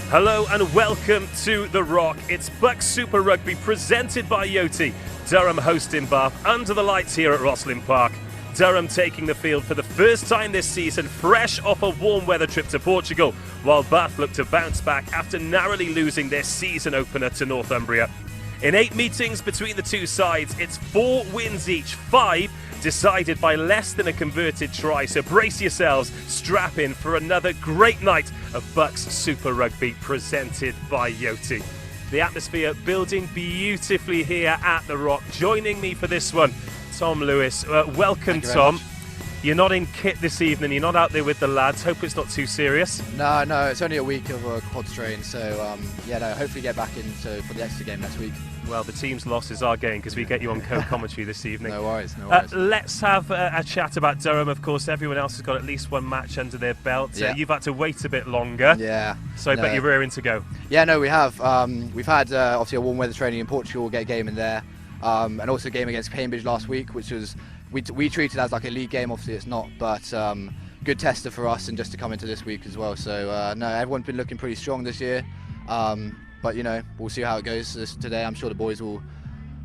Hello and welcome to The Rock. It's BUCS Super Rugby presented by Yoti. Durham hosting Bath under the lights here at Rosslyn Park. Durham taking the field for the first time this season, fresh off a warm weather trip to Portugal, while Bath look to bounce back after narrowly losing their season opener to Northumbria. In 8 meetings between the two sides, it's 4 wins each, 5 decided by less than a converted try. So brace yourselves, strap in for another great night of BUCS Super Rugby presented by Yoti. The atmosphere building beautifully here at The Rock. Joining me for this one, Tom Lewis. Welcome, Tom. You're not in kit this evening, you're not out there with the lads. Hope it's not too serious. No, it's only a week of a quad strain, so hopefully get back into for the Exeter game next week. Well, the team's loss is our game because we get you on co-commentary this evening. No worries. Let's have a chat about Durham. Of course, everyone else has got at least one match under their belt. Yeah. You've had to wait a bit longer. Yeah. So I bet you're raring to go. Yeah, no, we have. We've had obviously a warm weather training in Portugal, get a game in there, and also a game against Cambridge last week, which was we treated as like a league game. Obviously, it's not, but good tester for us, and just to come into this week as well. So everyone's been looking pretty strong this year. But we'll see how it goes today. I'm sure the boys will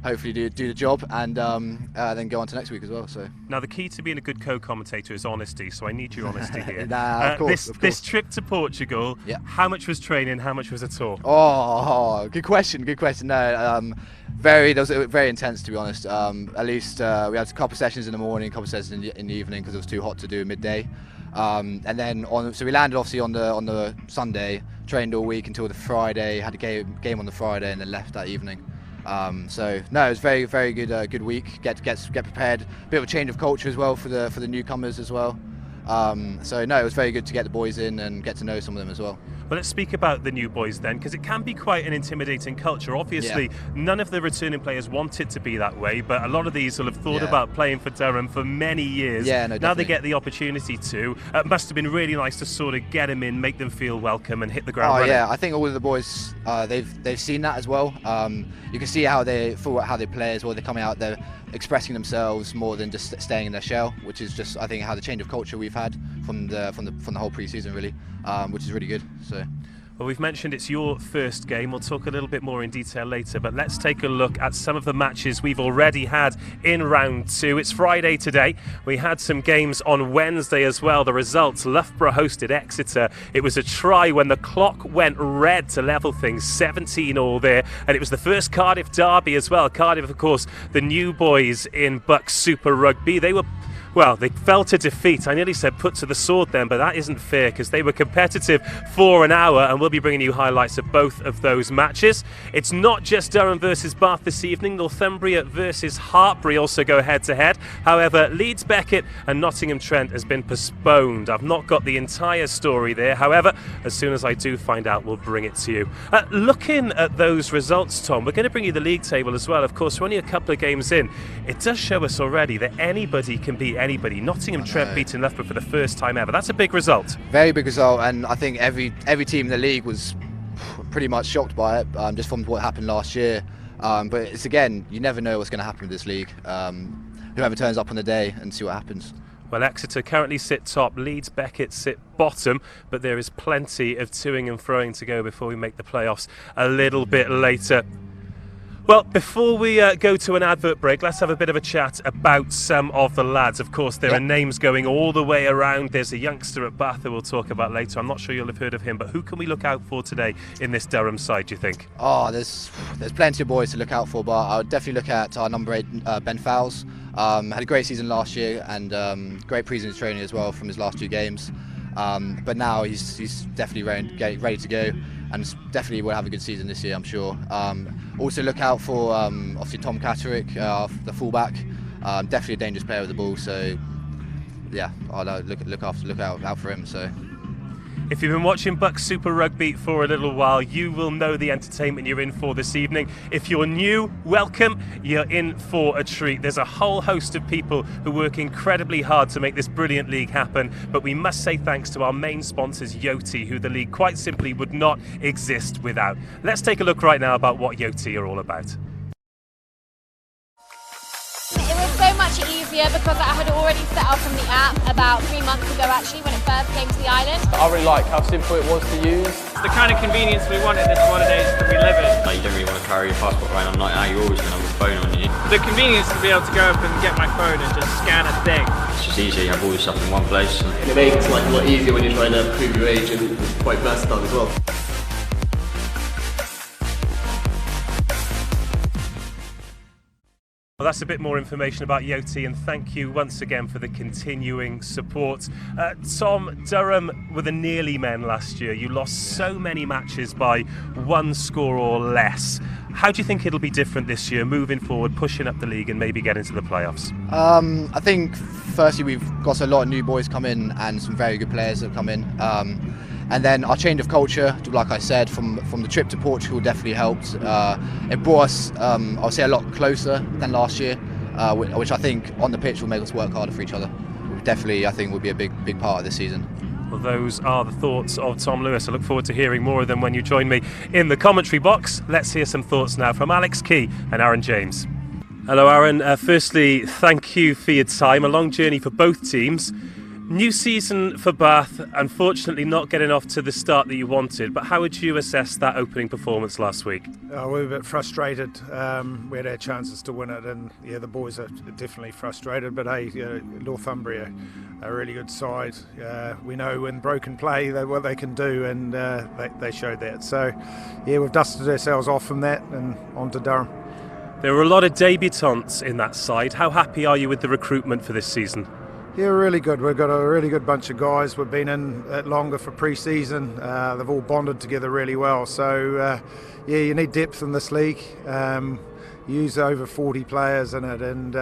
hopefully do the job and then go on to next week as well. So now the key to being a good co-commentator is honesty. So I need your honesty here. Of course. This trip to Portugal. Yeah. How much was training? How much was a tour? Oh, good question. No, that was very intense, to be honest. At least we had a couple of sessions in the morning, a couple of sessions in the evening because it was too hot to do midday. And then so we landed obviously on the Sunday, trained all week until the Friday, had a game on the Friday, and then left that evening. So no, it was very good week. Get prepared. Bit of a change of culture as well for the newcomers as well. So no, it was very good to get the boys in and get to know some of them as well. Well, let's speak about the new boys then, because it can be quite an intimidating culture. Obviously, none of the returning players want it to be that way, but a lot of these will have thought about playing for Durham for many years. Yeah, no, now they get the opportunity to. It must have been really nice to sort of get them in, make them feel welcome, and hit the ground running. Yeah, I think all of the boys they've seen that as well. You can see how they play as well. They're coming out, they're expressing themselves more than just staying in their shell, which is just I think how the change of culture we've had from the whole pre-season really, which is really good. So. Well, we've mentioned it's your first game. We'll talk a little bit more in detail later, but let's take a look at some of the matches we've already had in round 2. It's Friday today. We had some games on Wednesday as well. The results: Loughborough hosted Exeter. It was a try when the clock went red to level things, 17 all there, and it was the first Cardiff derby as well. Cardiff, of course, the new boys in BUCS Super Rugby. They fell to defeat. I nearly said put to the sword then, but that isn't fair because they were competitive for an hour, and we'll be bringing you highlights of both of those matches. It's not just Durham versus Bath this evening. Northumbria versus Hartpury also go head-to-head. However, Leeds Beckett and Nottingham Trent has been postponed. I've not got the entire story there. However, as soon as I do find out, we'll bring it to you. Looking at those results, Tom, we're going to bring you the league table as well. Of course, we're only a couple of games in. It does show us already that anybody can beat anybody. Nottingham Trent beating Loughborough for the first time ever. That's a big result. Very big result, and I think every team in the league was pretty much shocked by it, just from what happened last year. But it's again, you never know what's going to happen with this league. Whoever turns up on the day and see what happens. Well, Exeter currently sit top, Leeds Beckett sit bottom, but there is plenty of toing and froing to go before we make the playoffs a little bit later. Well, before we go to an advert break, let's have a bit of a chat about some of the lads. Of course, there are names going all the way around. There's a youngster at Bath that we'll talk about later. I'm not sure you'll have heard of him, but who can we look out for today in this Durham side, do you think? Oh, there's plenty of boys to look out for, but I would definitely look at our number 8, Ben Fowles. Had a great season last year and great pre-season training as well from his last 2 games. But now he's definitely ready to go, and definitely will have a good season this year, I'm sure. Also look out for obviously Tom Catterick, the fullback. Definitely a dangerous player with the ball. So yeah, I'll look out for him. So. If you've been watching BUCS Super Rugby for a little while, you will know the entertainment you're in for this evening. If you're new, welcome. You're in for a treat. There's a whole host of people who work incredibly hard to make this brilliant league happen, but we must say thanks to our main sponsors, Yoti, who the league quite simply would not exist without. Let's take a look right now about what Yoti are all about. It was so much easier year because I had already set up on the app about 3 months ago actually when it first came to the island. I really like how simple it was to use. It's the kind of convenience we want in this modern age that we live in. Like, you don't really want to carry your passport around on night out, you're always going to have a phone on you. The convenience to be able to go up and get my phone and just scan a thing. It's just easy, you have all your stuff in one place. And it makes life a lot easier when you're trying to prove your age, and it's quite versatile as well. Well, that's a bit more information about Yoti, and thank you once again for the continuing support. Tom, Durham were the nearly men last year. You lost so many matches by one score or less. How do you think it'll be different this year, moving forward, pushing up the league and maybe get into the playoffs? I think firstly we've got a lot of new boys come in and some very good players that have come in. And then our change of culture, like I said, from the trip to Portugal definitely helped. It brought us, I'll say, a lot closer than last year, which I think on the pitch will make us work harder for each other. Definitely, I think, will be a big part of this season. Well, those are the thoughts of Tom Lewis. I look forward to hearing more of them when you join me in the commentary box. Let's hear some thoughts now from Alex Key and Aaron James. Hello, Aaron. Firstly, thank you for your time. A long journey for both teams. New season for Bath, unfortunately not getting off to the start that you wanted, but how would you assess that opening performance last week? We were a bit frustrated. We had our chances to win it, and yeah, the boys are definitely frustrated, but hey, Northumbria, a really good side. We know in broken play what they can do, and they showed that. So yeah, we've dusted ourselves off from that and on to Durham. There were a lot of debutants in that side. How happy are you with the recruitment for this season? Yeah, really good. We've got a really good bunch of guys. We've been in it longer for pre-season. They've all bonded together really well. So, yeah, you need depth in this league. You use over 40 players in it, and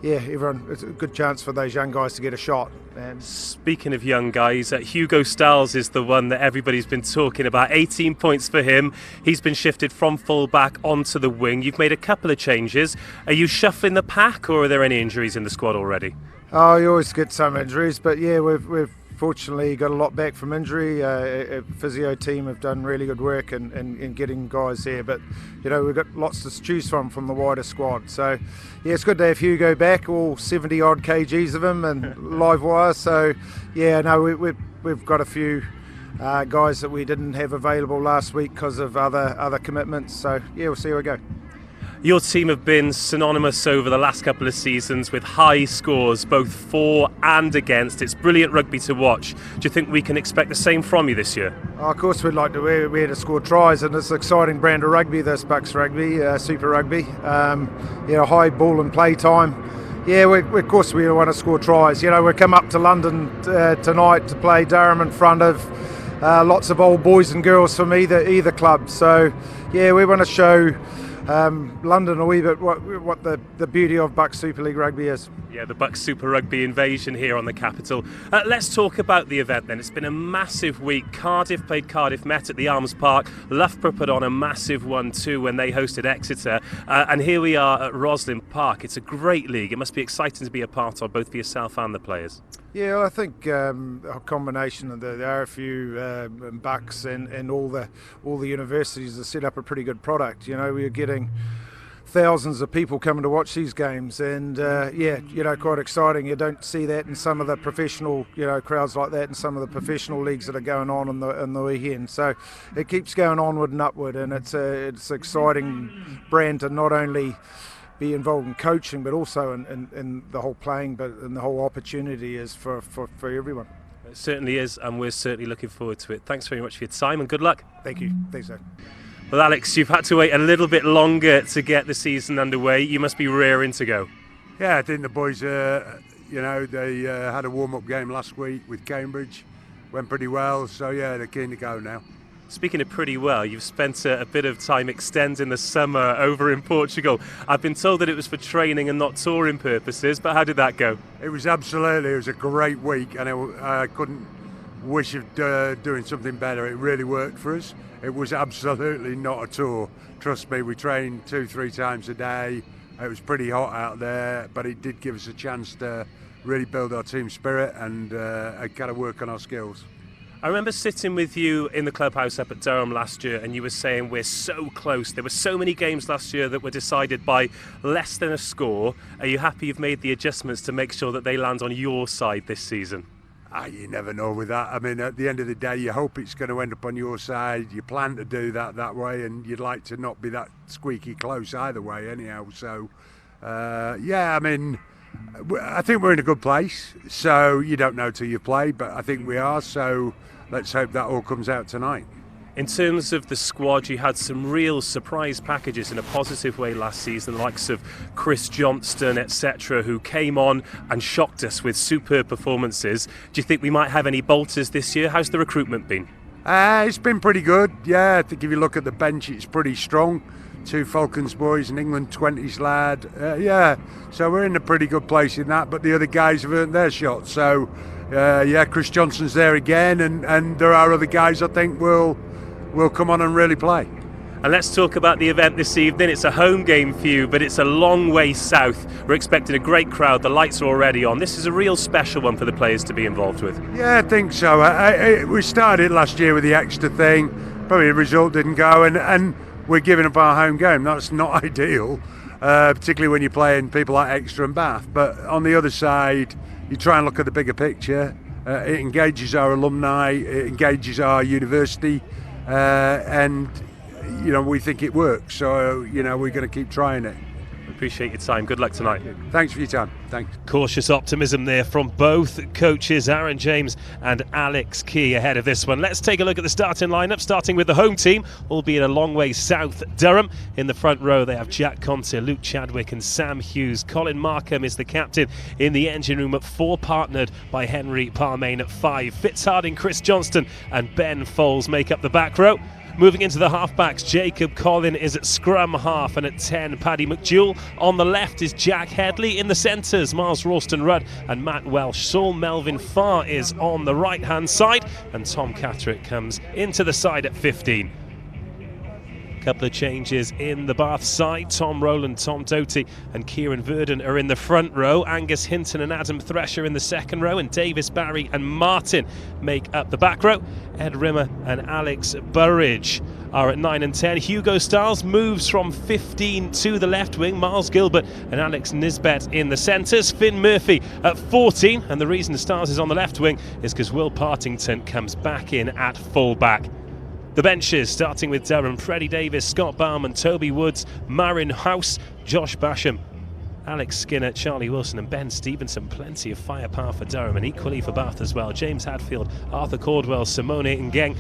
yeah, it's a good chance for those young guys to get a shot. And speaking of young guys, Hugo Stiles is the one that everybody's been talking about. 18 points for him. He's been shifted from full-back onto the wing. You've made a couple of changes. Are you shuffling the pack, or are there any injuries in the squad already? Oh, you always get some injuries, but yeah, we've fortunately got a lot back from injury. A physio team have done really good work in getting guys there, but you know, we've got lots to choose from the wider squad. So yeah, it's good to have Hugo back, all 70 odd kgs of him and live wire. So yeah, no, we've got a few guys that we didn't have available last week because of other commitments. So yeah, we'll see how we go. Your team have been synonymous over the last couple of seasons with high scores, both for and against. It's brilliant rugby to watch. Do you think we can expect the same from you this year? Oh, of course we'd like to. We're here to score tries, and it's an exciting brand of rugby, this BUCS rugby, Super Rugby. High ball and play time. Yeah, of course we want to score tries. You know, we come up to London tonight to play Durham in front of lots of old boys and girls from either club. So yeah, we want to show London a wee bit what the beauty of BUCS Super League rugby is. Yeah, the BUCS Super Rugby invasion here on the capital. Let's talk about the event then. It's been a massive week. Cardiff played Cardiff Met at the Arms Park. Loughborough put on a massive one too when they hosted Exeter. And here we are at Roslyn Park. It's a great league. It must be exciting to be a part of, both for yourself and the players. Yeah, well, I think a combination of the RFU and BUCS and all the universities have set up a pretty good product. You know, we're getting thousands of people coming to watch these games, and quite exciting. You don't see that in some of the professional, crowds like that in some of the professional leagues that are going on in the weekend. So it keeps going onward and upward, and it's an exciting brand to not only be involved in coaching, but also in the whole playing, but in the whole opportunity is for everyone. It certainly is, and we're certainly looking forward to it. Thanks very much for your time, and good luck. Thank you. Thanks, Dave. Well, Alex, you've had to wait a little bit longer to get the season underway. You must be raring to go. Yeah, I think the boys, they had a warm-up game last week with Cambridge. Went pretty well, so yeah, they're keen to go now. Speaking of pretty well, you've spent a bit of time extending the summer over in Portugal. I've been told that it was for training and not touring purposes, but how did that go? It was a great week, and I couldn't wish of doing something better. It really worked for us. It was absolutely not a tour. Trust me, we trained 2-3 times a day. It was pretty hot out there, but it did give us a chance to really build our team spirit and kind of work on our skills. I remember sitting with you in the clubhouse up at Durham last year, and you were saying we're so close. There were so many games last year that were decided by less than a score. Are you happy you've made the adjustments to make sure that they land on your side this season? You never know with that. I mean, at the end of the day, you hope it's going to end up on your side. You plan to do that way, and you'd like to not be that squeaky close either way anyhow. So, I mean, I think we're in a good place. So you don't know till you've played, but I think we are. So let's hope that all comes out tonight. In terms of the squad, you had some real surprise packages in a positive way last season, the likes of Chris Johnston, etc., who came on and shocked us with superb performances. Do you think we might have any bolters this year? How's the recruitment been? It's been pretty good. Yeah, I think if you look at the bench, it's pretty strong. 2 Falcons boys, an England 20s lad. So we're in a pretty good place in that, but the other guys have earned their shot. So, Chris Johnston's there again, and there are other guys I think will come on and really play. And let's talk about the event this evening. It's a home game for you, but it's a long way south. We're expecting a great crowd. The lights are already on. This is a real special one for the players to be involved with. Yeah, I think so. We started last year with the extra thing. Probably the result didn't go, and we're giving up our home game. That's not ideal, particularly when you're playing people like Exeter and Bath. But on the other side, you try and look at the bigger picture. It engages our alumni, it engages our university, and we think it works. So we're going to keep trying it. Appreciate your time. Good luck tonight. Thanks for your time. Thanks. Cautious optimism there from both coaches, Aaron James and Alex Key, ahead of this one. Let's take a look at the starting lineup, starting with the home team, albeit a long way south. Durham in the front row. They have Jack Conte, Luke Chadwick and Sam Hughes. Colin Markham is the captain in the engine room at 4, partnered by Henry Parmain at 5. Fitzharding, Chris Johnston and Ben Foles make up the back row. Moving into the halfbacks, Jacob Collin is at scrum half, and at 10, Paddy McDowell. On the left is Jack Headley. In the centres, Miles Ralston-Rudd and Matt Welsh. Saul Melvin Farr is on the right-hand side, and Tom Catterick comes into the side at 15. Couple of changes in the Bath side. Tom Rowland, Tom Doty and Kieran Verdon are in the front row. Angus Hinton and Adam Thresher in the second row, and Davis Barry and Martin make up the back row. Ed Rimmer and Alex Burridge are at 9 and 10. Hugo Stiles moves from 15 to the left wing. Miles Gilbert and Alex Nisbet in the centres. Finn Murphy at 14, and the reason Stiles is on the left wing is because Will Partington comes back in at full back. The benches, starting with Durham: Freddie Davis, Scott Bauman, Toby Woods, Marin House, Josh Basham, Alex Skinner, Charlie Wilson and Ben Stevenson. Plenty of firepower for Durham, and equally for Bath as well. James Hadfield, Arthur Caldwell, Simone Ngeng,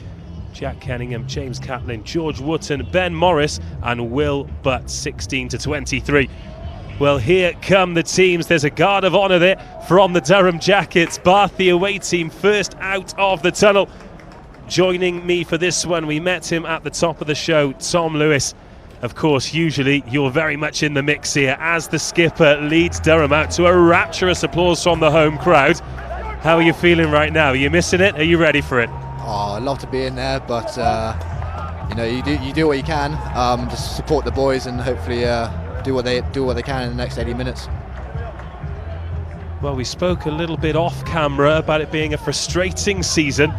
Jack Kenningham, James Catlin, George Wootton, Ben Morris and Will Butt, 16 to 23. Well, here come the teams. There's a guard of honour there from the Durham Jackets. Bath, the away team, first out of the tunnel. Joining me for this one, we met him at the top of the show, Tom Lewis. Of course, usually you're very much in the mix here as the skipper leads Durham out to a rapturous applause from the home crowd. How are you feeling right now? Are you missing it? Are you ready for it? Oh, I'd love to be in there, but you do what you can. Just support the boys and hopefully do what they can in the next 80 minutes. Well, we spoke a little bit off camera about it being a frustrating season,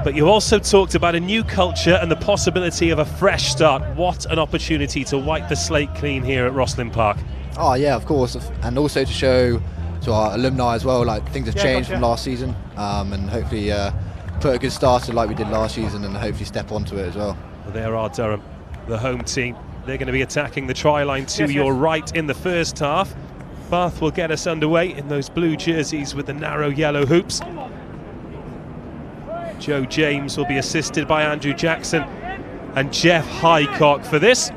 but you also talked about a new culture and the possibility of a fresh start. What an opportunity to wipe the slate clean here at Rosslyn Park. Oh yeah, of course, and also to show to our alumni as well, like things have changed from last season, and hopefully put a good starter like we did last season and hopefully step onto it as well. Well, there are Durham, the home team. They're going to be attacking the try line to your right in the first half. Bath will get us underway in those blue jerseys with the narrow yellow hoops. Joe James will be assisted by Andrew Jackson and Jeff Highcock for this.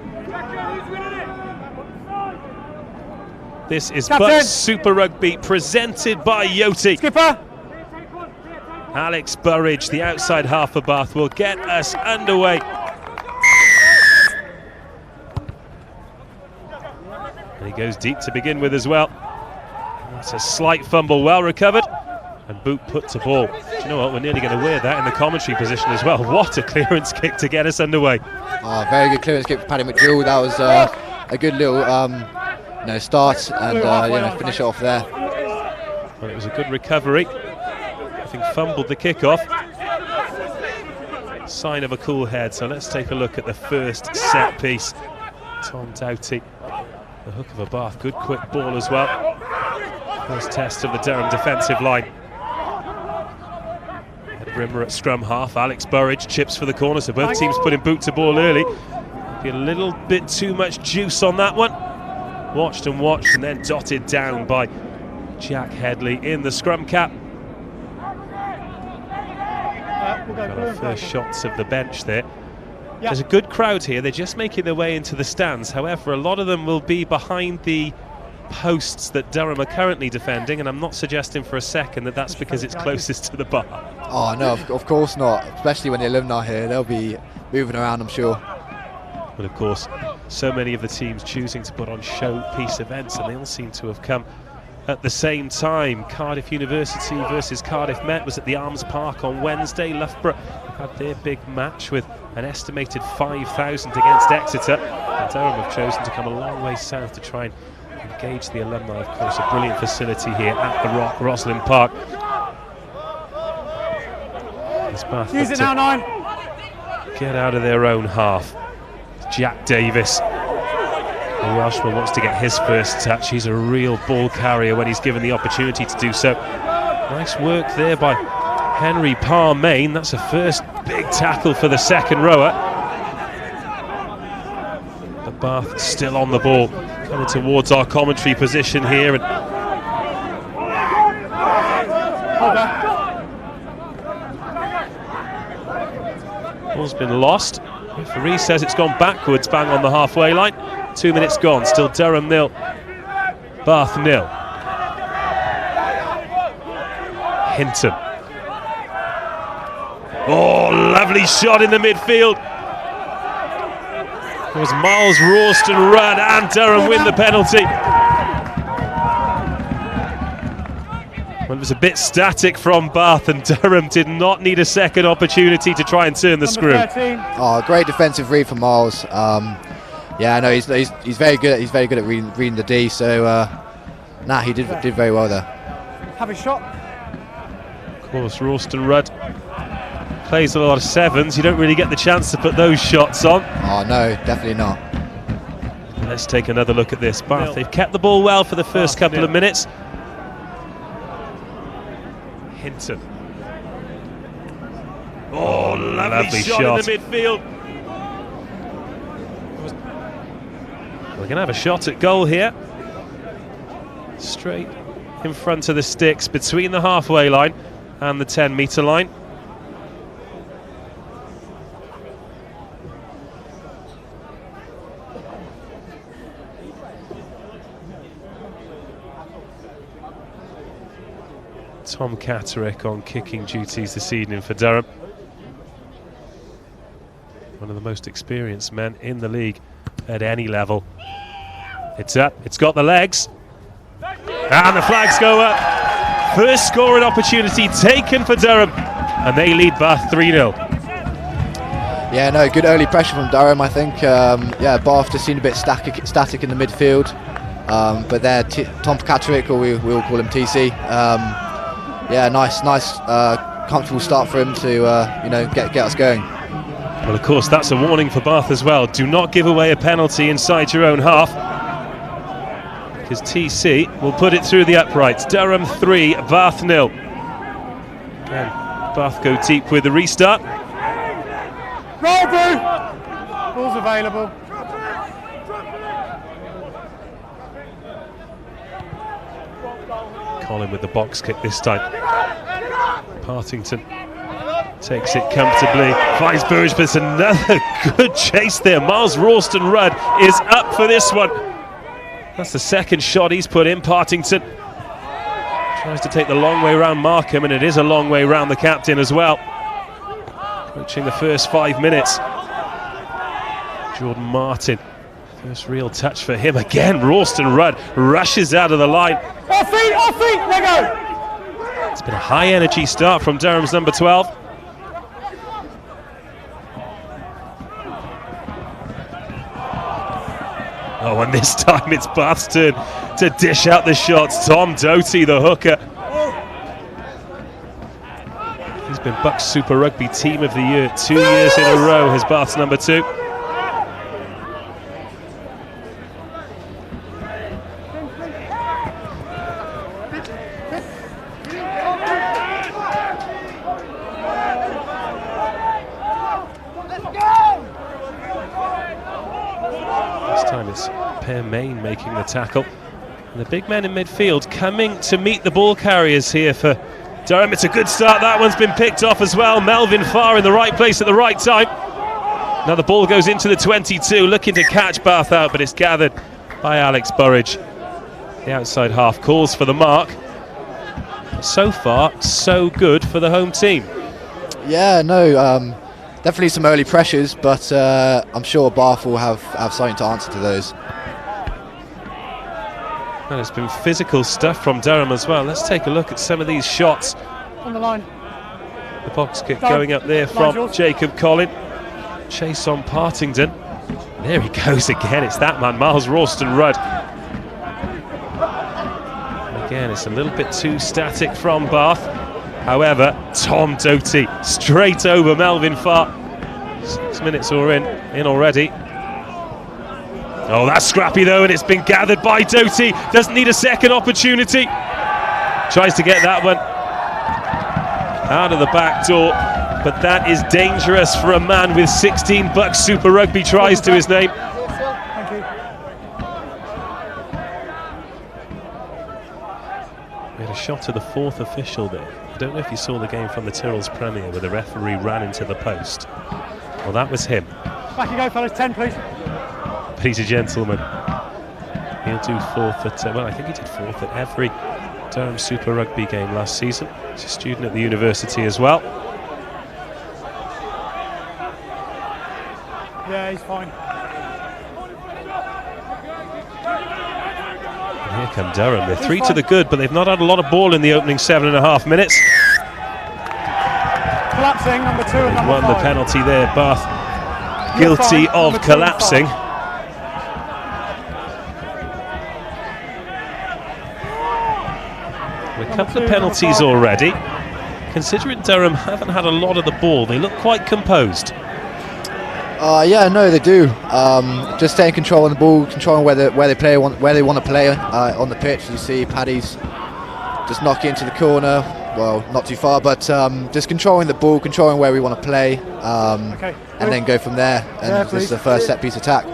This is BUCS Super Rugby presented by Yoti. Skipper! Alex Burridge, the outside half of Bath, will get us underway. And he goes deep to begin with as well. That's a slight fumble, well recovered. And boot put to ball. Do you know what? We're nearly going to wear that in the commentary position as well. What a clearance kick to get us underway. Oh, very good clearance kick for Paddy McDowell. That was a good little start and finish it off there. Well, it was a good recovery. I think fumbled the kick off. sign of a cool head. So let's take a look at the first set piece. Tom Doughty, the hook of a Bath, good quick ball as well. First test of the Durham defensive line. Ed Rimmer at scrum half, Alex Burridge chips for the corner, so both teams put in boot to ball early. Be a little bit too much juice on that one. Watched and watched and then dotted down by Jack Headley in the scrum cap. Got our first shots of the bench there. There's a good crowd here, they're just making their way into the stands. However, a lot of them will be behind the posts that Durham are currently defending, and I'm not suggesting for a second that that's because it's closest to the bar. Oh no, of course not, especially when the alumni are here. They'll be moving around, I'm sure. But of course, so many of the teams choosing to put on showpiece events, and they all seem to have come at the same time. Cardiff University versus Cardiff Met was at the Arms Park on Wednesday. Loughborough had their big match with an estimated 5,000 against Exeter, and Durham have chosen to come a long way south to try and engage the alumni. Of course, a brilliant facility here at the Rock, Roslyn Park. Use it now, 9. Get out of their own half. Jack Davis, the Welshman, wants to get his first touch. He's a real ball carrier when he's given the opportunity to do so. Nice work there by Henry Parmain. That's a first big tackle for the second rower. The Bath still on the ball, coming towards our commentary position here. And ball's been lost. Referee says it's gone backwards, bang on the halfway line. 2 minutes gone, still Durham 0, Bath 0. Hinton. Oh, lovely shot in the midfield. It was Miles Rawston Rudd, and Durham win the penalty. Well, it was a bit static from Bath, and Durham did not need a second opportunity to try and turn the screw. Oh, great defensive read from Miles. Yeah, no, he's very good. He's very good at reading the D. So, he did very well there. Have a shot. Of course, Rawston Rudd plays a lot of sevens. You don't really get the chance to put those shots on. Oh no, definitely not. Let's take another look at this. Bath, they've kept the ball well for the first couple of minutes. Hinton. Oh, lovely shot in the midfield. We're going to have a shot at goal here. Straight in front of the sticks, between the halfway line and the 10-metre line. Tom Catterick on kicking duties this evening for Durham. One of the most experienced men in the league at any level. It's up, it's got the legs. And the flags go up. First scoring opportunity taken for Durham, and they lead Bath 3-0. Yeah, no, good early pressure from Durham, I think. Bath just seemed a bit static in the midfield. But there, Tom Catterick, or we all call him TC. Nice, comfortable start for him to get us going. Well, of course, that's a warning for Bath as well. Do not give away a penalty inside your own half, because TC will put it through the uprights. Durham 3, Bath 0. Again, Bath go deep with the restart. Roll through. Ball's available. Colin with the box kick this time. Partington takes it comfortably, finds Burridge, but it's another good chase there. Miles Rawston Rudd is up for this one. That's the second shot he's put in. Partington tries to take the long way round Markham, and it is a long way round the captain as well. Approaching the first 5 minutes. Jordan Martin, first real touch for him again. Rawston Rudd rushes out of the line. Off feet, let go! It's been a high energy start from Durham's number 12. Oh, and this time it's Bath's turn to dish out the shots. Tom Doughty, the hooker. He's been BUCS Super Rugby Team of the Year 2 years in a row, as Bath's number 2. This time it's Per Main making the tackle. And the big men in midfield coming to meet the ball carriers here for Durham. It's a good start. That one's been picked off as well. Melvin Farr in the right place at the right time. Now the ball goes into the 22, looking to catch Bath out, but it's gathered by Alex Burridge. The outside half calls for the mark. So far, so good for the home team. Yeah, no, definitely some early pressures, but I'm sure Bath will have something to answer to those. And it's been physical stuff from Durham as well. Let's take a look at some of these shots. On the line. The box kick going up there from Jacob Collin. Chase on Partington. There he goes again. It's that man, Miles Ralston-Rudd. Again, it's a little bit too static from Bath. However, Tom Doty straight over Melvin Farr. 6 minutes are in already. Oh, that's scrappy though, and it's been gathered by Doty. Doesn't need a second opportunity. Tries to get that one out of the back door, but that is dangerous for a man with 16 BUCS Super Rugby tries to his name. Thank you. We had a shot of the 4th official there. I don't know if you saw the game from the Tyrrell's Premier where the referee ran into the post. Well, that was him. Back you go, fellas. 10, please. But he's a gentleman. He'll do 4th at, well, I think he did 4th at every Durham Super Rugby game last season. He's a student at the university as well. Yeah, he's fine. And here come Durham. They're 3 to the good, but they've not had a lot of ball in the opening 7.5 minutes. Collapsing, number 2 and number 5. Won the penalty there, Bath. Guilty of collapsing. A couple of penalties already. Considering Durham haven't had a lot of the ball, they look quite composed. Yeah, no, they do. Just staying control on the ball, controlling where they want to play on the pitch. You see Paddy's just knocking into the corner. Well, not too far, but just controlling the ball, controlling where we want to play, and then go from there. And this is the first set piece attack.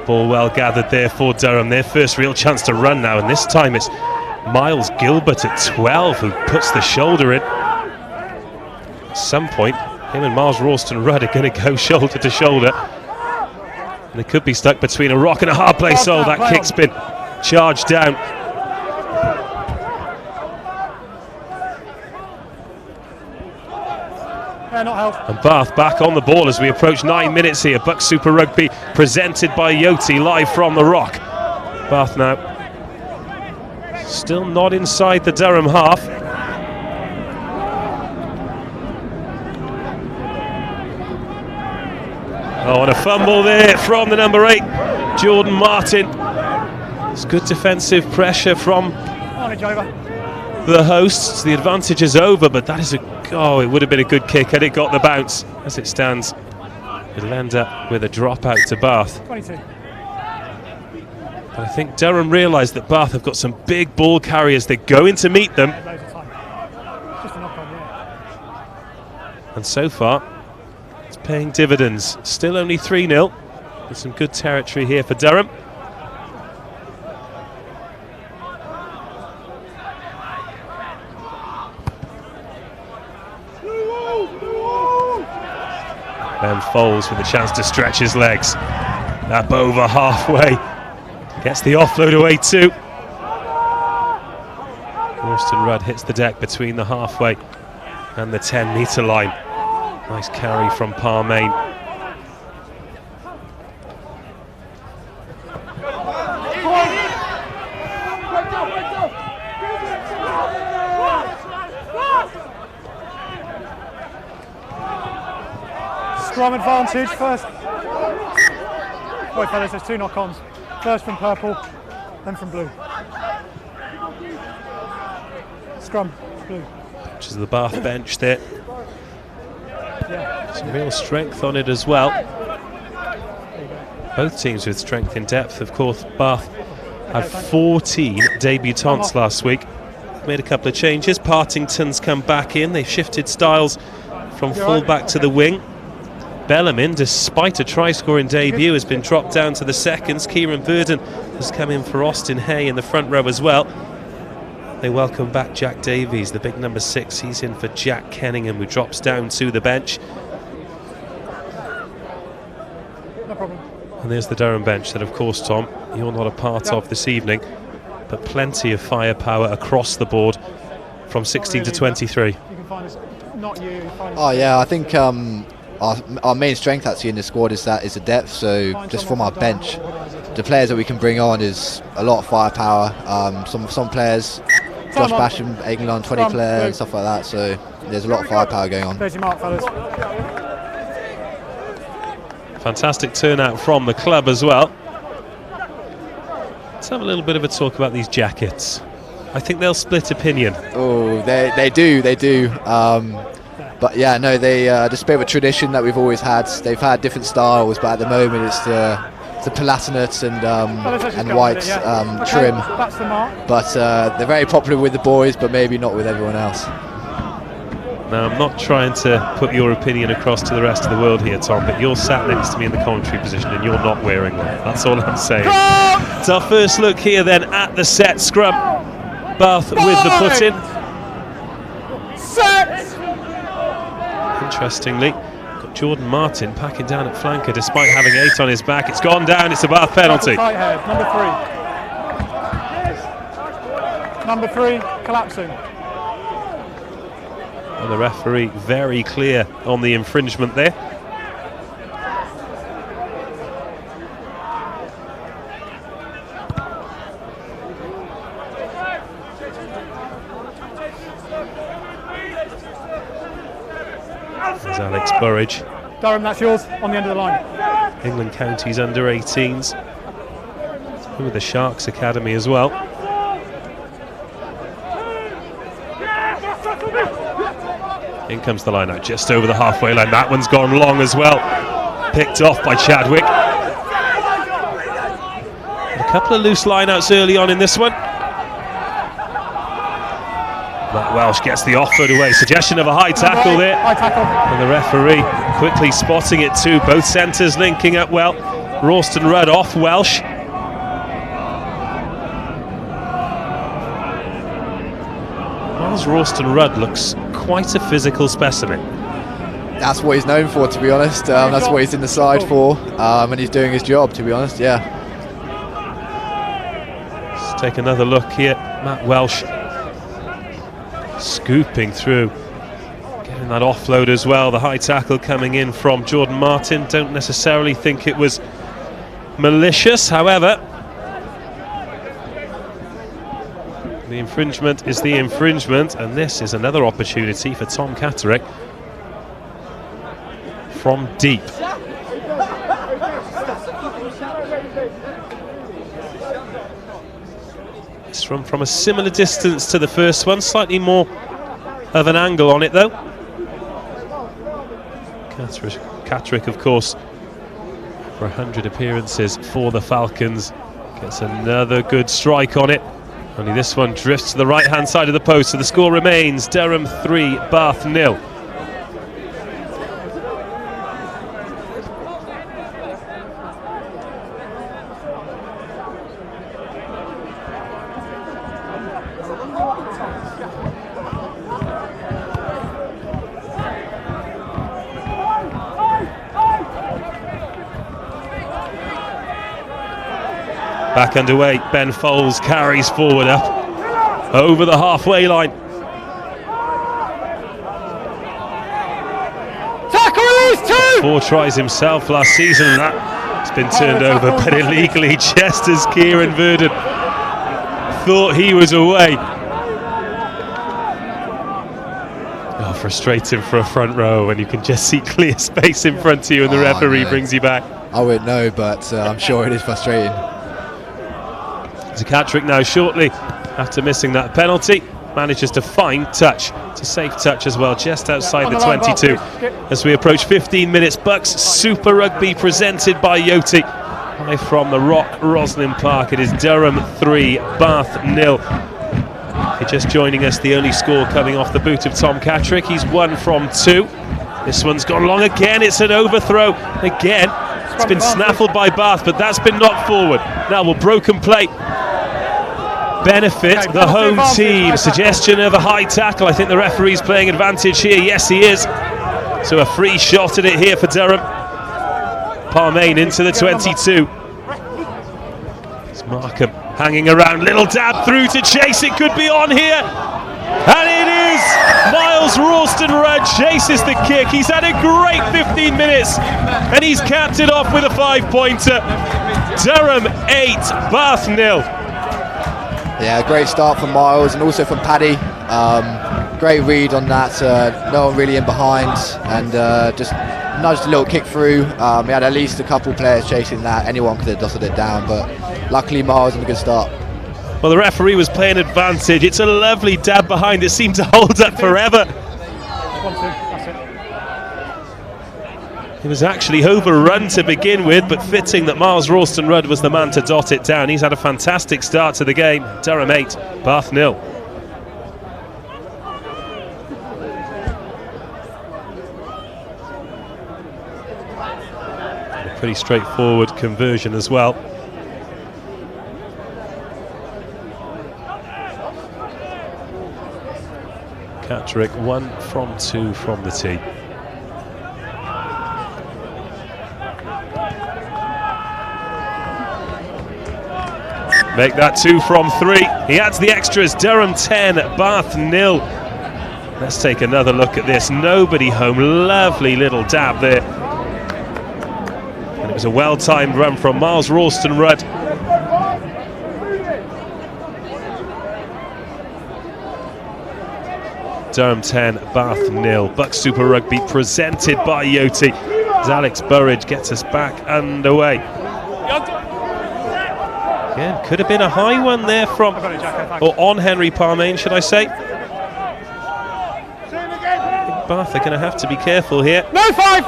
Ball well gathered there for Durham. Their first real chance to run now, and this time it's Miles Gilbert at 12 who puts the shoulder in. At some point, him and Miles Ralston-Rudd are going to go shoulder to shoulder. And they could be stuck between a rock and a hard place. Oh, that kick's been charged down. And Bath back on the ball as we approach 9 minutes here. BUCS Super Rugby presented by Yoti live from the Rock. Bath now still not inside the Durham half. Oh, and a fumble there from the number 8, Jordan Martin. It's good defensive pressure from the hosts. The advantage is over, but that is it would have been a good kick had it got the bounce. As it stands, it'll end up with a dropout to Bath. 22. But I think Durham realised that Bath have got some big ball carriers. They're going to meet them. And so far, it's paying dividends. Still only 3-0. With some good territory here for Durham. Ben Foles with a chance to stretch his legs. Up over halfway. Gets the offload away too. Ralston-Rudd hits the deck between the halfway and the 10-metre line. Nice carry from Parmain. Scrum advantage first. Wait, fellas, there's 2 knock-ons. First from purple, then from blue. Scrum, blue. Which is the Bath bench there. Some real strength on it as well. Both teams with strength in depth. Of course, Bath had 14 debutants last week. Made a couple of changes. Partington's come back in. They've shifted styles from full back to the wing. Bellarmine, despite a try-scoring debut, has been dropped down to the seconds. Kieran Verdon has come in for Austin Hay in the front row as well. They welcome back Jack Davies, the big number 6. He's in for Jack Kenningham, who drops down to the bench. No problem. And there's the Durham bench that, of course, Tom, you're not a part of this evening, but plenty of firepower across the board from 16 to 23. You can find us, not you. Oh yeah, I think our main strength actually in the squad is the depth. So just from our bench, the players that we can bring on is a lot of firepower. Some players, Josh Basham, Eglon, 20 players and stuff like that. So there's a lot of firepower going on. There's your mark, fellas. Fantastic turnout from the club as well. Let's have a little bit of a talk about these jackets. I think they'll split opinion. Oh, they do. But yeah, no, they just a bit of a tradition that we've always had. They've had different styles, but at the moment it's the platinate and white trim. That's the mark. But they're very popular with the boys, but maybe not with everyone else. Now, I'm not trying to put your opinion across to the rest of the world here, Tom, but you're sat next to me in the commentary position and you're not wearing one. That's all I'm saying. It's our first look here then at the set scrum. Bath with the put-in. Set! Interestingly, got Jordan Martin packing down at flanker despite having 8 on his back. It's gone down, it's a Bath penalty. Tight head, number 3. Number 3, collapsing. And the referee very clear on the infringement there. There's Alex Burridge. Durham, that's yours, on the end of the line. England Counties under 18s. With the Sharks Academy as well. In comes the line out just over the halfway line. That one's gone long as well. Picked off by Chadwick. A couple of loose lineouts early on in this one. Matt Welsh gets the offload away. Suggestion of a high tackle there. High tackle. And the referee quickly spotting it too. Both centres linking up well. Ralston Rudd off Welsh. Miles Ralston Rudd looks quite a physical specimen. That's what he's known for, to be honest. That's what he's in the side for, and he's doing his job, to be honest. Yeah. Let's take another look here. Matt Welsh scooping through, getting that offload as well. The high tackle coming in from Jordan Martin. Don't necessarily think it was malicious, however. The infringement is the infringement, and this is another opportunity for Tom Catterick from deep. It's from a similar distance to the first one, slightly more of an angle on it though. Catterick, of course, for 100 appearances for the Falcons, gets another good strike on it. Only this one drifts to the right-hand side of the post, so the score remains Durham 3, Bath 0. Back underway, Ben Foles carries forward up over the halfway line. Tackle release 2! 4 tries himself last season, and that's been turned over, but illegally, just as Kieran Verdon thought he was away. Oh, frustrating for a front row when you can just see clear space in front of you and the referee brings you back. I wouldn't know, but I'm sure it is frustrating. Catrick now shortly after missing that penalty manages to find touch. It's a safe touch as well, just outside the 22. As we approach 15 minutes, BUCS Super Rugby presented by Yoti. Live from the Rock Roslin Park, it is Durham 3, Bath 0. If you're just joining us, the only score coming off the boot of Tom Catrick. He's 1 from 2. This one's gone long again, it's an overthrow. Again, it's been snaffled by Bath, but that's been knocked forward. Now will broken play benefit the home team? Suggestion of a high tackle. I think the referee's playing advantage here. Yes, he is. So a free shot at it here for Durham. Parmain into the 22. It's Markham hanging around. Little dab through to chase. It could be on here. And it is! Miles Ralston-Rudd chases the kick. He's had a great 15 minutes. And he's capped it off with a 5-pointer. Durham 8, Bath 0. Yeah, great start from Miles and also from Paddy. Great read on that, no one really in behind, and just nudged a little kick through. We had at least a couple players chasing that. Anyone could have dotted it down, but luckily Miles had a good start. Well, the referee was playing advantage. It's a lovely dab behind. It seemed to hold up forever. He was actually overrun to begin with, but fitting that Miles Ralston-Rudd was the man to dot it down. He's had a fantastic start to the game. Durham 8, Bath 0. A pretty straightforward conversion as well. Catrick 1 from 2 from the tee. Make that 2 from 3. He adds the extras. Durham 10, Bath 0. Let's take another look at this. Nobody home. Lovely little dab there. And it was a well-timed run from Miles Ralston-Rudd. Durham 10, Bath 0. BUCS Super Rugby presented by Yoti. As Alex Burridge gets us back underway. Yeah, could have been a high one there from, or on Henry Parmain, should I say. Bath are going to have to be careful here. No 5!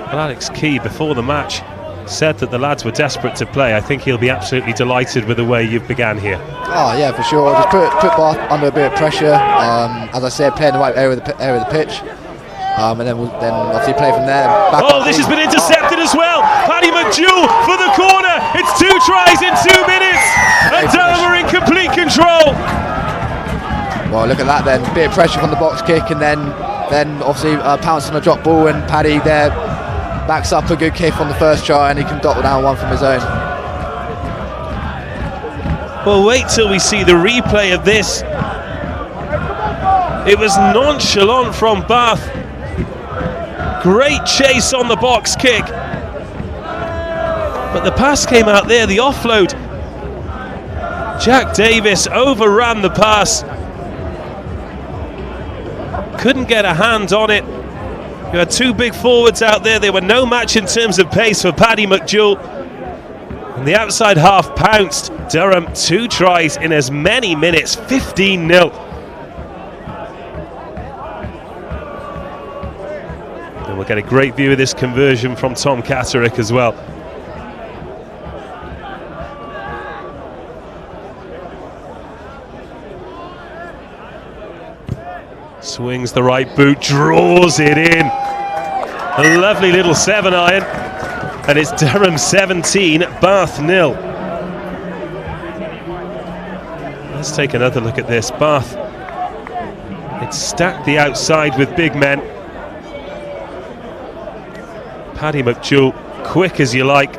Well, Alex Key, before the match, said that the lads were desperate to play. I think he'll be absolutely delighted with the way you've began here. Oh yeah, for sure. Just put Bath under a bit of pressure. As I said, play in the right area of the pitch. And then obviously play from there. This has been intercepted as well. Paddy McJewell for the corner. It's 2 tries in 2 minutes. And Durham are in complete control. Well, look at that then. Bit of pressure from the box kick, and then obviously pounce on a drop ball, and Paddy there backs up a good kick on the first try, and he can dot down one from his own. Well, wait till we see the replay of this. It was nonchalant from Bath. Great chase on the box kick. But the pass came out there, the offload. Jack Davis overran the pass. Couldn't get a hand on it. You had 2 big forwards out there. They were no match in terms of pace for Paddy McJewell. And the outside half pounced. Durham 2 tries in as many minutes, 15-0. And we'll get a great view of this conversion from Tom Catrick as well. Swings the right boot, draws it in. A lovely little 7-iron. And it's Durham 17, Bath 0. Let's take another look at this. Bath, it's stacked the outside with big men. Paddy McJewell, quick as you like.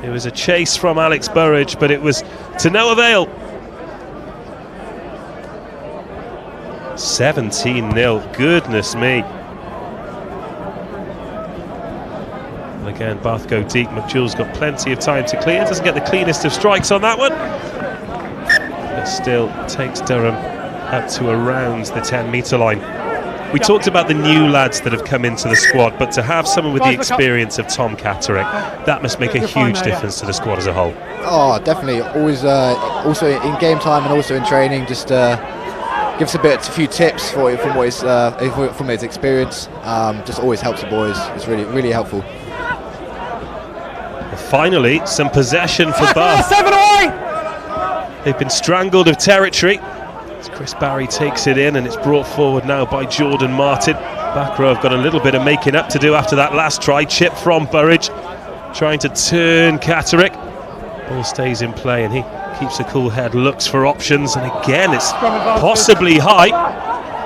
It was a chase from Alex Burridge, but it was to no avail. 17-0, goodness me. And again, Bath go deep. McJewell's got plenty of time to clear. Doesn't get the cleanest of strikes on that one. still takes Durham up to around the 10-metre line. We talked about the new lads that have come into the squad, but to have someone with the experience of Tom Catterick, that must make a huge difference to the squad as a whole. Oh, definitely. Always, also in game time and also in training, just gives a few tips from his experience. Just always helps the boys. It's really, really helpful. Finally, some possession for Bath. They've been strangled of territory. As Chris Barry takes it in, and it's brought forward now by Jordan Martin. Back row have got a little bit of making up to do after that last try. Chip from Burridge, trying to turn Catterick. Ball stays in play, and he keeps a cool head, looks for options, and again it's possibly high.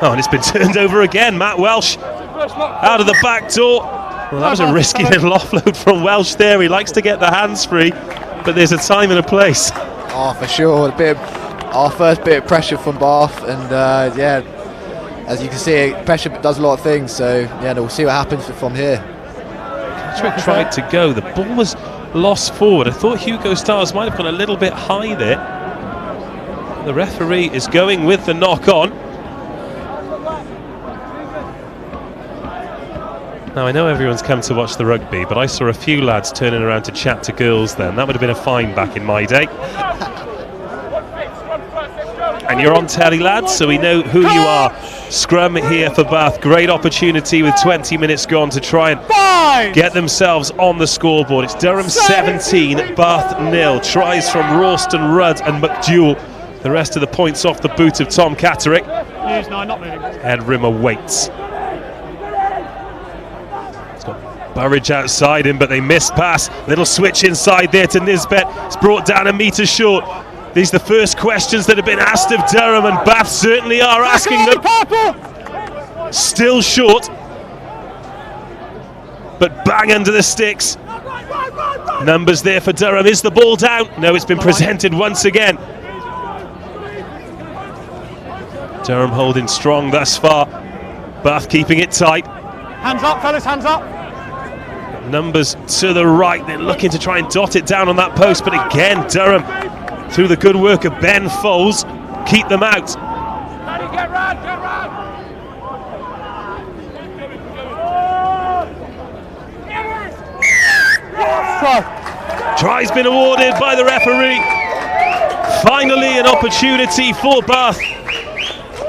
Oh, and it's been turned over again. Matt Welsh out of the back door. Well, that was a risky little offload from Welsh there. He likes to get the hands free, but there's a time and a place. Oh, for sure. Our first bit of pressure from Bath, and yeah, as you can see, pressure does a lot of things. So yeah, we'll see what happens from here. Catterick tried to go. The ball was lost forward. I thought Hugo Stars might have gone a little bit high there. The referee is going with the knock on. Now, I know everyone's come to watch the rugby, but I saw a few lads turning around to chat to girls then. That would have been a fine back in my day. And you're on telly, lads, so we know who you are. Scrum here for Bath. Great opportunity with 20 minutes gone to try and get themselves on the scoreboard. It's Durham 17, Bath 0. Tries from Ralston, Rudd and McDowell. The rest of the points off the boot of Tom Catterick. Ed Rimmer waits. He's got Burridge outside him, but they missed pass. Little switch inside there to Nisbet. It's brought down a metre short. These are the first questions that have been asked of Durham, and Bath certainly are asking them. Still short, but bang under the sticks. Numbers there for Durham. Is the ball down? No, it's been presented once again. Durham holding strong thus far. Bath keeping it tight. Hands up, fellas, hands up. Numbers to the right. They're looking to try and dot it down on that post, but again, Durham, through the good work of Ben Foles, keep them out. Get round, get round. Try's been awarded by the referee. Finally an opportunity for Bath.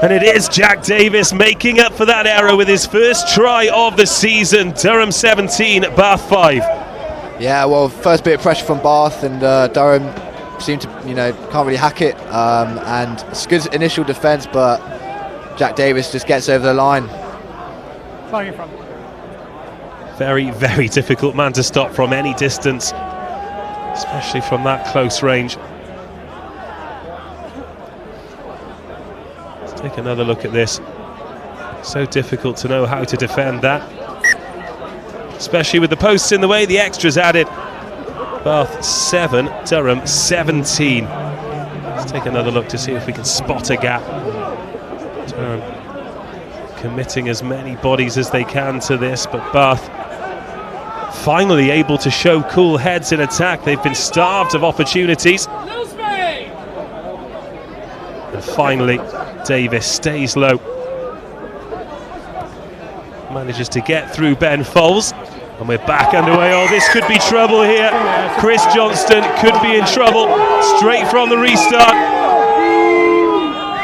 And it is Jack Davis making up for that error with his first try of the season. Durham 17, Bath 5. Yeah, well, first bit of pressure from Bath, and Durham seem to, can't really hack it, and it's good initial defence, but Jack Davis just gets over the line. Very, very difficult man to stop from any distance, especially from that close range. Let's take another look at this. So difficult to know how to defend that, especially with the posts in the way, the extras added. Bath 7, Durham 17. Let's take another look to see if we can spot a gap. Durham committing as many bodies as they can to this, but Bath finally able to show cool heads in attack. They've been starved of opportunities. And finally, Davis stays low. Manages to get through Ben Foles. And we're back underway. Oh, this could be trouble here. Chris Johnston could be in trouble. Straight from the restart.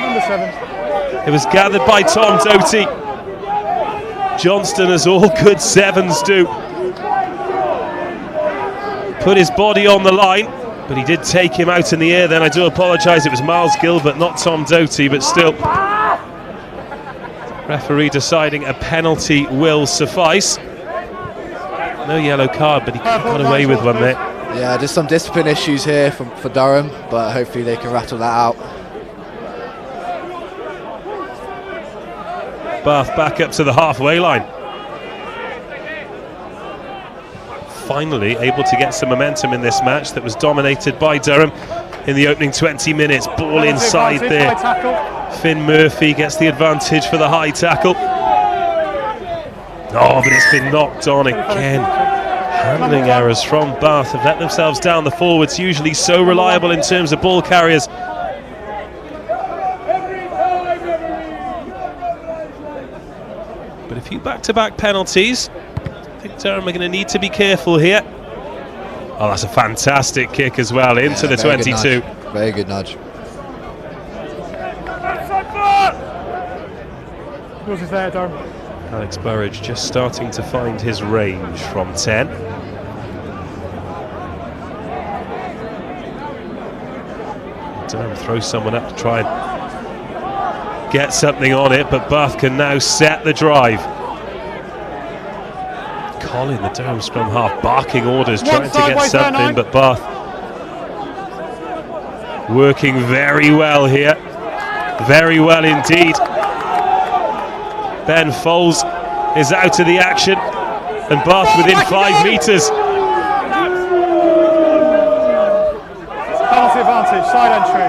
Number 7. It was gathered by Tom Doty. Johnston, as all good sevens do, put his body on the line, but he did take him out in the air then. I do apologise, it was Miles Gilbert, not Tom Doty, but still. Referee deciding a penalty will suffice. No yellow card, but he got away with one there. Yeah, just some discipline issues here for Durham, but hopefully they can rattle that out. Bath back up to the halfway line. Finally able to get some momentum in this match that was dominated by Durham in the opening 20 minutes. Ball inside there. Finn Murphy gets the advantage for the high tackle. Oh, but it's been knocked on again. Handling errors from Bath have let themselves down the forwards, usually so reliable in terms of ball carriers. few back-to-back penalties. I think Durham are going to need to be careful here. Oh, that's a fantastic kick as well into the 22. Very good nudge. Yours is there, Durham. Alex Burridge just starting to find his range from 10. Durham throws someone up to try and get something on it, but Bath can now set the drive. Colin, the Durham scrum half, barking orders, trying to get something, but Bath working very well here. Very well indeed. Ben Foles is out of the action, and Bath within 5 metres. Penalty advantage, side entry.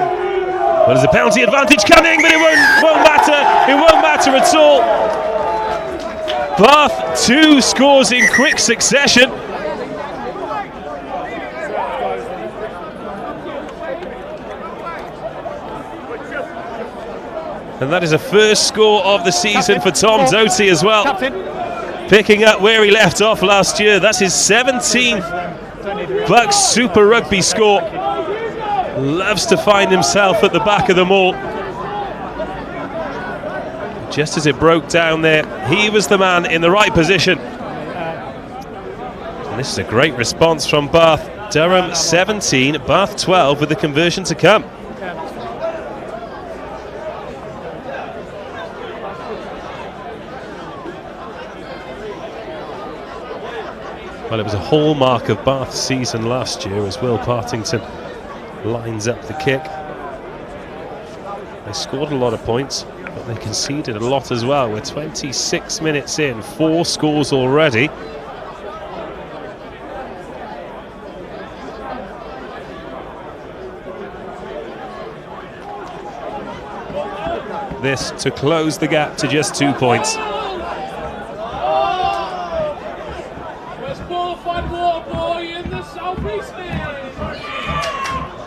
Well, there's a penalty advantage coming, but it won't matter. It won't matter at all. Bath 2 scores in quick succession. And that is a first score of the season for Tom Doty as well. Picking up where he left off last year. That's his 17th BUCS Super Rugby score. Loves to find himself at the back of them all. Just as it broke down there, he was the man in the right position. And this is a great response from Bath. Durham 17, Bath 12 with the conversion to come. Well, it was a hallmark of Bath's season last year as Will Partington lines up the kick. They scored a lot of points, but they conceded a lot as well. We're 26 minutes in, 4 scores already. This to close the gap to just 2 points.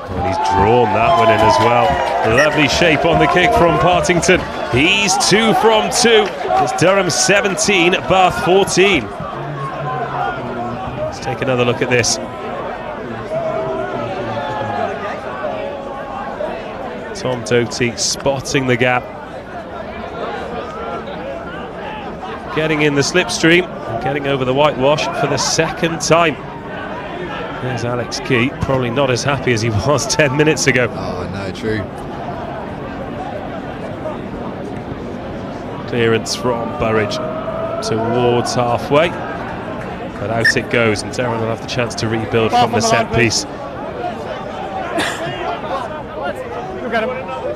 And he's drawn that one in as well. Lovely shape on the kick from Partington. He's 2 from 2. It's Durham 17, Bath 14. Let's take another look at this. Tom Doty spotting the gap. Getting in the slipstream and getting over the whitewash for the second time. There's Alex Key, probably not as happy as he was 10 minutes ago. Oh, no, true. Clearance from Burridge towards halfway. But out it goes, and Durham will have the chance to rebuild from the set piece.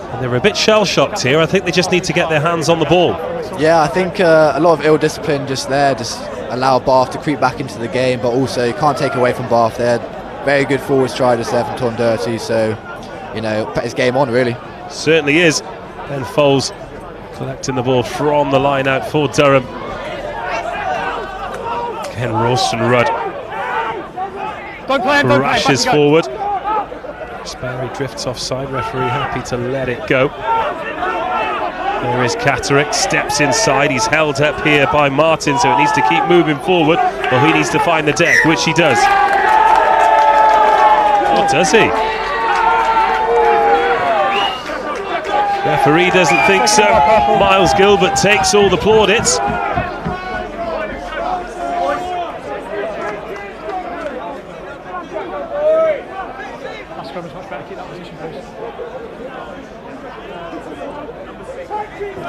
And they're a bit shell-shocked here. I think they just need to get their hands on the ball. Yeah, I think a lot of ill discipline just there, just allow Bath to creep back into the game, but also you can't take away from Bath. They're very good forward striders there from Tom Doty, so, you know, put his game on, really. Certainly is. Ben Foles collecting the ball from the line out for Durham. Ken Ralston Rudd crashes forward. Sperry drifts offside, referee happy to let it go. There is Catterick, steps inside, he's held up here by Martin, so it needs to keep moving forward. Well, he needs to find the deck, which he does. What does he? Referee doesn't think so. Miles Gilbert takes all the plaudits.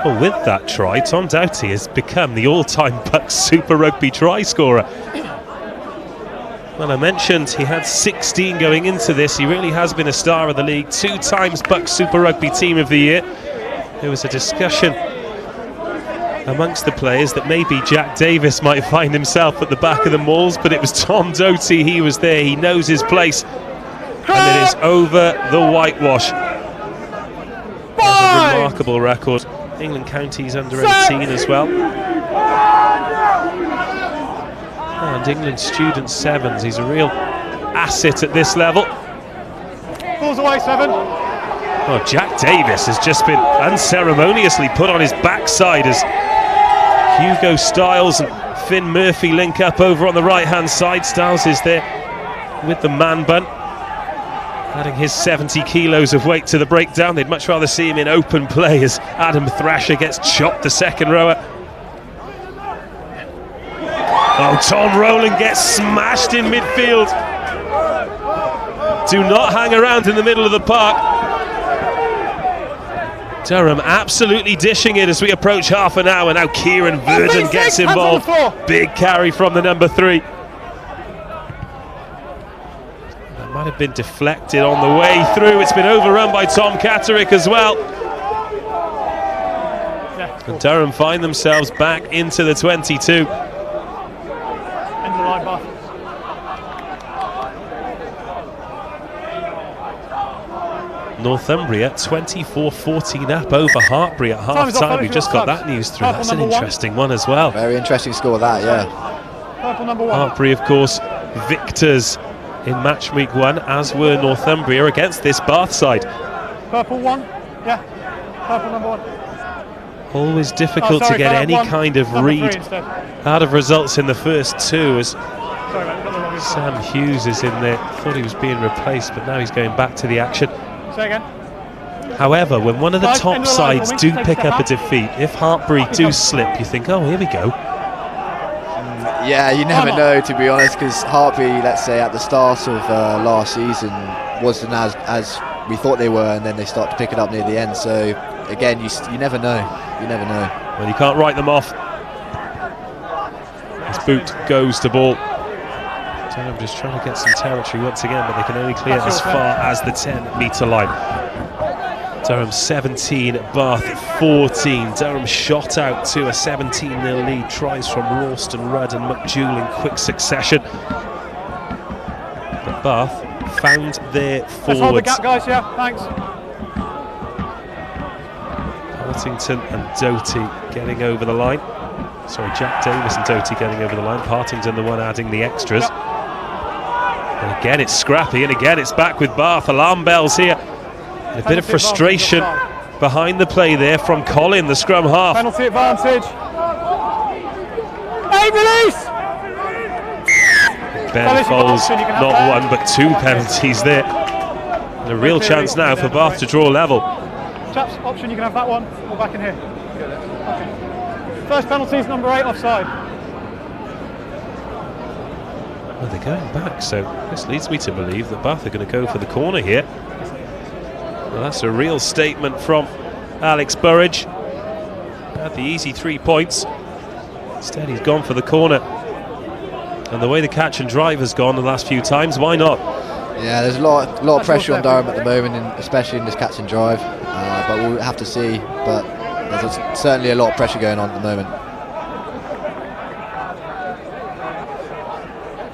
Well, with that try, Tom Doty has become the all-time BUCS Super Rugby try scorer. Well, I mentioned he had 16 going into this. He really has been a star of the league. 2 times BUCS Super Rugby Team of the Year. There was a discussion amongst the players that maybe Jack Davis might find himself at the back of the mauls, but it was Tom Doty. He was there. He knows his place. And it is over the whitewash. That's a remarkable record. England counties under 18 as well. And England student sevens. He's a real asset at this level. Balls away, 7. Oh, Jack Davis has just been unceremoniously put on his backside as Hugo Styles and Finn Murphy link up over on the right-hand side. Styles is there with the man bun, adding his 70 kilos of weight to the breakdown. They'd much rather see him in open play as Adam Thrasher gets chopped, the second rower. Oh, Tom Rowland gets smashed in midfield. Do not hang around in the middle of the park. Durham absolutely dishing it as we approach half an hour. Now Kieran Verdon gets involved. Big carry from the number 3. That might have been deflected on the way through. It's been overrun by Tom Catterick as well. And Durham find themselves back into the 22. Northumbria 24-14 up over Hartbury at half time. We just got that news through. That's an interesting one as well. Very interesting score, that, yeah. Hartbury, of course, victors in match week 1, as were Northumbria against this Bath side. Purple 1, yeah. Purple number 1. Always difficult to get any kind of read out of results in the first 2 as Sam Hughes is in there. Thought he was being replaced, but now he's going back to the action. Say again. However, when one of the top sides do pick up a defeat, if Hartbury do slip, you think, oh, here we go. Yeah, you never know, to be honest, because Hartbury, let's say at the start of last season, wasn't as we thought they were, and then they start to pick it up near the end. So again, you never know. You never know. Well, you can't write them off. His boot goes to ball. Durham just trying to get some territory once again, but they can only clear as far as the 10-metre line. Durham 17, Bath 14. Durham shot out to a 17-0 lead. Tries from Ralston, Rudd and McDougall in quick succession. But Bath found their forwards. Let's hold the gap, guys, yeah, thanks. Partington and Doty getting over the line. Sorry, Jack Davis and Doty getting over the line. Partington the one adding the extras. Yep. And again it's scrappy, and again it's back with Bath. Alarm bells here. And a bit of frustration behind the play there from Colin, the scrum half. Penalty advantage. Hey, release! Ben Foles, not 1 but 2 penalties there. And a real chance now for Bath to draw level. Chaps, option, you can have that one. Or back in here. Okay. First penalty is number 8, offside. Well, they're going back, so this leads me to believe that Bath are going to go for the corner here. Well, that's a real statement from Alex Burridge. Had the easy 3 points. Instead, he's gone for the corner. And the way the catch and drive has gone the last few times, why not? Yeah, there's a lot of pressure on Durham at the moment, especially in this catch and drive. But we'll have to see. But there's certainly a lot of pressure going on at the moment.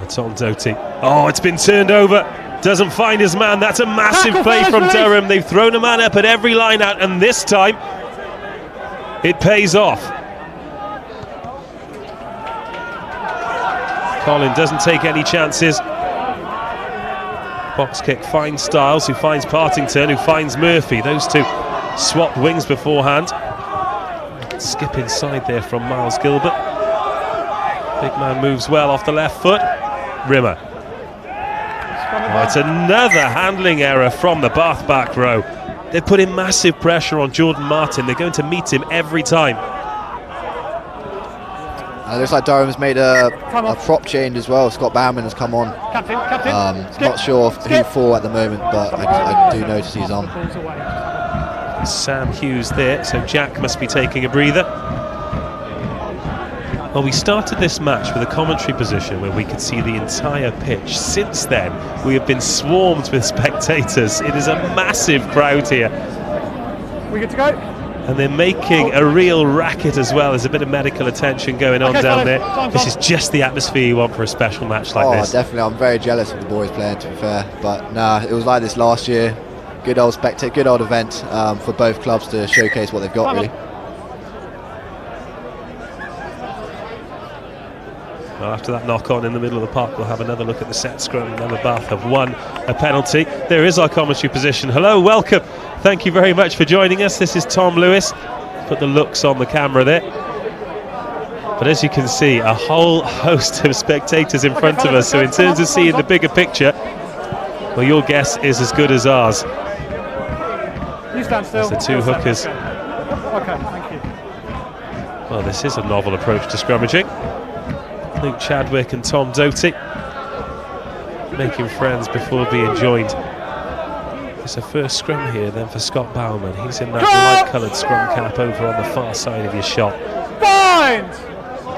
It's on Doty. Oh, it's been turned over. Doesn't find his man. That's a massive play from Durham. They've thrown a man up at every line out, and this time it pays off. Colin doesn't take any chances. Box kick finds Styles, who finds Partington, who finds Murphy. Those two swapped wings beforehand. Skip inside there from Miles Gilbert. Big man moves well off the left foot. Rimmer. Oh, it's another handling error from the Bath back row. They're putting massive pressure on Jordan Martin. They're going to meet him every time. Looks like Durham's made a prop change as well. Scott Bauman has come on. Captain. Not sure who for at the moment, but I do notice he's on. Sam Hughes there, so Jack must be taking a breather. Well, we started this match with a commentary position where we could see the entire pitch. Since then, we have been swarmed with spectators. It is a massive crowd here. We good to go? And they're making a real racket as well. There's a bit of medical attention going on down there. This is just the atmosphere you want for a special match like this. Oh, definitely. I'm very jealous of the boys playing, to be fair. But nah, it was like this last year. Good old good old event for both clubs to showcase what they've got, really. Well, after that knock-on in the middle of the park, we'll have another look at the set scrum. Another Bath have won a penalty. There is our commentary position. Hello, welcome. Thank you very much for joining us. This is Tom Lewis. Put the looks on the camera there. But as you can see, a whole host of spectators in front of us. So in terms of seeing the bigger picture, well, your guess is as good as ours. You stand still. There's the two hookers. Okay, thank you. Well, this is a novel approach to scrummaging. Luke Chadwick and Tom Doty making friends before being joined. It's a first scrum here then for Scott Bauman. He's in that light coloured scrum cap over on the far side of your shot. Bind!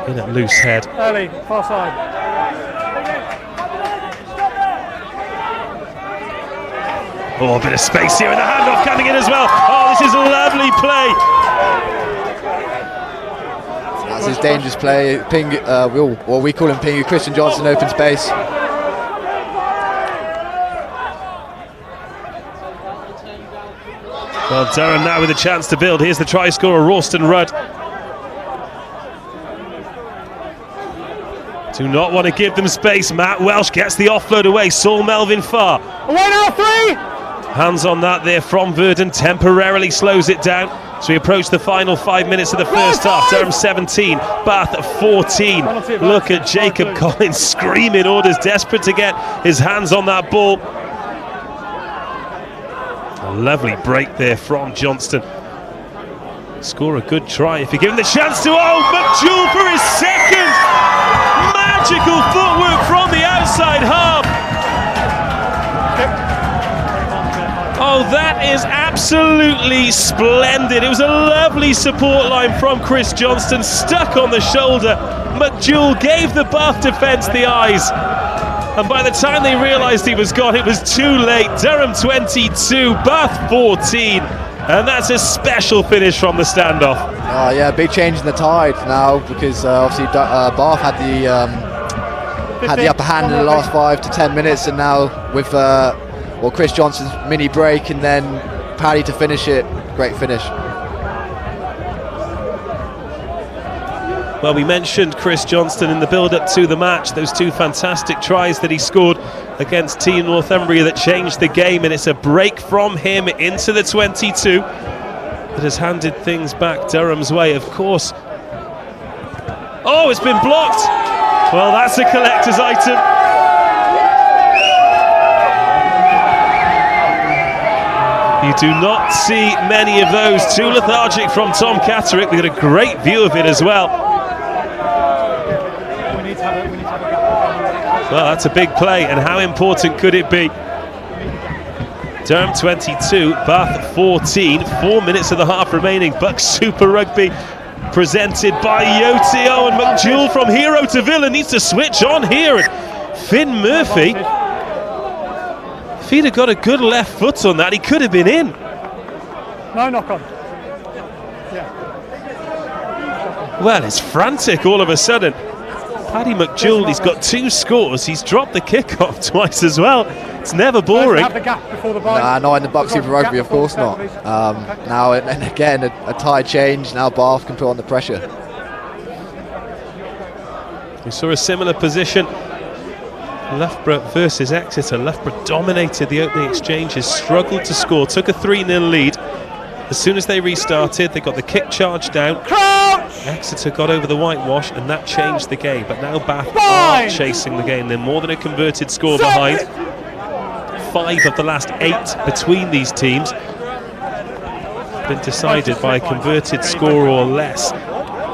In at loose head. Early, far side. Oh, a bit of space here and the handoff coming in as well. Oh, this is a lovely play. That's his dangerous play. Ping, we call him Pingu. Christian Johnson, open space. Well, Durham now with a chance to build. Here's the try scorer, Ralston Rudd. Do not want to give them space. Matt Welsh gets the offload away. Saul Melvin Farr. Away now, 3! Hands on that there from Verdon. Temporarily slows it down. So we approach the final 5 minutes of the first half. Durham 17, Bath 14. Look at Jacob Collins screaming orders, desperate to get his hands on that ball. A lovely break there from Johnston. Score a good try if you give him the chance to. Oh, McJewell for his second! Magical footwork from the outside half. Oh, that is absolutely splendid. It was a lovely support line from Chris Johnston, stuck on the shoulder. McJewell gave the Bath defence the eyes. And by the time they realised he was gone, it was too late. Durham 22, Bath 14. And that's a special finish from the standoff. Oh yeah, big change in the tide now, because obviously Bath had the upper hand in the last 5 to 10 minutes, and now with Chris Johnson's mini break and then Paddy to finish it, great finish. Well, we mentioned Chris Johnston in the build-up to the match, those two fantastic tries that he scored against Team Northumbria that changed the game, and it's a break from him into the 22 that has handed things back Durham's way, of course. Oh, it's been blocked! Well, that's a collector's item. You do not see many of those. Too lethargic from Tom Catterick. We got a great view of it as well. Well, that's a big play, and how important could it be? Durham 22, Bath 14, 4 minutes of the half remaining. BUCS Super Rugby presented by Yotio, and McJewell from hero to villain needs to switch on here. And Finn Murphy, if he'd have got a good left foot on that, he could have been in. No knock on. Yeah. Well, it's frantic all of a sudden. Paddy McJewell, he's got 2 scores. He's dropped the kick-off twice as well. It's never boring. Nah, not in the BUCS Super Rugby, of course not. Now, and again, a tide change. Now Bath can put on the pressure. We saw a similar position. Loughborough versus Exeter. Loughborough dominated the opening exchanges, struggled to score, took a 3-0 lead. As soon as they restarted, they got the kick charge down. Exeter got over the whitewash, and that changed the game. But now Bath are chasing the game. They're more than a converted score behind. 5 of the last 8 between these teams been decided by a converted score or less.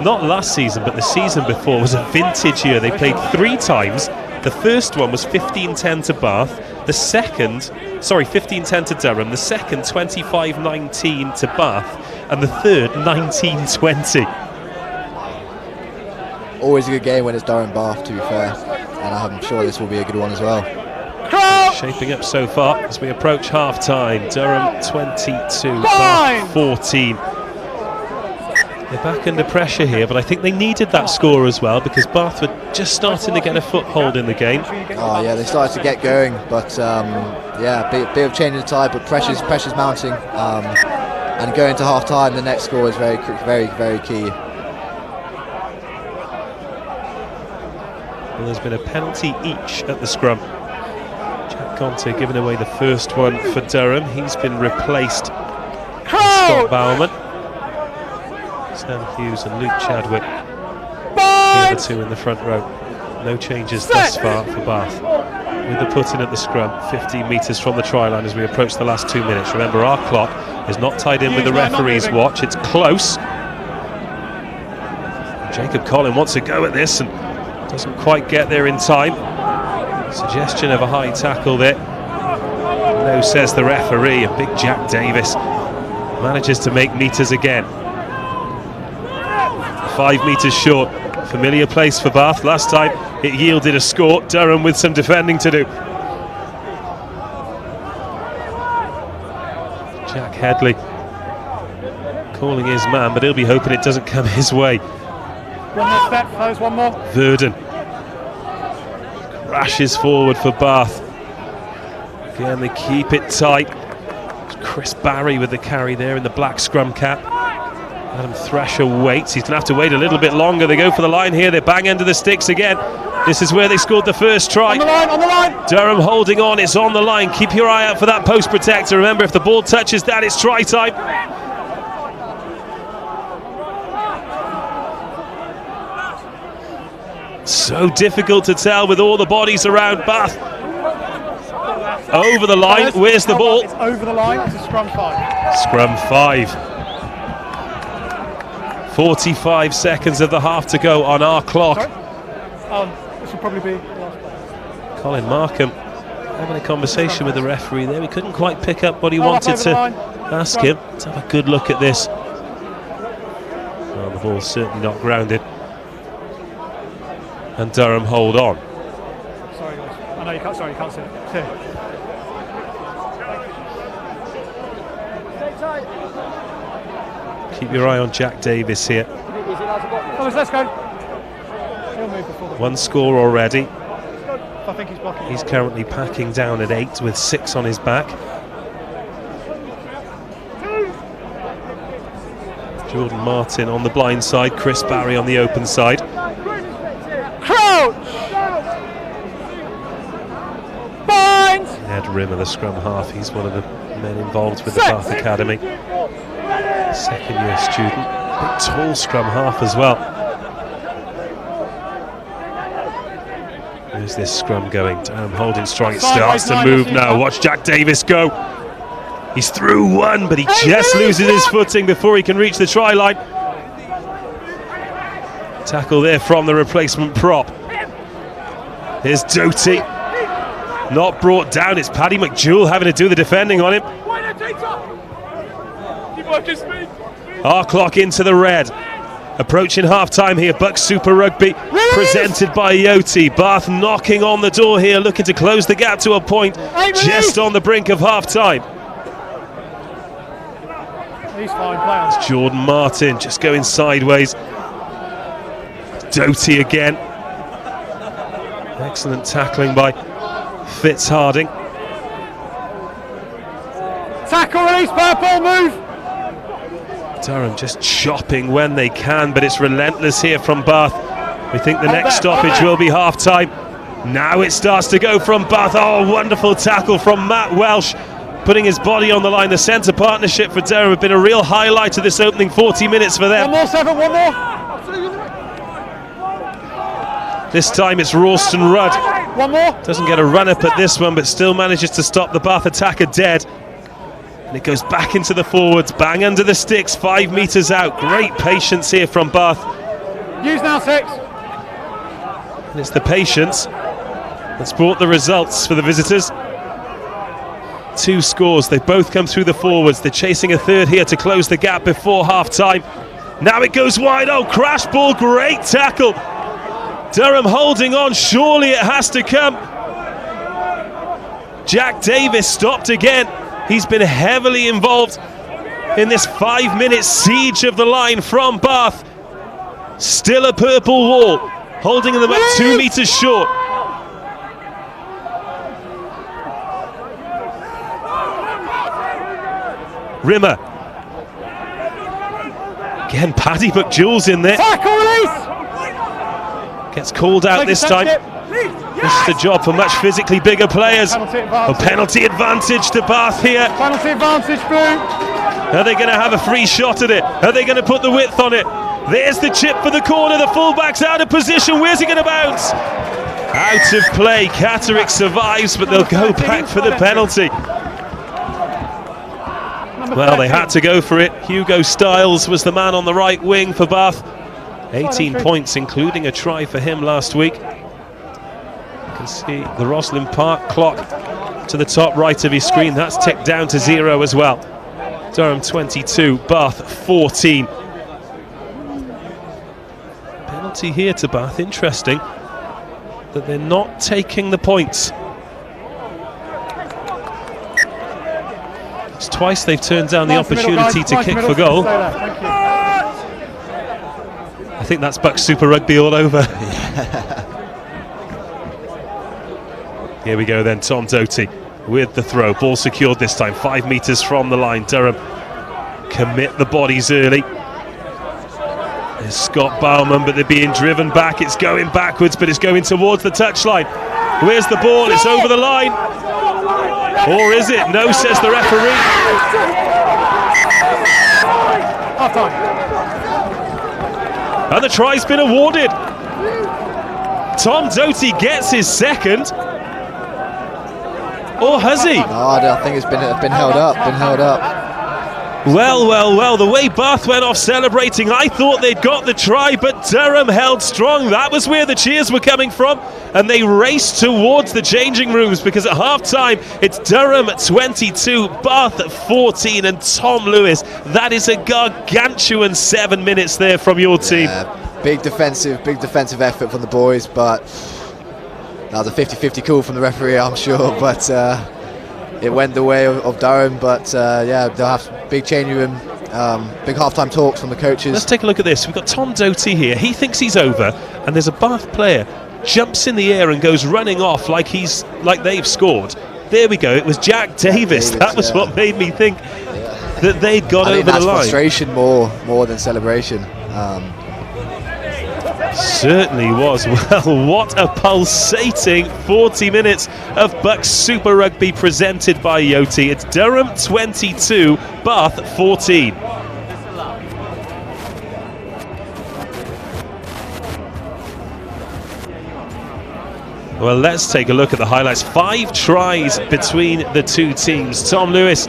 Not last season, but the season before was a vintage year. They played 3 times. The first one was 15-10 to Bath. The second, 15-10 to Durham. The second, 25-19 to Bath. And the third, 19-20. Always a good game when it's Durham Bath, to be fair. And I'm sure this will be a good one as well. Shaping up so far as we approach half-time. Durham 22, Bath 14. They're back under pressure here, but I think they needed that score as well, because Bath were just starting to get a foothold in the game. Oh yeah, they started to get going, but yeah, bit of change in the tide, but pressure's mounting, and going to half time, the next score is very key. Well, there's been a penalty each at the scrum. Jack Gonter giving away the first one for Durham. He's been replaced by Scott Bauman, Sam Hughes and Luke Chadwick. the two in the front row. No changes thus far for Bath. With the put in at the scrum, 15 metres from the try line as we approach the last 2 minutes. Remember, our clock is not tied in with the referee's watch. It's close. Jacob Collin wants a go at this and doesn't quite get there in time. Suggestion of a high tackle there. No, says the referee, and big Jack Davis manages to make metres again. 5 metres short. Familiar place for Bath. Last time it yielded a score. Durham with some defending to do. Jack Headley calling his man, but he'll be hoping it doesn't come his way. One more step, close, one more. Verdon crashes forward for Bath. Again, they keep it tight. Chris Barry with the carry there in the black scrum cap. Adam Thrasher waits. He's going to have to wait a little bit longer. They go for the line here. They bang into the sticks again. This is where they scored the first try. On the line, on the line. Durham holding on. It's on the line. Keep your eye out for that post protector. Remember, if the ball touches that, it's try time. So difficult to tell with all the bodies around Bath. Over the line. Where's the ball? It's over the line. It's a scrum 5. Scrum 5. 45 seconds of the half to go on our clock. This will probably be the last play. Colin Markham having a conversation with the referee there. We couldn't quite pick up what he wanted to ask him. Let's have a good look at this. Well, the ball's certainly not grounded. And Durham hold on. Sorry, guys. I know you can't. Sorry, you can't see it. Here. Keep your eye on Jack Davis here. Thomas, let's go. He'll move before the 1 score already. I think he's blocking. He's currently packing down at 8 with 6 on his back. Jordan Martin on the blind side, Chris Barry on the open side. Crouch! Bind! Ed Rimmer, the scrum half, he's one of the men involved with the Bath Academy. Second year student, big tall scrum half as well. Where's this scrum going? Durham holding strong, it starts to move now. Watch Jack Davis go. He's through one, but he just loses his footing before he can reach the try line. Tackle there from the replacement prop. Here's Doty. Not brought down, it's Paddy McJewell having to do the defending on him. Our clock into the red. Approaching half-time here, BUCS Super Rugby, presented by Yoti. Bath knocking on the door here, looking to close the gap to a point, just on the brink of half-time. He's fine, play on. It's Jordan Martin just going sideways. Doty again. Excellent tackling by Fitzharding. Tackle, release, purple, move! Durham just chopping when they can, but it's relentless here from Bath. We think the next stoppage will be half-time. Now it starts to go from Bath. Oh, wonderful tackle from Matt Welsh, putting his body on the line. The centre partnership for Durham have been a real highlight of this opening 40 minutes for them. One more, 7, one more. This time it's Ralston Rudd. One more. Doesn't get a run-up at this one, but still manages to stop the Bath attacker dead. And it goes back into the forwards, bang under the sticks, 5 metres out. Great patience here from Bath. Use now, 6. And it's the patience that's brought the results for the visitors. 2 scores, they both come through the forwards. They're chasing a third here to close the gap before half-time. Now it goes wide, oh, crash ball, great tackle. Durham holding on, surely it has to come. Jack Davis stopped again. He's been heavily involved in this 5-minute siege of the line from Bath. Still a purple wall, holding them up 2 metres short. Rimmer. Again, Paddy McJewell's in there. Tackle, release! Gets called out this time. This is the job for much physically bigger players. A penalty advantage to Bath here. Penalty advantage, boom. Are they going to have a free shot at it? Are they going to put the width on it? There's the chip for the corner, the fullback's out of position, where's he going to bounce? Out of play, Catterick survives, but they'll go back for the penalty. Well, they had to go for it. Hugo Stiles was the man on the right wing for Bath. 18 points, including a try for him last week. You can see the Roslyn Park clock to the top right of your screen. That's ticked down to 0 as well. Durham 22, Bath 14. Penalty here to Bath. Interesting that they're not taking the points. It's twice they've turned down the opportunity to kick for goal. I think that's BUCS Super Rugby all over. Here we go then, Tom Doty with the throw. Ball secured this time, 5 metres from the line. Durham commit the bodies early. There's Scott Bauman, but they're being driven back. It's going backwards, but it's going towards the touchline. Where's the ball? It's over the line. Or is it? No, says the referee. Half time. And the try's been awarded. Tom Doty gets his second. Or has he? No, I think it's been held up. Well, the way Bath went off celebrating, I thought they'd got the try, but Durham held strong. That was where the cheers were coming from, and they raced towards the changing rooms, because at half-time, it's Durham 22, Bath 14, and Tom Lewis. That is a gargantuan 7 minutes there from your team. Big defensive effort from the boys, but that was a 50-50 call from the referee, I'm sure, but it went the way of Durham. But yeah, they'll have big changing room, big half-time talks from the coaches. Let's take a look at this. We've got Tom Doty here. He thinks he's over, and there's a Bath player jumps in the air and goes running off like they've scored. There we go. It was Jack Davis. That was what made me think that they'd got over the line. Frustration more than celebration. Certainly was. Well, what a pulsating 40 minutes of BUCS Super Rugby presented by Yoti. It's Durham 22, Bath 14. Well, let's take a look at the highlights. 5 tries between the two teams. Tom Lewis,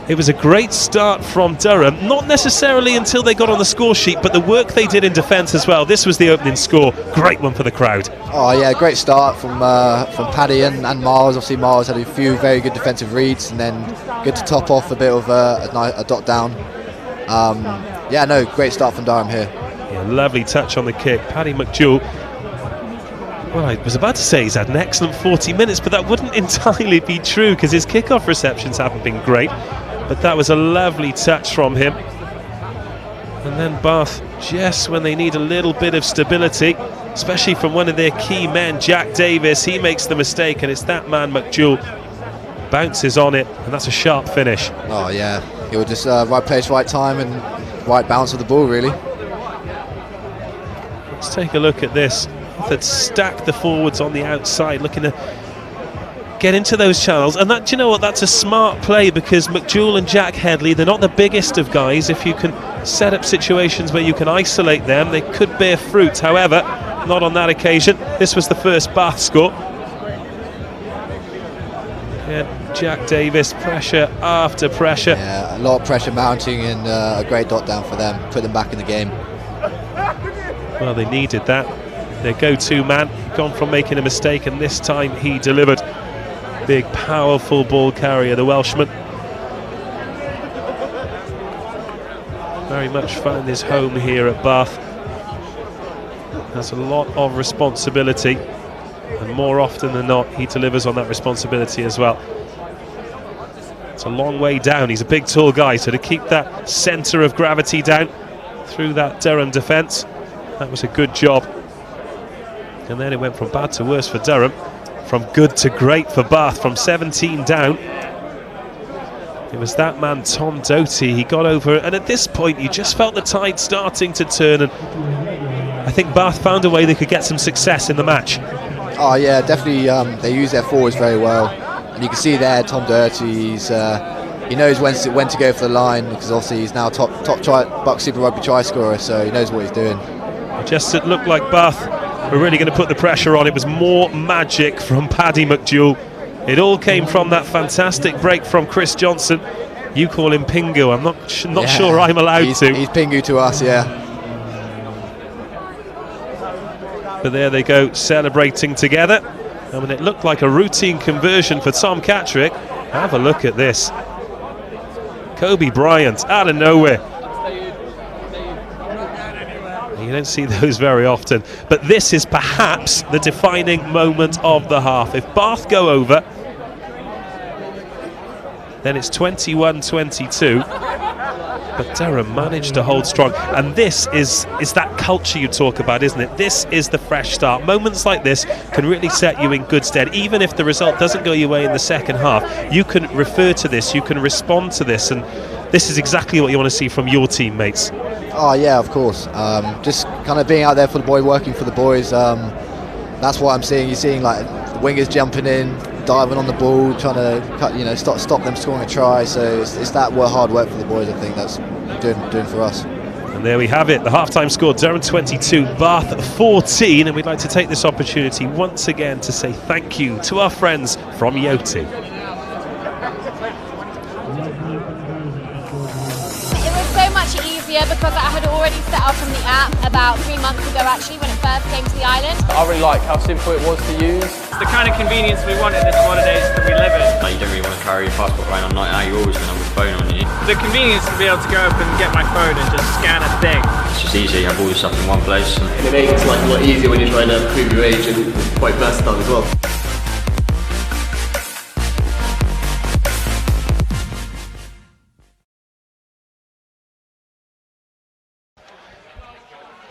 it was a great start from Durham, not necessarily until they got on the score sheet, but the work they did in defence as well. This was the opening score. Great one for the crowd. Oh yeah, great start from Paddy and Miles. Obviously Miles had a few very good defensive reads, and then good to top off a bit of a dot down. Yeah, no, great start from Durham here. Yeah, lovely touch on the kick. Paddy McJewell, well, I was about to say he's had an excellent 40 minutes, but that wouldn't entirely be true, because his kickoff receptions haven't been great. But that was a lovely touch from him. And then Bath, just when they need a little bit of stability, especially from one of their key men, Jack Davis, he makes the mistake, and it's that man McJewell bounces on it, and that's a sharp finish. Oh yeah, he was just right place, right time, and right bounce of the ball, really. Let's take a look at this. That stacked the forwards on the outside, looking to get into those channels, and that, do you know what, that's a smart play, because McJewell and Jack Headley, they're not the biggest of guys. If you can set up situations where you can isolate them, they could bear fruit. However, not on that occasion. This was the first Bath score. Yeah, Jack Davis, pressure after pressure. Yeah, a lot of pressure mounting, and a great dot down for them, put them back in the game. Well, they needed that. Their go-to man, gone from making a mistake, and this time he delivered. Big, powerful ball carrier, the Welshman. Very much found his home here at Bath. Has a lot of responsibility, and more often than not, he delivers on that responsibility as well. It's a long way down. He's a big, tall guy, so to keep that centre of gravity down through that Durham defence, that was a good job. And then it went from bad to worse for Durham, from good to great for Bath, from 17 down. It was that man, Tom Doty. He got over it, and at this point you just felt the tide starting to turn, and I think Bath found a way they could get some success in the match. Oh yeah, definitely. They use their forwards very well, and you can see there Tom Doty, he knows when to go for the line, because obviously he's now top BUCS Super Rugby try scorer, so he knows what he's doing. Just it looked like Bath were really going to put the pressure on. It was more magic from Paddy McDowell. It all came from that fantastic break from Chris Johnson. You call him Pingu. I'm not sure I'm allowed to. He's Pingu to us, yeah. But there they go, celebrating together. I mean, it looked like a routine conversion for Tom Catterick. Have a look at this. Kobe Bryant out of nowhere. You don't see those very often, but this is perhaps the defining moment of the half. If Bath go over, then it's 21-22, but Durham managed to hold strong, and this is that culture you talk about, isn't it? This is the fresh start. Moments like this can really set you in good stead. Even if the result doesn't go your way in the second half, you can refer to this, you can respond to this, and this is exactly what you want to see from your teammates. Oh yeah, of course. Just kind of being out there for the boys, working for the boys. That's what I'm seeing. You're seeing like the wingers jumping in, diving on the ball, trying to stop them scoring a try. So it's that hard work for the boys. I think that's doing for us. And there we have it. The halftime score: Durham 22, Bath 14. And we'd like to take this opportunity once again to say thank you to our friends from Yoti. Because I had already set up from the app about 3 months ago actually when it first came to the island. I really like how simple it was to use. It's the kind of convenience we want in this holidays that we live in. Like, you don't really want to carry your passport around on night out, you're always going to have a phone on you. The convenience to be able to go up and get my phone and just scan a thing. It's just easier, you have all your stuff in one place. And it makes life a lot easier when you're trying to prove your age and quite versatile as well.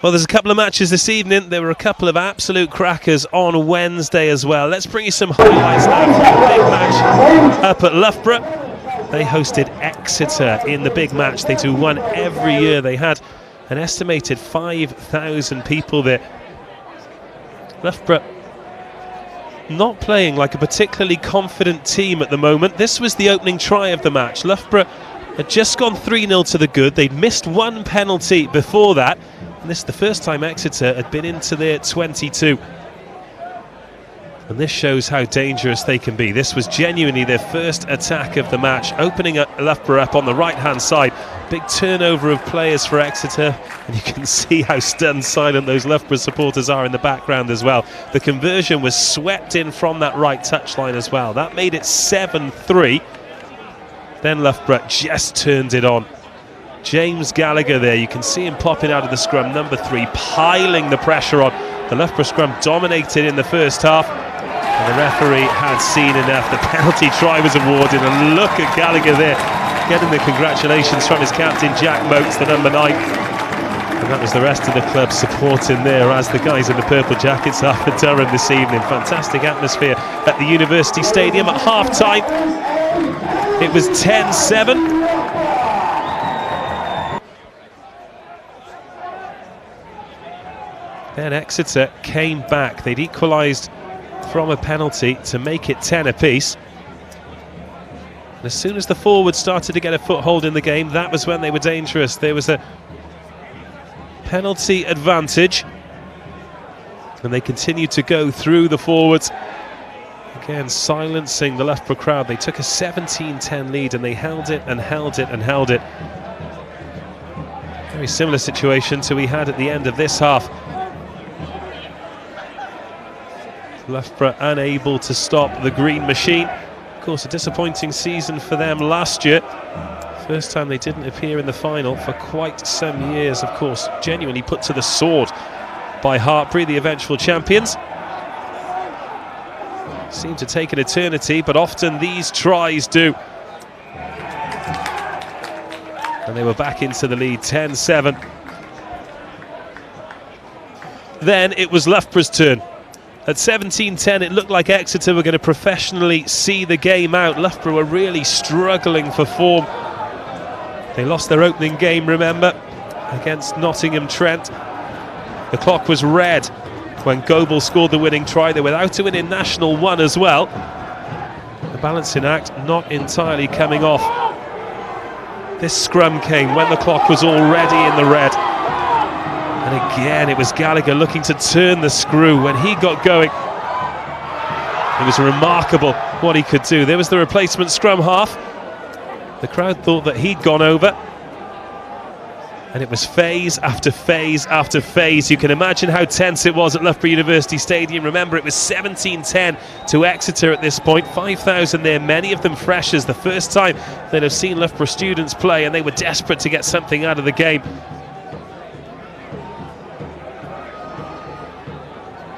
Well, there's a couple of matches this evening. There were a couple of absolute crackers on Wednesday as well. Let's bring you some highlights now from the big match up at Loughborough. They hosted Exeter in the big match. They do one every year. They had an estimated 5,000 people there. Loughborough not playing like a particularly confident team at the moment. This was the opening try of the match. Loughborough had just gone 3-0 to the good. They'd missed one penalty before that. And this is the first time Exeter had been into their 22. And this shows how dangerous they can be. This was genuinely their first attack of the match, opening up Loughborough up on the right-hand side. Big turnover of players for Exeter, and you can see how stunned silent those Loughborough supporters are in the background as well. The conversion was swept in from that right touchline as well. That made it 7-3. Then Loughborough just turned it on. James Gallagher there, you can see him popping out of the scrum, number 3, piling the pressure on. The Loughborough scrum dominated in the first half, and the referee had seen enough. The penalty try was awarded, and look at Gallagher there, getting the congratulations from his captain Jack Motes, the number 9. And that was the rest of the club supporting there as the guys in the purple jackets are for Durham this evening. Fantastic atmosphere at the University Stadium at half-time. It was 10-7. Then Exeter came back. They'd equalised from a penalty to make it 10 apiece. And as soon as the forwards started to get a foothold in the game, that was when they were dangerous. There was a penalty advantage, and they continued to go through the forwards. Again, silencing the Loughborough crowd. They took a 17-10 lead, and they held it and held it and held it. Very similar situation to we had at the end of this half. Loughborough unable to stop the green machine. Of course, a disappointing season for them last year. First time they didn't appear in the final for quite some years, of course. Genuinely put to the sword by Hartpury, the eventual champions. Seemed to take an eternity, but often these tries do. And they were back into the lead, 10-7. Then it was Loughborough's turn. At 17-10, it looked like Exeter were going to professionally see the game out. Loughborough were really struggling for form. They lost their opening game, remember, against Nottingham Trent. The clock was red when Goebel scored the winning try. They were without to win in National 1 as well. The balancing act not entirely coming off This scrum came when the clock was already in the red. And again, it was Gallagher looking to turn the screw. When he got going, it was remarkable what he could do. There was the replacement scrum half. The crowd thought that he'd gone over. And it was phase after phase after phase. You can imagine how tense it was at Loughborough University Stadium. Remember, it was 17-10 to Exeter at this point. 5,000 there, many of them freshers. The first time they'd have seen Loughborough students play, and they were desperate to get something out of the game.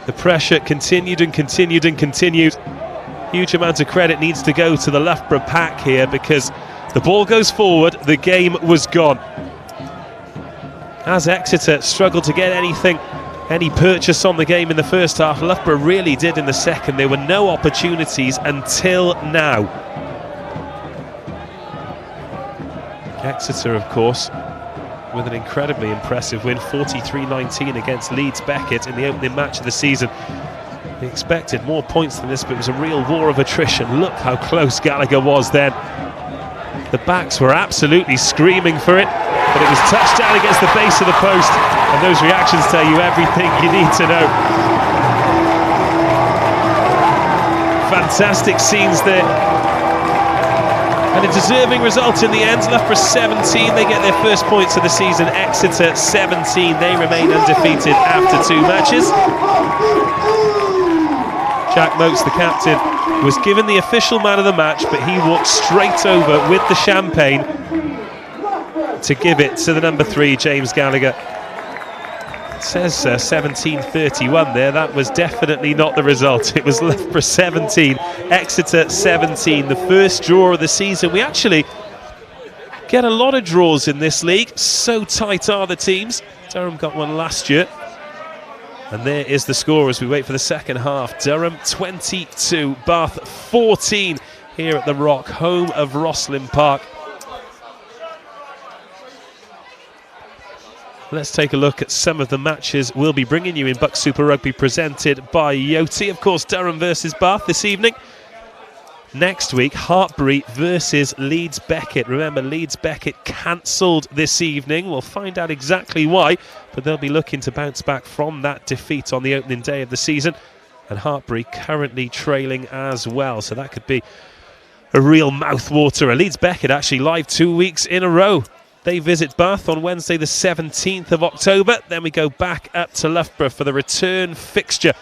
The pressure continued and continued and continued. Huge amount of credit needs to go to the Loughborough pack here, because the ball goes forward, the game was gone. As Exeter struggled to get any purchase on the game in the first half, Loughborough really did in the second. There were no opportunities until now. Exeter, of course, with an incredibly impressive win, 43-19 against Leeds Beckett in the opening match of the season. They expected more points than this, but it was a real war of attrition. Look how close Gallagher was then. The backs were absolutely screaming for it, but it was touched down against the base of the post, and those reactions tell you everything you need to know. Fantastic scenes there. And a deserving result in the end. Loughborough 17, they get their first points of the season. Exeter 17, they remain undefeated after 2 matches. Jack Motes, the captain, was given the official man of the match, but he walked straight over with the champagne to give it to the number 3, James Gallagher. It says 17-31 there. That was definitely not the result. It was Loughborough 17, Exeter 17, the first draw of the season. We actually get a lot of draws in this league. So tight are the teams. Durham got one last year. And there is the score as we wait for the second half. Durham 22, Bath 14 here at the Rock, home of Rosslyn Park. Let's take a look at some of the matches we'll be bringing you in BUCS Super Rugby, presented by Yoti. Of course, Durham versus Bath this evening. Next week, Hartbury versus Leeds Beckett. Remember, Leeds Beckett cancelled this evening. We'll find out exactly why, but they'll be looking to bounce back from that defeat on the opening day of the season. And Hartbury currently trailing as well, so that could be a real mouthwaterer. Leeds Beckett actually live 2 weeks in a row. They visit Bath on Wednesday the 17th of October. Then we go back up to Loughborough for the return fixture.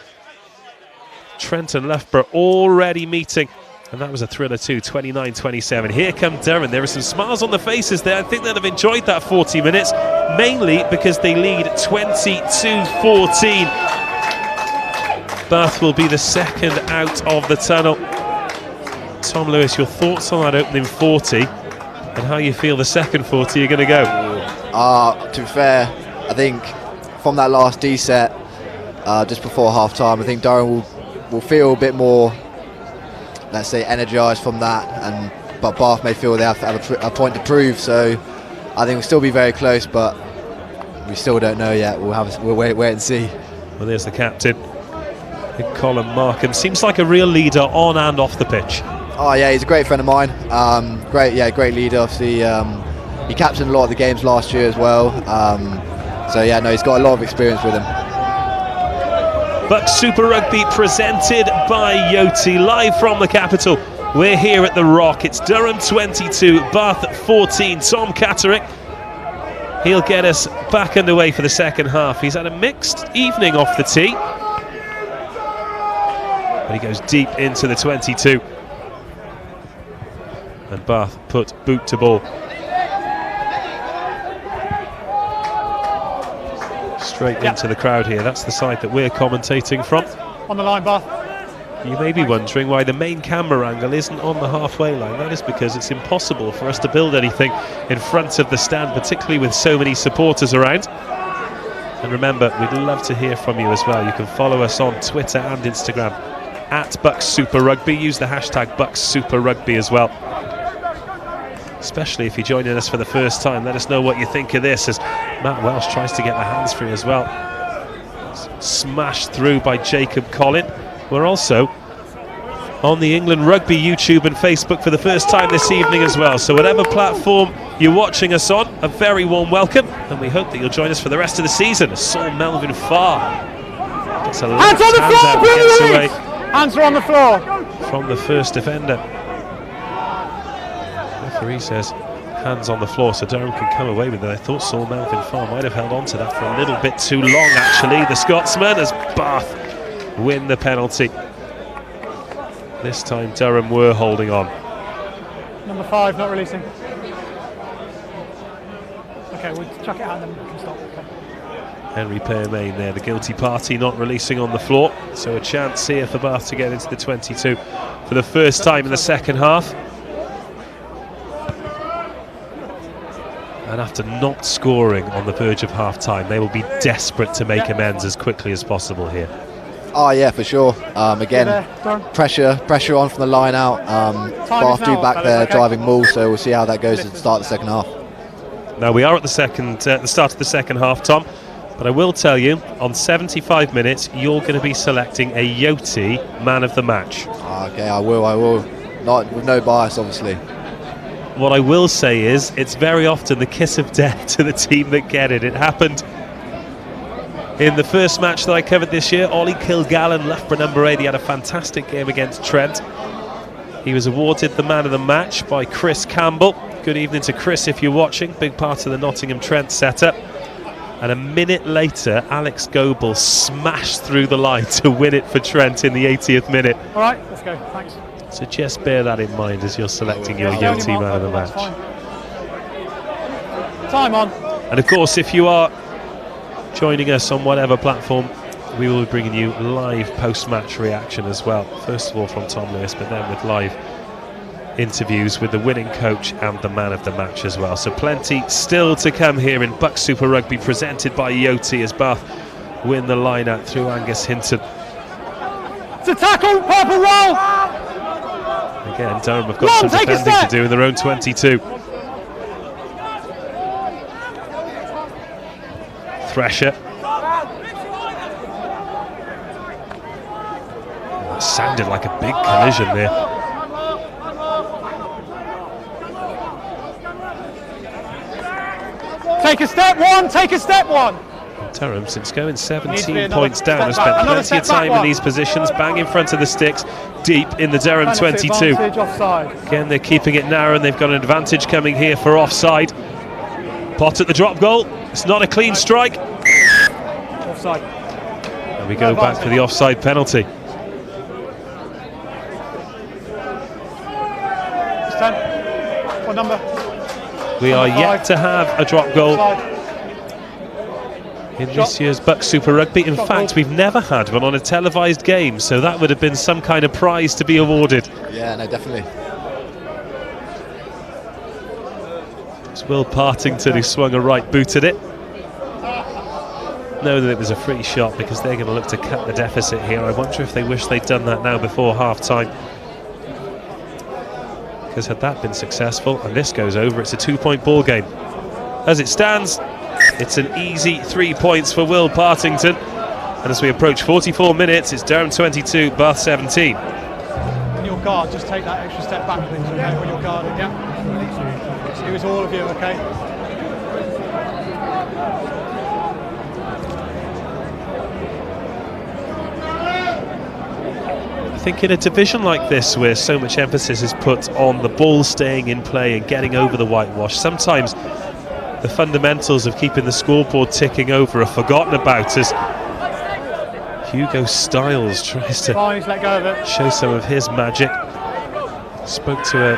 Trent and Loughborough already meeting. And that was a thriller too, 29-27. Here come Durham. There are some smiles on the faces there. I think they'll have enjoyed that 40 minutes, mainly because they lead 22-14. Bath will be the second out of the tunnel. Tom Lewis, your thoughts on that opening 40 and how you feel the second 40 are going to go? To be fair, I think from that last D set, just before half time, I think Durham will feel a bit more, let's say, energised from that, but Bath may feel they have to have a point to prove, so I think we'll still be very close, but we still don't know yet. We'll wait and see. Well, there's the captain, Colin Markham. Seems like a real leader on and off the pitch. Oh yeah, he's a great friend of mine. Great leader. Obviously, he captained a lot of the games last year as well. So yeah, no, he's got a lot of experience with him. BUCS Super Rugby presented by Yoti, live from the capital. We're here at the Rock. It's Durham 22, Bath 14. Tom Catterick, he'll get us back underway for the second half. He's had a mixed evening off the tee, but he goes deep into the 22. And Bath put boot to ball. Straight into the crowd here. That's the side that we're commentating from. On the line, Bath. You may be wondering why the main camera angle isn't on the halfway line. That is because it's impossible for us to build anything in front of the stand, particularly with so many supporters around. And remember, we'd love to hear from you as well. You can follow us on Twitter and Instagram at BUCS Super Rugby. Use the hashtag BUCS Super Rugby as well. Especially if you're joining us for the first time, let us know what you think of this, as Matt Welsh tries to get the hands free as well. Smashed through by Jacob Collin. We're also on the England Rugby YouTube and Facebook for the first time this evening as well, so whatever platform you're watching us on, a very warm welcome, and we hope that you'll join us for the rest of the season as Saul Melvin Farr gets a Hands on the left floor, hand out and gets away Hands are on the floor. from the first defender. Referee says hands on the floor so Durham can come away with it. I thought Saul Melvin Farr might have held on to that for a little bit too long, actually. The Scotsman, as Bath win the penalty. This time Durham were holding on. Number 5 not releasing. Okay, we'll chuck it out and then we can stop. Okay. Henry Permain there, the guilty party, not releasing on the floor. So a chance here for Bath to get into the 22 for the first time in the second half. And after not scoring on the verge of half-time, they will be desperate to make amends as quickly as possible here. Oh yeah, for sure. Again, pressure on from the line out. Bath do back there, driving Mull, so we'll see how that goes at the start of the second half. Now we are at the start of the second half, Tom, but I will tell you, on 75 minutes, you're going to be selecting a Yoti man of the match. Okay, I will. Not with no bias, obviously. What I will say is, it's very often the kiss of death to the team that get it. It happened in the first match that I covered this year. Ollie Kilgallen, Loughborough number 8, he had a fantastic game against Trent. He was awarded the man of the match by Chris Campbell. Good evening to Chris if you're watching, big part of the Nottingham Trent setup. And a minute later, Alex Goebel smashed through the line to win it for Trent in the 80th minute. All right, let's go, thanks. So just bear that in mind as you're selecting your Yoti man of the match. Time on. And of course, if you are joining us on whatever platform, we will be bringing you live post-match reaction as well. First of all from Tom Lewis, but then with live interviews with the winning coach and the man of the match as well. So plenty still to come here in BUCS Super Rugby, presented by Yoti, as Bath win the line out through Angus Hinton. To tackle, purple roll! Again, Durham have got some defending to do in their own 22. Thresher. That sounded like a big collision there. Take a step one. Durham, since going 17 points down, has spent plenty of time in these positions, bang in front of the sticks, deep in the Durham 22. Again, they're keeping it narrow and they've got an advantage coming here for offside. Pot at the drop goal. It's not a clean strike. Offside. And we go back for the offside penalty. It's 10. What number? We are yet to have a drop goal in this year's BUCS Super Rugby. In fact, we've never had one on a televised game, so that would have been some kind of prize to be awarded. Yeah, no, definitely. It's Will Partington who swung a right boot at it. Know that it was a free shot because they're going to look to cut the deficit here. I wonder if they wish they'd done that now before half-time, because had that been successful and this goes over, it's a 2-point ball game. As it stands, it's an easy 3 points for Will Partington. And as we approach 44 minutes, it's Durham 22, Bath 17. When you're guard, just take that extra step back, please, okay? When you're guarding, yeah? It was all of you, okay? I think in a division like this, where so much emphasis is put on the ball staying in play and getting over the whitewash, sometimes the fundamentals of keeping the scoreboard ticking over are forgotten about as Hugo Styles tries to show some of his magic. Spoke to a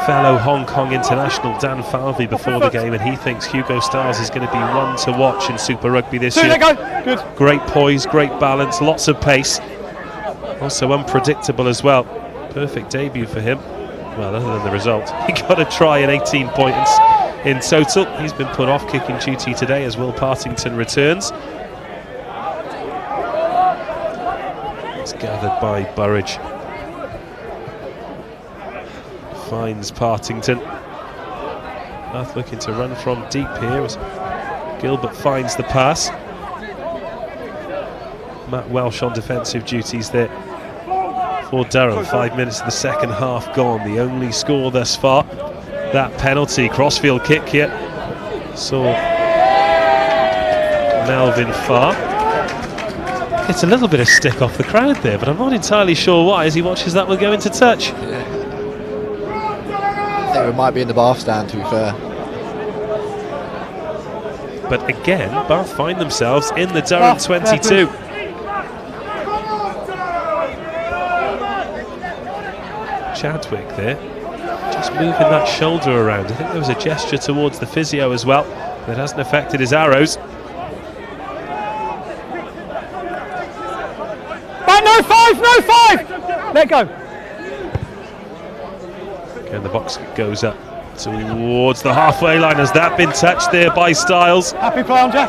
fellow Hong Kong international, Dan Falvey, before the game, and he thinks Hugo Styles is going to be one to watch in Super Rugby this year. Good. Great poise, great balance, lots of pace. Also unpredictable as well. Perfect debut for him. Well, other than the result, he got a try and 18 points in total. He's been put off kicking duty today as Will Partington returns. It's gathered by Burridge. Finds Partington. Bath looking to run from deep here as Gilbert finds the pass. Matt Welsh on defensive duties there for Durham. 5 minutes of the second half gone. The only score thus far that penalty. Crossfield kick here. Saw Melvin Farr. It's a little bit of stick off the crowd there, but I'm not entirely sure why as he watches that one go into touch. Yeah. I think it might be in the Bath stand, to be fair. But again, Bath find themselves in the Durham 22. Chadwick there, just moving that shoulder around. I think there was a gesture towards the physio as well that hasn't affected his arrows. Right, no five! Let go. And the box goes up towards the halfway line. Has that been touched there by Styles? Happy play on, Jeff?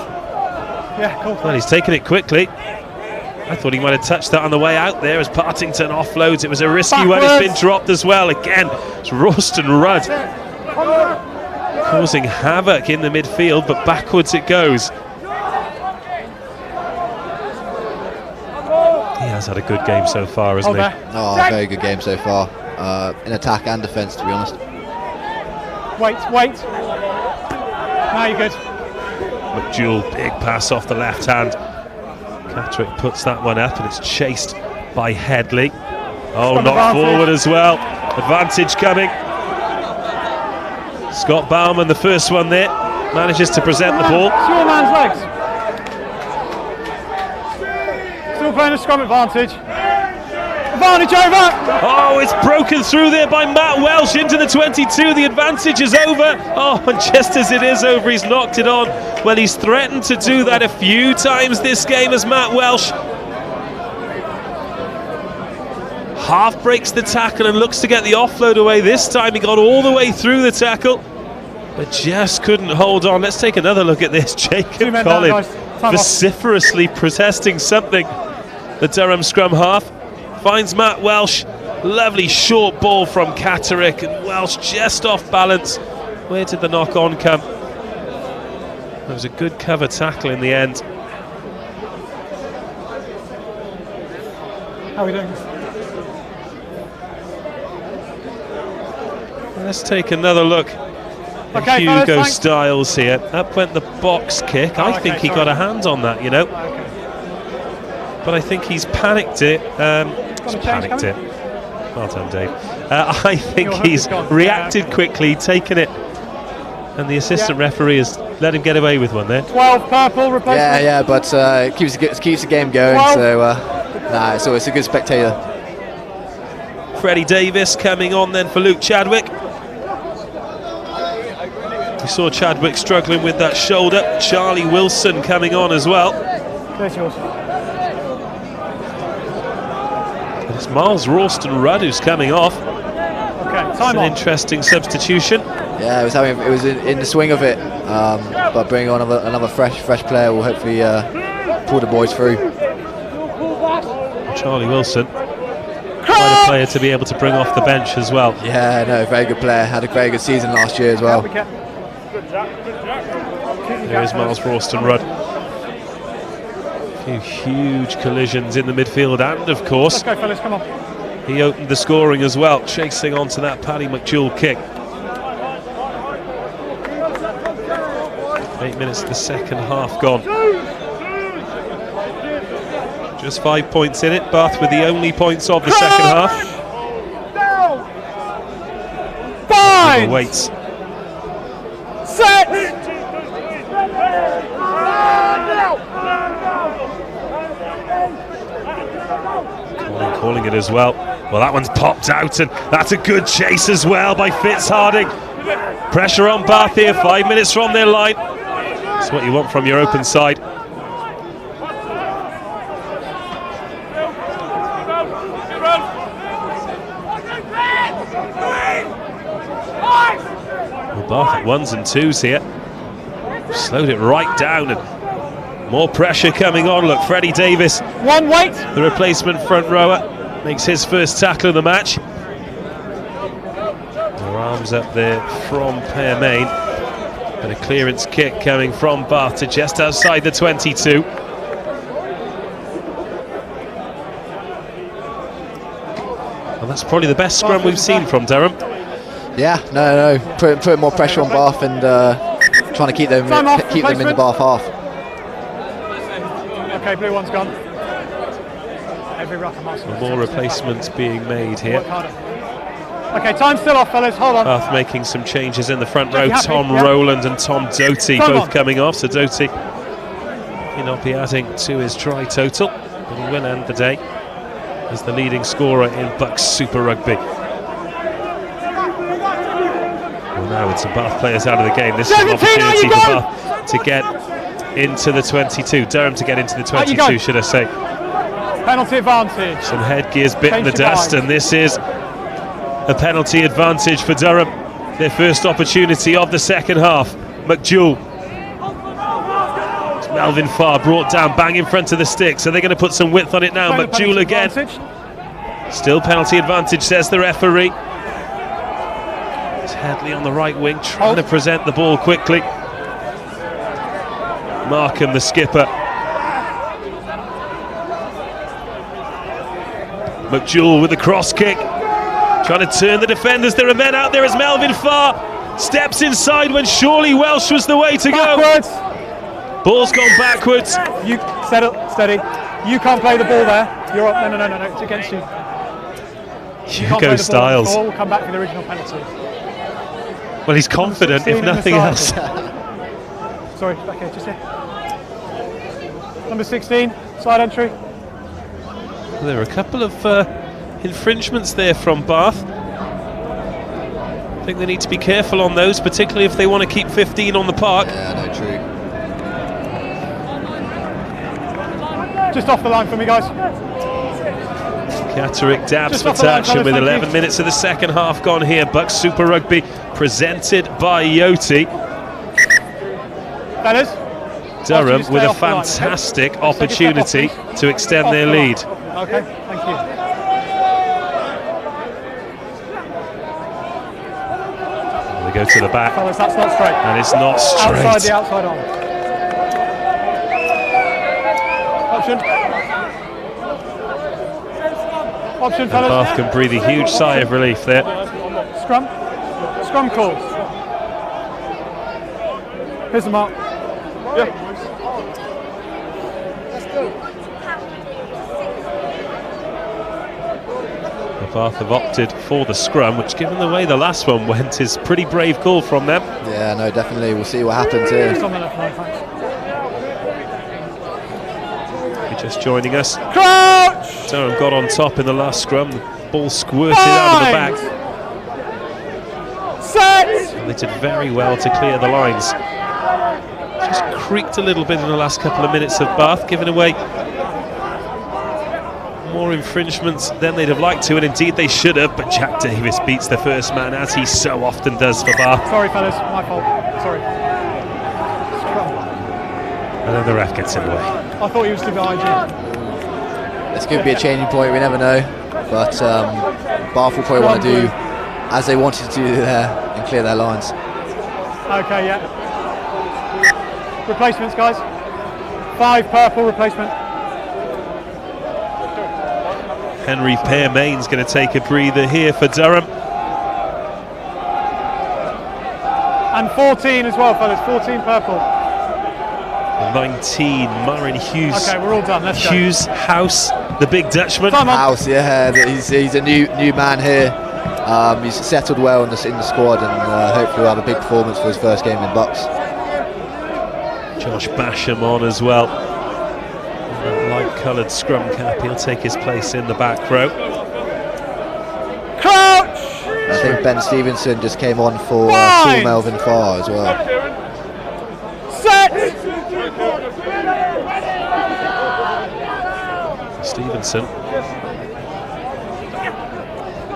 Yeah, cool. Well, he's taken it quickly. I thought he might have touched that on the way out there as Partington offloads. It was a risky one. It's been dropped as well. Again, it's Ralston Rudd causing havoc in the midfield, but backwards it goes. He has had a good game so far, hasn't he? Oh, very good game so far. In attack and defence, to be honest. Wait. Now you're good. McDowell, big pass off the left hand. Catterick puts that one up and it's chased by Headley. Oh, knocked forward as well. Advantage coming. Scott Bauman, the first one there, manages to present the ball. It's your man's legs. Still playing a scrum advantage. Advantage over! Oh, it's broken through there by Matt Welsh into the 22. The advantage is over. Oh, and just as it is over, he's knocked it on. Well, he's threatened to do that a few times this game as Matt Welsh half breaks the tackle and looks to get the offload away. This time he got all the way through the tackle, but just couldn't hold on. Let's take another look at this. Jacob Collin vociferously protesting something. The Durham scrum half finds Matt Welsh. Lovely short ball from Catterick, and Welsh just off balance. Where did the knock on come? It was a good cover tackle in the end. How are we doing? Let's take another look at Hugo Styles here. Up went the box kick. I think he got a hand on that, you know. But I think he's panicked it. Panicked it. Well done, Dave. I think he's reacted quickly, taken it, and the assistant referee has let him get away with one there. 12 purple replacement. Yeah, but keeps the game going. 12. So it's always a good spectator. Freddie Davis coming on then for Luke Chadwick. We saw Chadwick struggling with that shoulder. Charlie Wilson coming on as well. There's yours. It's Miles Ralston Rudd who's coming off. Okay, time an interesting substitution. Yeah, it was in the swing of it, but bringing on another fresh player will hopefully pull the boys through. Charlie Wilson, quite a player to be able to bring off the bench as well. Yeah, no, very good player. Had a very good season last year as well. There is Miles Ralston Rudd. A few huge collisions in the midfield, and of course, let's go, fellas, come on. He opened the scoring as well, chasing onto that Paddy McDowell kick. 8 minutes of the second half gone. Just 5 points in it. Bath with the only points of the second half. Fine. Waits. Set. Calling it as well. Well, that one's popped out, and that's a good chase as well by Fitzharding. Pressure on Bath here, 5 minutes from their line. That's what you want from your open side. Well, Bath at ones and twos here. Slowed it right down, and more pressure coming on. Look, Freddie Davis, one weight, the replacement front rower, makes his first tackle of the match. Their arms up there from Pearmain, and a clearance kick coming from Bath to just outside the 22. Well, that's probably the best scrum we've seen from Durham. Yeah, no, putting more pressure on Bath and trying to keep them in the Bath half. Okay, blue one's gone. Every ruck and muscle. More replacements being made here. Okay, time's still off, fellas. Hold on. Bath making some changes in the front row. Happy? Tom Yeah. Rowland and Tom Doty Come both on. coming off. So Doty will not be adding to his try total, but he will end the day as the leading scorer in BUCS Super Rugby. Well, now with some Bath players out of the game, this is an opportunity for Bath to get into the 22. Durham to get into the 22, should I say. Penalty advantage. Some headgears bit in the Change your dust, mind. and this is a penalty advantage for Durham. Their first opportunity of the second half. McJewell. Melvin Farr brought down, bang in front of the stick. So they're going to put some width on it now. McJewell again. Still penalty advantage, says the referee. It's Headley on the right wing, trying to present the ball quickly. Markham, the skipper. McJewell with the cross kick, trying to turn the defenders. There are men out there as Melvin Farr steps inside when surely Welsh was the way to Backwards. go. Ball's gone backwards. You settle, steady. You can't play the ball there. You're up. No, it's against you. Hugo Styles. The ball will come back for the original penalty. Well, he's confident, if nothing else. Sorry, back here, just here. Number 16, side entry. There are a couple of infringements there from Bath. I think they need to be careful on those, particularly if they want to keep 15 on the park. Yeah, no, true. Just off the line for me, guys. Catterick dabs Just for off the line, touch, and fellas, with thank 11 you. minutes of the second half gone here, BUCS Super Rugby presented by Yoti. Fellas. Durham stay with a off the line, okay? fantastic Take a step off, opportunity please. to extend Off their the line. lead. Okay, thank you. They go to the back, Fellas, that's not straight. and it's not Outside the straight. outside arm. Option, fellas. Bath can breathe a huge sigh of relief there. Scrum. Scrum call. Here's the mark. Yeah. Bath have opted for the scrum, which, given the way the last one went, is a pretty brave call from them. Yeah, no, definitely. We'll see what happens here. Just on the left line, thanks. If you're just joining us, Crouch! Durham got on top in the last scrum. The ball squirted out of the back. Set! And they did very well to clear the lines. Just creaked a little bit in the last couple of minutes of Bath, giving away more infringements than they'd have liked to, and indeed they should have, but Jack Davis beats the first man, as he so often does for Bath. Sorry, fellas, my fault. Sorry. Scrum. And then the ref gets in the way. I thought he was still behind you. This could be a changing point, we never know. But Bath will probably want to do as they wanted to do there and clear their lines. Okay, yeah. Replacements, guys. 5 purple replacement. Henry Pearmain's going to take a breather here for Durham. And 14 as well, fellas. 14 purple. 19, Marin Hughes. Okay, we're all done. Let's go. Hughes House, the big Dutchman. Come on. House, yeah, he's a new man here. He's settled well in the squad, and hopefully will have a big performance for his first game in BUCS. Josh Basham on as well. That light-coloured scrum cap, he'll take his place in the back row. Crouch! I think Ben Stevenson just came on for Fine. Melvin Farr as well. Set! Stevenson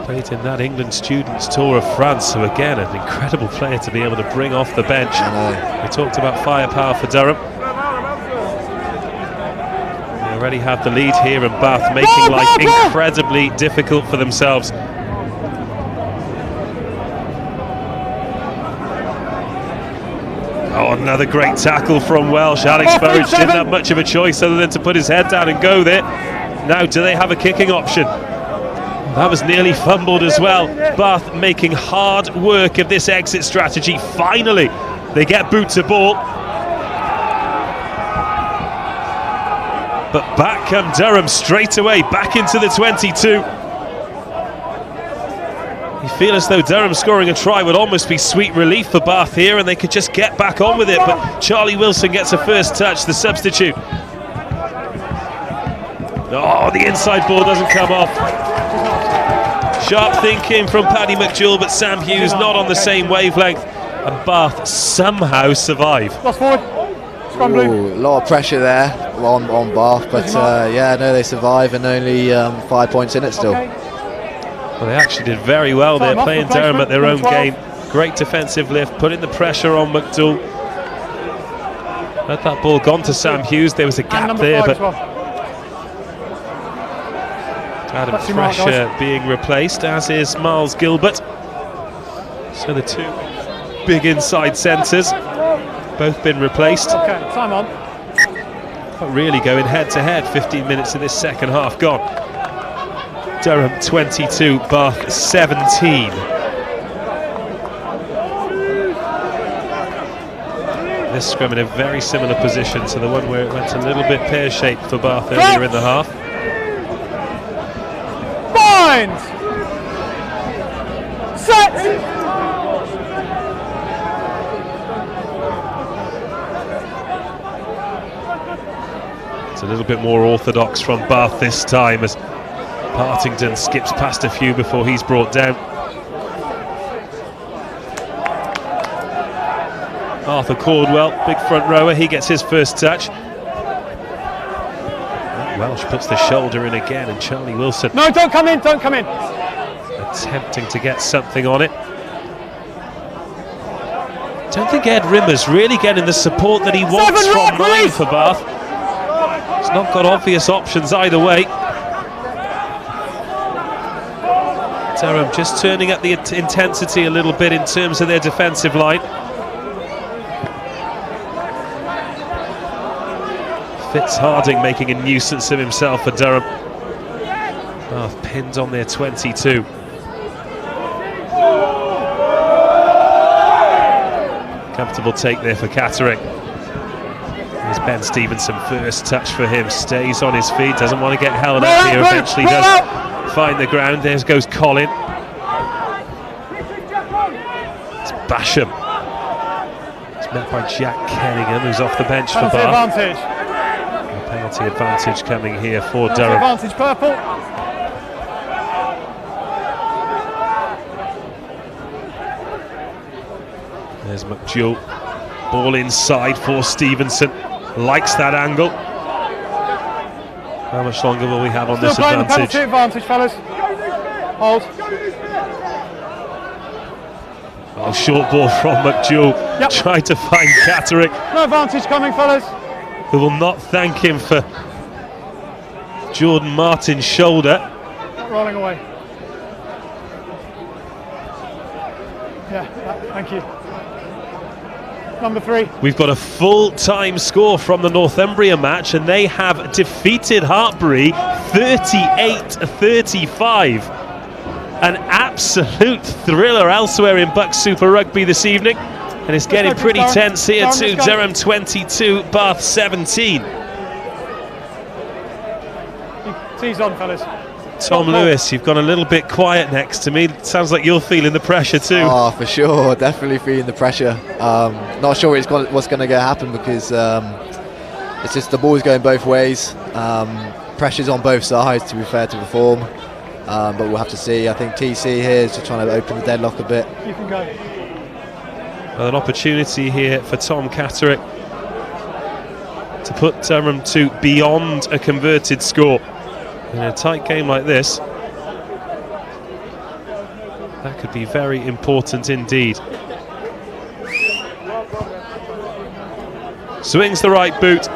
played in that England Students' Tour of France, so again an incredible player to be able to bring off the bench. We talked about firepower for Durham. They already have the lead here, and Bath making life incredibly difficult for themselves. Oh, another great tackle from Welsh. Alex Burridge didn't have much of a choice other than to put his head down and go there. Now, do they have a kicking option? That was nearly fumbled as well. Bath making hard work of this exit strategy. Finally, they get boot to ball. But back come Durham straight away, back into the 22. You feel as though Durham scoring a try would almost be sweet relief for Bath here, and they could just get back on with it. But Charlie Wilson gets a first touch, the substitute. Oh, the inside ball doesn't come off. Sharp thinking from Paddy McDowell, but Sam Hughes not on the same wavelength, and Bath somehow survive. Ooh, a lot of pressure there on Bath, but yeah, no, they survive, and only 5 points in it still. Well, they actually did very well there, playing Durham at their own game. Great defensive lift, putting the pressure on McDowell. Had that ball gone to Sam Hughes, there was a gap there, but Adam Thrasher being replaced, as is Miles Gilbert. So the two big inside centres, both been replaced. Okay, time on. But really going head to head, 15 minutes of this second half gone. Durham 22, Bath 17. This scrum in a very similar position to the one where it went a little bit pear-shaped for Bath earlier in the half. Bind! Set! It's a little bit more orthodox from Bath this time, as Partington skips past a few before he's brought down. Arthur Caldwell, big front rower, he gets his first touch. Welsh puts the shoulder in again, and Charlie Wilson... No, don't come in, don't come in. Attempting to get something on it. Don't think Ed Rimmer's really getting the support that he wants from 9 for Bath. He's not got obvious options either way. Durham just turning up the intensity a little bit in terms of their defensive line. Fitz Harding making a nuisance of himself for Durham. Bath pinned on their 22. Comfortable take there for Catterick. Here's Ben Stevenson, first touch for him, stays on his feet, doesn't want to get held up here, eventually does find the ground. There goes Colin. It's Basham. It's met by Jack Kenningham, who's off the bench for Bath. Penalty advantage coming here for Durham. Advantage purple. There's McDowell. Ball inside for Stevenson. Likes that angle. How much longer will we have on this advantage? Still advantage, fellas. Hold. Oh, short ball from McDowell. Yep. Tried to find Catterick. No advantage coming, fellas. Who will not thank him for Jordan Martin's shoulder. Not rolling away. Yeah, thank you. Number 3. We've got a full-time score from the Northumbria match, and they have defeated Hartpury 38-35. An absolute thriller elsewhere in BUCS Super Rugby this evening. And it's getting pretty tense here too. Durham 22, Bath 17. Tees on, fellas. Tom Lewis, you've gone a little bit quiet next to me. Sounds like you're feeling the pressure too. Oh, for sure, definitely feeling the pressure. Not sure what's going to happen, because it's just the ball's going both ways. Pressure's on both sides, to be fair to the form. But we'll have to see. I think TC here is just trying to open the deadlock a bit. You can go. An opportunity here for Tom Catterick to put Durham to beyond a converted score. In a tight game like this, that could be very important indeed. Swings the right boot,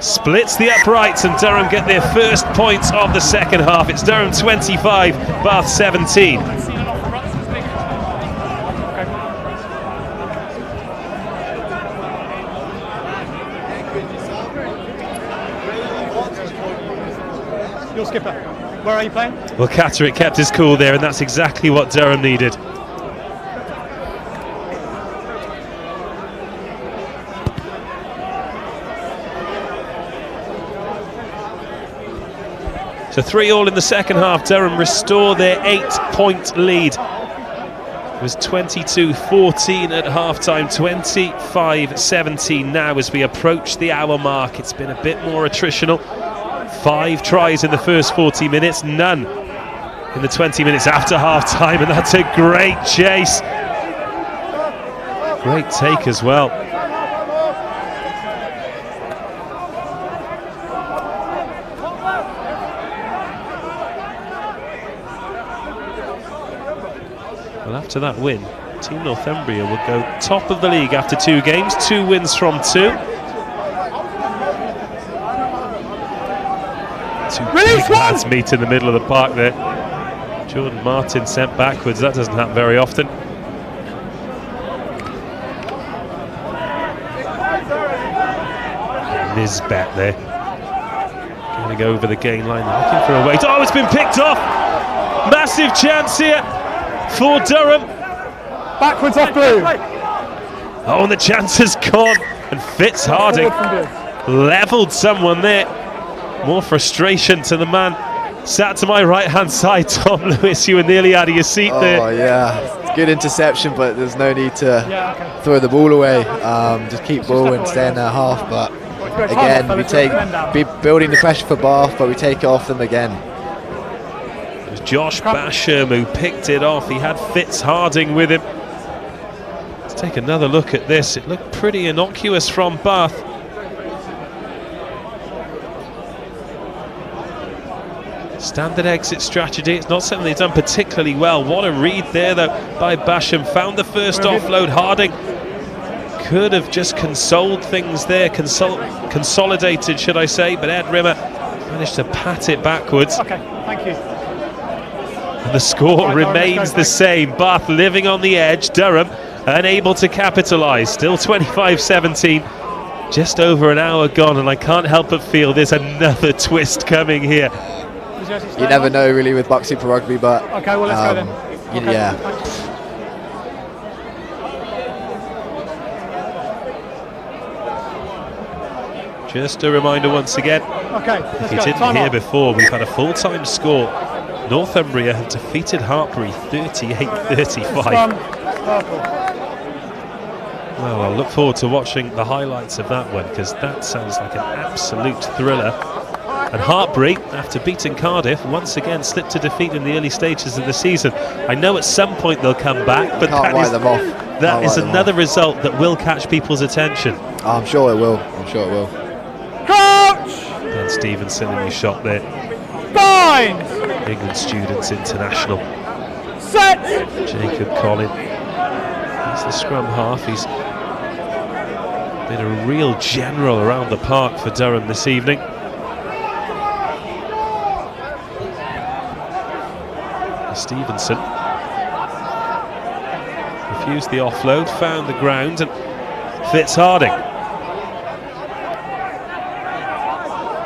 splits the uprights, and Durham get their first points of the second half. It's Durham 25, Bath 17. Your skipper. Where are you playing? Well, Catterick kept his cool there, and that's exactly what Durham needed. So 3-all in the second half. Durham restore their 8-point lead. It was 22-14 at half-time, 25-17 now as we approach the hour mark. It's been a bit more attritional. 5 tries in the first 40 minutes, none in the 20 minutes after half-time, and that's a great chase. Great take as well. Well, after that win, Team Northumbria will go top of the league after 2 games, 2 wins from 2. 2 big lads meet in the middle of the park there. Jordan Martin sent backwards, that doesn't happen very often. Nisbet there. Going over the gain line, looking for a wait. Oh, it's been picked off! Massive chance here for Durham. Backwards off blue. Oh, and the chance has gone. And Fitzharding levelled someone there. More frustration to the man sat to my right-hand side, Tom Lewis. You were nearly out of your seat there. Oh, yeah. Good interception, but there's no need to throw the ball away. Just keep ball and stay in their half. But again, be building the pressure for Bath, but we take it off them again. It was Josh Basham who picked it off. He had Fitzharding with him. Let's take another look at this. It looked pretty innocuous from Bath. Standard exit strategy. It's not something they've done particularly well. What a read there, though, by Basham. Found the first offload. Harding could have just consoled things there. Consolidated, should I say. But Ed Rimmer managed to pat it backwards. Okay, thank you. And the score remains the same. Bath living on the edge. Durham unable to capitalise. Still 25-17. Just over an hour gone, and I can't help but feel there's another twist coming here. You never know, really, with BUCS Super Rugby, but okay, well, let's go then. Okay, yeah. Just a reminder once again, if you didn't hear before, we've had a full-time score. Northumbria have defeated Hartbury 38-35. Well, I'll look forward to watching the highlights of that one, because that sounds like an absolute thriller. And Hartbury, after beating Cardiff, once again slipped to defeat in the early stages of the season. I know at some point they'll come back, but that is another result that will catch people's attention. Oh, I'm sure it will. I'm sure it will. Coach! Dan Stevenson in his shot there. Fine! England Students International. Set! Jacob Collin. He's the scrum half. He's been a real general around the park for Durham this evening. Stevenson refused the offload, found the ground, and Fitzharding.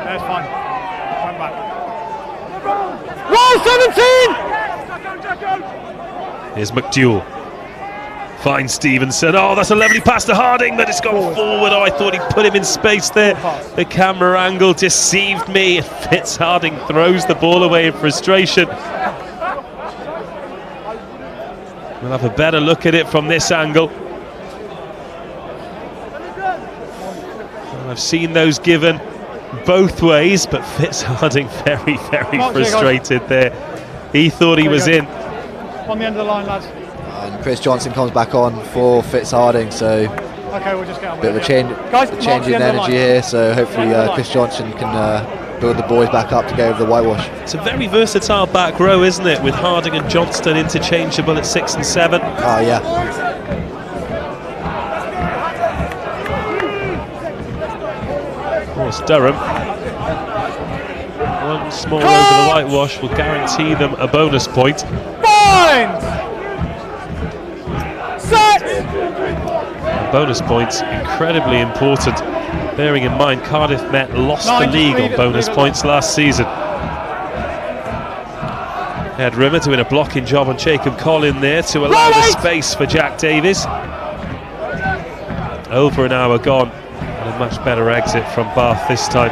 That's fine. Went back. Roll 17! Here's McDowell. Finds Stevenson. Oh, that's a lovely pass to Harding, but it's gone forward. Oh, I thought he put him in space there. The camera angle deceived me. Fitzharding throws the ball away in frustration. We'll have a better look at it from this angle. Well, I've seen those given both ways, but Fitzharding very, very frustrated there. He thought he was in. On the end of the line, lads. And Chris Johnson comes back on for Fitzharding, so okay, we'll just get on bit of a change in energy here. So hopefully Chris Johnson can build the boys back up to go over the whitewash. It's a very versatile back row, isn't it, with Harding and Johnston interchangeable at 6 and 7. Oh yeah. Of course, Durham, once more over the whitewash will guarantee them a bonus point. Find! Set! Bonus points incredibly important. Bearing in mind, Cardiff Met lost the league on bonus points last season. Ed Rimmer doing a blocking job on Jacob Collin there to allow the space for Jack Davies. Over an hour gone, and a much better exit from Bath this time.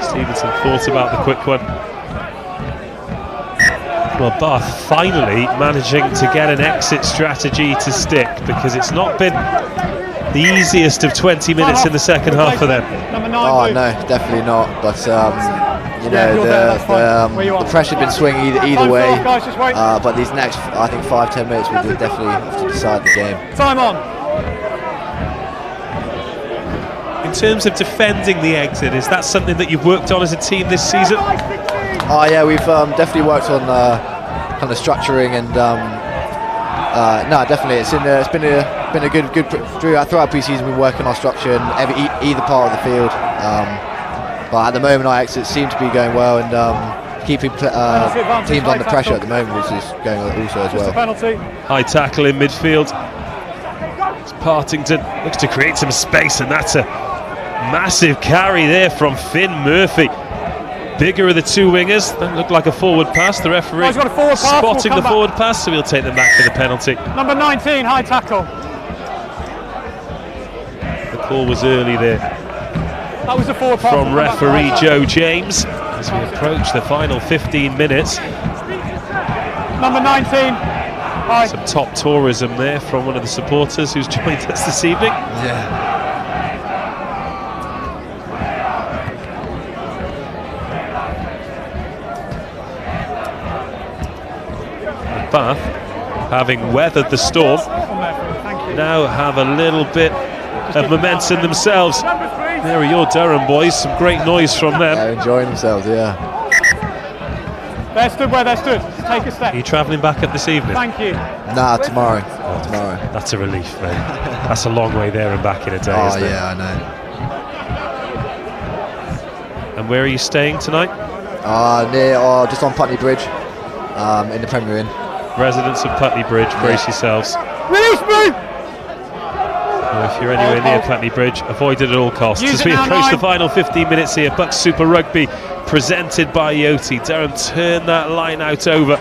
Stevenson thought about the quick one. Well, Bath finally managing to get an exit strategy to stick, because it's not been the easiest of 20 minutes in the second half for them. Oh no, definitely not. But you know, the pressure's been swinging either way. But these next, I think, 5-10 minutes will definitely have to decide the game. Time on. In terms of defending the exit, is that something that you've worked on as a team this season? Oh yeah, we've definitely worked on kind of structuring and no, definitely it's been a good throughout pre-season. We've been working on structure in either part of the field, but at the moment our exits seem to be going well, and keeping teams under pressure at the moment, which is going also as well. High tackle in midfield. Partington looks to create some space, and that's a massive carry there from Finn Murphy. Bigger of the two wingers. That looked like a forward pass. The referee spotting the forward pass, so he'll take them back for the penalty. Number 19, high tackle. The call was early there. That was a forward pass from referee Joe James as we approach the final 15 minutes. Number 19. High. Some top tourism there from one of the supporters who's joined us this evening. Yeah. Bath, having weathered the storm, now have a little bit of momentum themselves. There are your Durham boys, some great noise from them. They're enjoying themselves, yeah. They're stood where they're stood. Take a step. Are you travelling back up this evening? Thank you. Nah, tomorrow. Tomorrow. That's a relief, mate. That's a long way there and back in a day, isn't it? Yeah, I know. And where are you staying tonight? Just on Putney Bridge, in the Premier Inn. Residents of Putney Bridge, brace yourselves. Release me! Well, if you're anywhere near Putney Bridge, avoid it at all costs. As we approach the final 15 minutes here, BUCS Super Rugby presented by Yoti. Durham turn that line out over.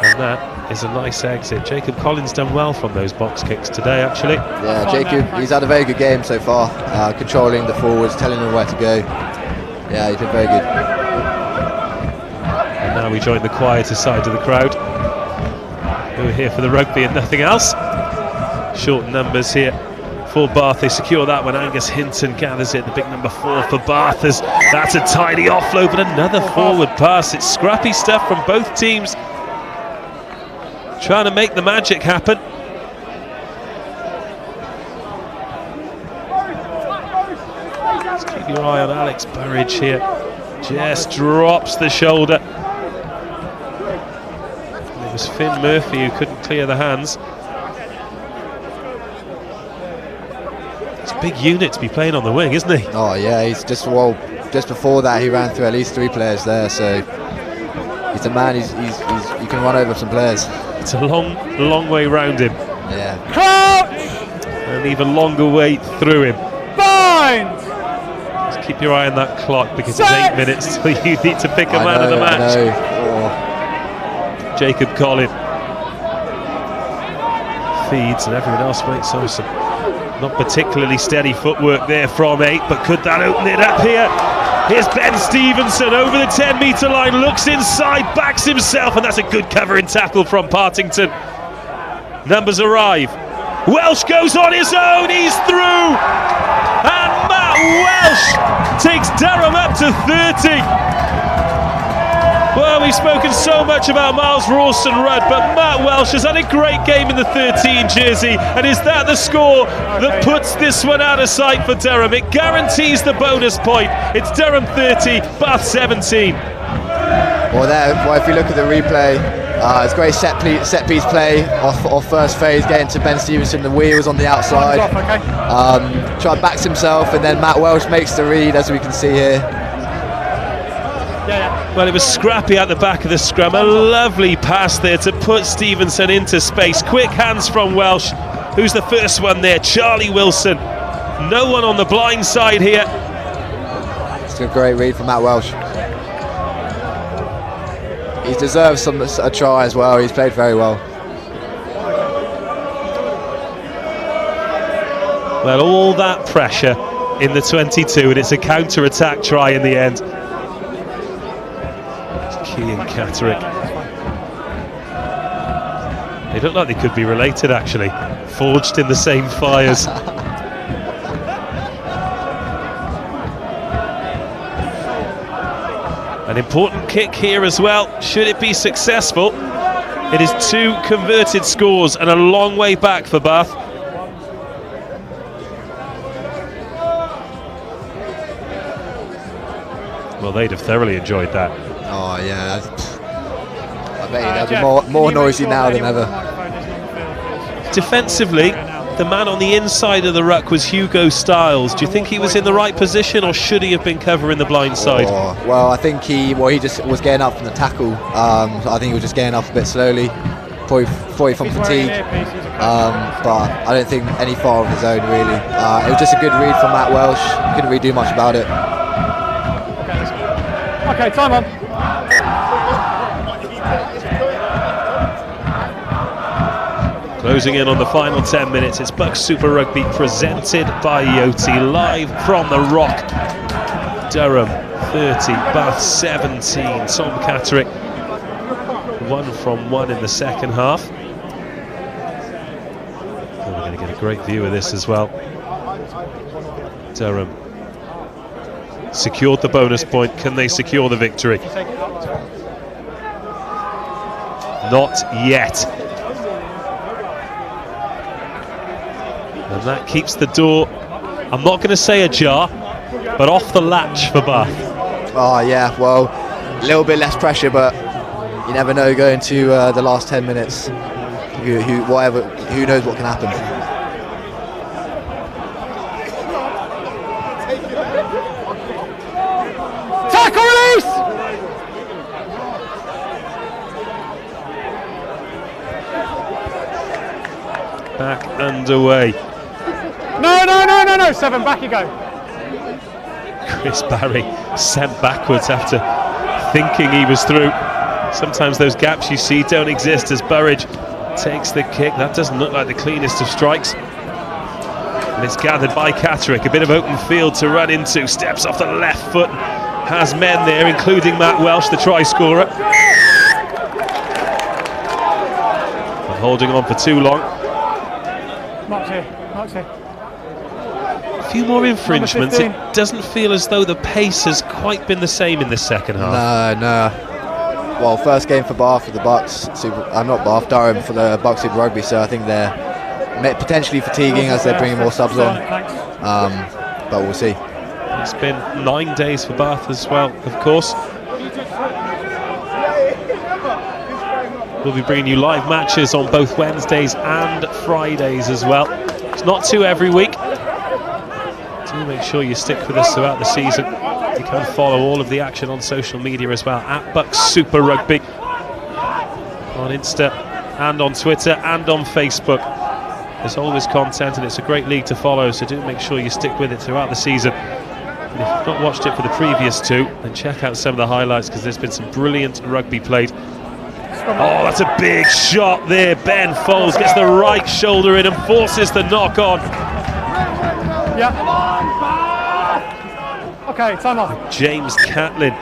And that is a nice exit. Jacob Collins done well from those box kicks today, actually. Yeah, Jacob, he's had a very good game so far, controlling the forwards, telling them where to go. Yeah, he's been very good. Now we join the quieter side of the crowd, who are here for the rugby and nothing else. Short numbers here for Bath. They secure that one. Angus Hinton gathers it. The big number 4 for Bath. That's a tidy offload, but another forward pass. It's scrappy stuff from both teams, trying to make the magic happen. Let's keep your eye on Alex Burridge here. Just drops the shoulder. It was Finn Murphy who couldn't clear the hands. It's a big unit to be playing on the wing, isn't he? Oh yeah, he's just before that he ran through at least 3 players there, so he's a man. He can run over some players. It's a long way round him. Yeah. Crouch! An even longer way through him. Bind! Just keep your eye on that clock, because it's 8 minutes till you need to pick a man of the match. Jacob Collin feeds, and everyone else makes some not particularly steady footwork there from 8, but could that open it up here? Here's Ben Stevenson over the 10-metre line, looks inside, backs himself, and that's a good covering tackle from Partington. Numbers arrive. Welsh goes on his own, he's through, and Matt Welsh takes Durham up to 30. Well, we've spoken so much about Miles Rawson-Rudd, but Matt Welsh has had a great game in the 13 jersey, and is that the score that puts this one out of sight for Durham? It guarantees the bonus point. It's Durham 30, Bath 17. Well, if you look at the replay, it's great set piece play off first phase, getting to Ben Stevenson, the wheels on the outside. Backs himself, and then Matt Welsh makes the read, as we can see here. Well, it was scrappy at the back of the scrum. A lovely pass there to put Stevenson into space. Quick hands from Welsh. Who's the first one there? Charlie Wilson. No one on the blind side here. It's a great read from Matt Welsh. He deserves a try as well. He's played very well. Well, all that pressure in the 22, and it's a counter-attack try in the end. Kean Catterick. They look like they could be related, actually. Forged in the same fires. An important kick here as well. Should it be successful? It is 2 converted scores and a long way back for Bath. Well, they'd have thoroughly enjoyed that. Oh yeah, I bet they'll be more noisy now than ever. Defensively, the man on the inside of the ruck was Hugo Styles. Do you think he was in the right position, or should he have been covering the blind side? Well, I think he just was getting up from the tackle. I think he was just getting up a bit slowly, probably from fatigue. But I don't think any fault of his own really. It was just a good read from Matt Welsh. Couldn't really do much about it. Okay, time on. Closing in on the final 10 minutes, it's BUCS Super Rugby presented by Yoti, live from the Rock. Durham 30, Bath 17. Tom Catterick 1 from 1 in the second half. And we're going to get a great view of this as well. Durham secured the bonus point. Can they secure the victory? Not yet. And that keeps the door, I'm not going to say ajar, but off the latch for Bath. Oh yeah, well, a little bit less pressure, but you never know going to the last 10 minutes. Who knows what can happen. Tackle release! Back underway. No, 7, back you go. Chris Barry sent backwards after thinking he was through. Sometimes those gaps you see don't exist as Burridge takes the kick. That doesn't look like the cleanest of strikes. And it's gathered by Catterick. A bit of open field to run into. Steps off the left foot. Has men there, including Matt Welsh, the try scorer. But holding on for too long. Mark's here. A few more infringements. It doesn't feel as though the pace has quite been the same in the second half. No. Well, first game for Bath for the BUCS. Durham for the BUCS Super Rugby. So I think they're potentially fatiguing as they're bringing more subs on. But we'll see. It's been 9 days for Bath as well, of course. We'll be bringing you live matches on both Wednesdays and Fridays as well. It's not 2 every week. Do make sure you stick with us throughout the season. You can follow all of the action on social media as well, at BUCS Super Rugby on Insta and on Twitter and on Facebook. There's always content and it's a great league to follow, so do make sure you stick with it throughout the season. And if you've not watched it for the previous 2, then check out some of the highlights, because there's been some brilliant rugby played. Oh, that's a big shot there. Ben Foles gets the right shoulder in and forces the knock on. Yeah. Okay, time off. James Catlin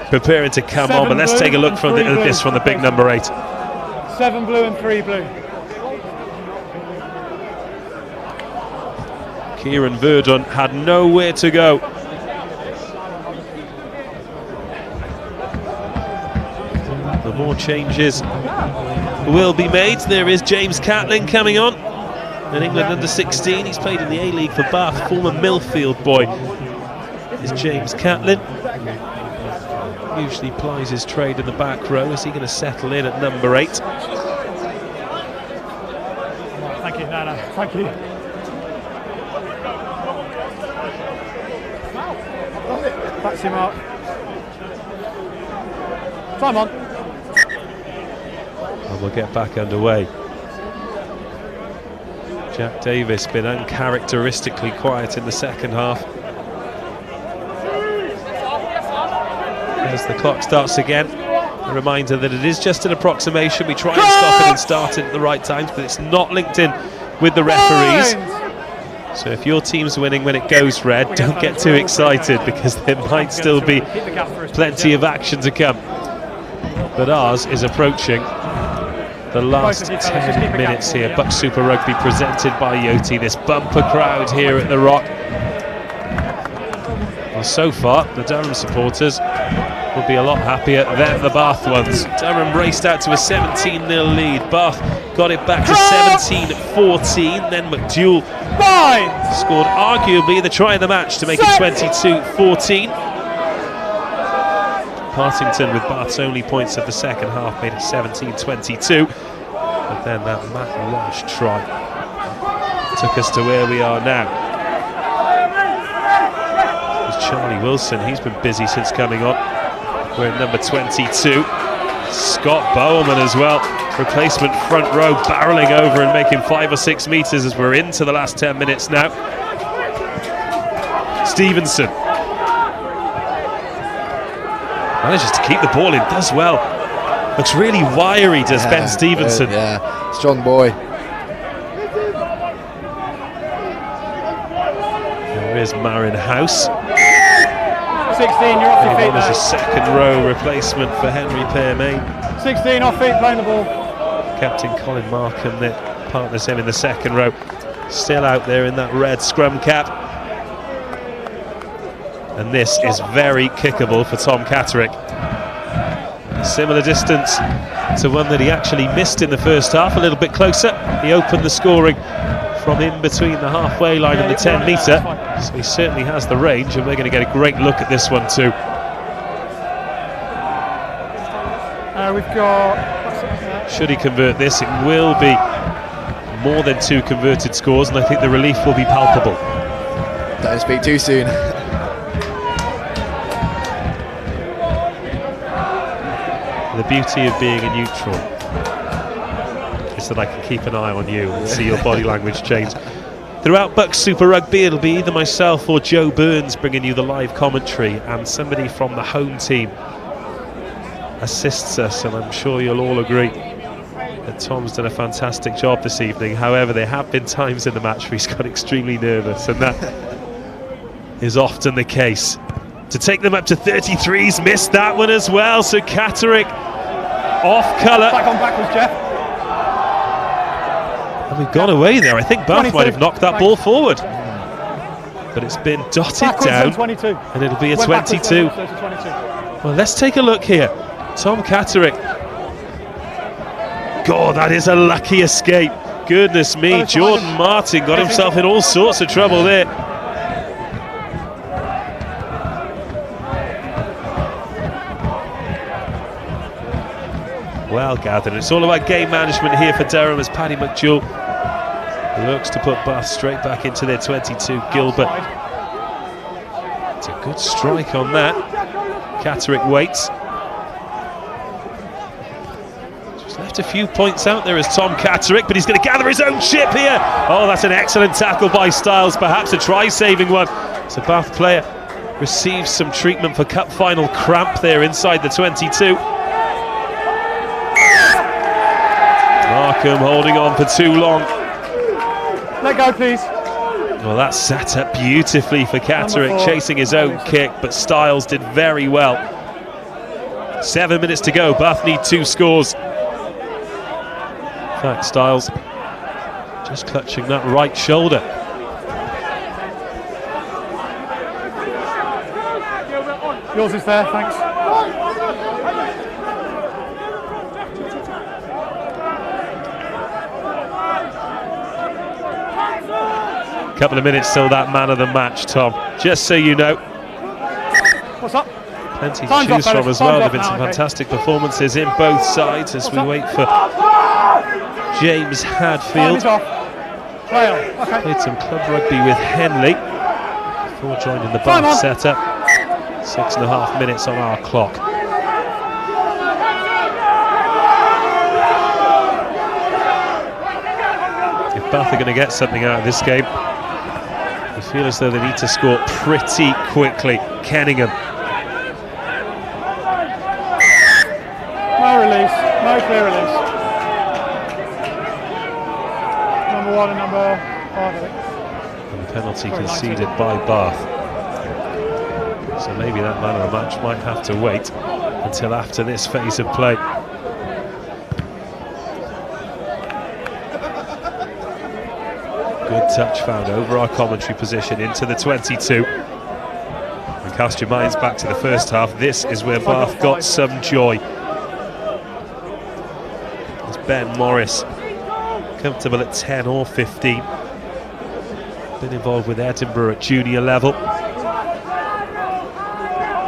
preparing to come 7 on, but let's blue take a look and from 3 blue. this from the big number 8. 7 blue and 3 blue. Kieran Verdon had nowhere to go. The more changes will be made. There is James Catlin coming on. An England under 16. He's played in the A-League for Bath. Former Millfield boy is James Catlin. Usually plies his trade in the back row. Is he going to settle in at number 8? Thank you. No, thank you. That's him up. Time on. And we'll get back underway. Jack Davis been uncharacteristically quiet in the second half. As the clock starts again, a reminder that it is just an approximation. We try and stop it and start it at the right times, but it's not linked in with the referees. So if your team's winning when it goes red, don't get too excited, because there might still be plenty of action to come. But ours is approaching the last 10 minutes here. BUCS Super Rugby presented by Yoti. This bumper crowd here at the Rock. Well, so far, the Durham supporters will be a lot happier than the Bath ones. Durham raced out to a 17-0 lead. Bath got it back to 17-14. Then McDowell scored arguably the try of the match to make it 22-14. Partington, with Bath's only points of the second half, made it 17-22. But then that Matt Lodge try took us to where we are now. There's Charlie Wilson, he's been busy since coming on. We're at number 22. Scott Bowman as well, replacement front row, barreling over and making 5 or 6 metres as we're into the last 10 minutes now. Stevenson manages to keep the ball in, does well. Looks really wiry, does Ben Stevenson. Yeah, strong boy. There is Marin House. 16, you're off your feet, There's a second row replacement for Henry Permain. 16, off feet, playing the ball. Captain Colin Markham that partners him in the second row. Still out there in that red scrum cap. And this is very kickable for Tom Catterick. Similar distance to one that he actually missed in the first half, a little bit closer. He opened the scoring from in between the halfway line and the 10 metre, so he certainly has the range, and we're going to get a great look at this one too. We've got... Should he convert this, it will be more than 2 converted scores, and I think the relief will be palpable. Don't speak too soon. The beauty of being a neutral is that I can keep an eye on you and see your body language change. Throughout BUCS Super Rugby, it'll be either myself or Joe Burns bringing you the live commentary, and somebody from the home team assists us, and I'm sure you'll all agree that Tom's done a fantastic job this evening. However, there have been times in the match where he's got extremely nervous, and that is often the case. To take them up to 33s, missed that one as well, so Catterick off colour. Back on backwards, Jeff. And we've gone away there. I think Bath might have knocked that ball forward. But it's been dotted Backwards down, 22. and it'll be a Went 22. Well, let's take a look here. Tom Catterick. God, that is a lucky escape. Goodness me, Jordan Martin got himself in all sorts of trouble there. Well gathered. It's all about game management here for Durham as Paddy McDowell looks to put Bath straight back into their 22. Gilbert. It's a good strike on that. Catterick waits. Just left a few points out there as Tom Catterick, but he's going to gather his own ship here. Oh, that's an excellent tackle by Styles, perhaps a try-saving one. So Bath player receives some treatment for cup final cramp there inside the 22. Markham holding on for too long. Let go, please. Well, that sat up beautifully for Catterick, chasing his own kick, but Styles did very well. 7 minutes to go. Bath need 2 scores. In fact, Styles just clutching that right shoulder. Yours is there, thanks. Couple of minutes till that man of the match, Tom. Just so you know. What's up? Plenty to choose from as well. There have been some fantastic performances in both sides as we wait for James Hadfield. Played some club rugby with Henley before joining the Bath setup. 6.5 minutes on our clock. If Bath are going to get something out of this game, I feel as though they need to score pretty quickly. Kenningham No clear release. Number 1 and number 5, I think. And the penalty conceded by Bath. So maybe that man of the match might have to wait until after this phase of play. Good touch found over our commentary position into the 22. And cast your minds back to the first half. This is where Bath got some joy. As Ben Morris, comfortable at 10 or 15. Been involved with Edinburgh at junior level.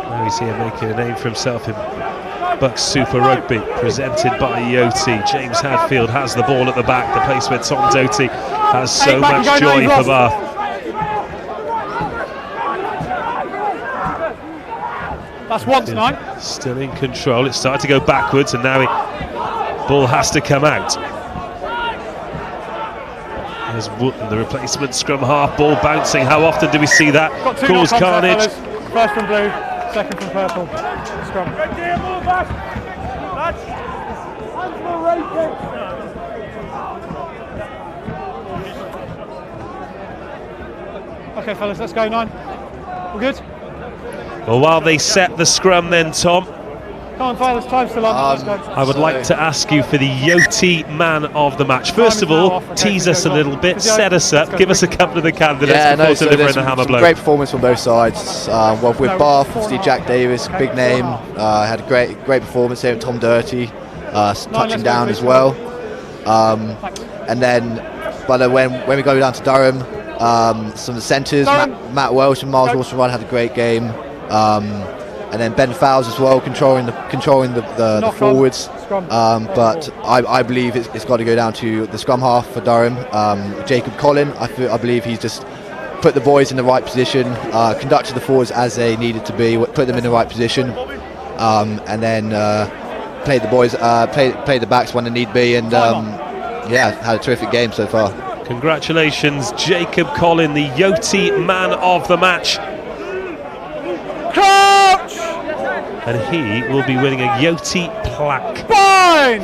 Now he's here making a name for himself in BUCS Super Rugby, presented by Yoti. James Hadfield has the ball at the back, the place where Tom Doty has so much joy for Bath. That's one tonight. Still in control. It started to go backwards, and now ball has to come out. There's Wooten, the replacement scrum half, ball bouncing. How often do we see that? Cause carnage. First from blue, second from purple. Scrum. Okay, fellas, let's go. 9. All good? Well, while they set the scrum then, Tom, Come on, fellas, time's still on. Let's go. I would like to ask you for the Yoti man of the match. First of all, tease us a little bit, set us up, give us a couple of the candidates before delivering the hammer blow. Great performance from both sides. Well, with Bath, obviously Jack Davis, big name, had a great performance here with Tom Doty, touching down as well. And then, when we go down to Durham, some of the centres, Matt Welsh and Miles Wilson-Run had a great game. And then Ben Fowles as well, controlling the forwards. But I believe it's got to go down to the scrum half for Durham. Jacob Collin, I believe he's just put the boys in the right position, conducted the forwards as they needed to be, put them in the right position, and then played the boys, played the backs when they need be, and yeah, had a terrific game so far. Congratulations, Jacob Collin, the Yoti man of the match. And he will be winning a Yoti plaque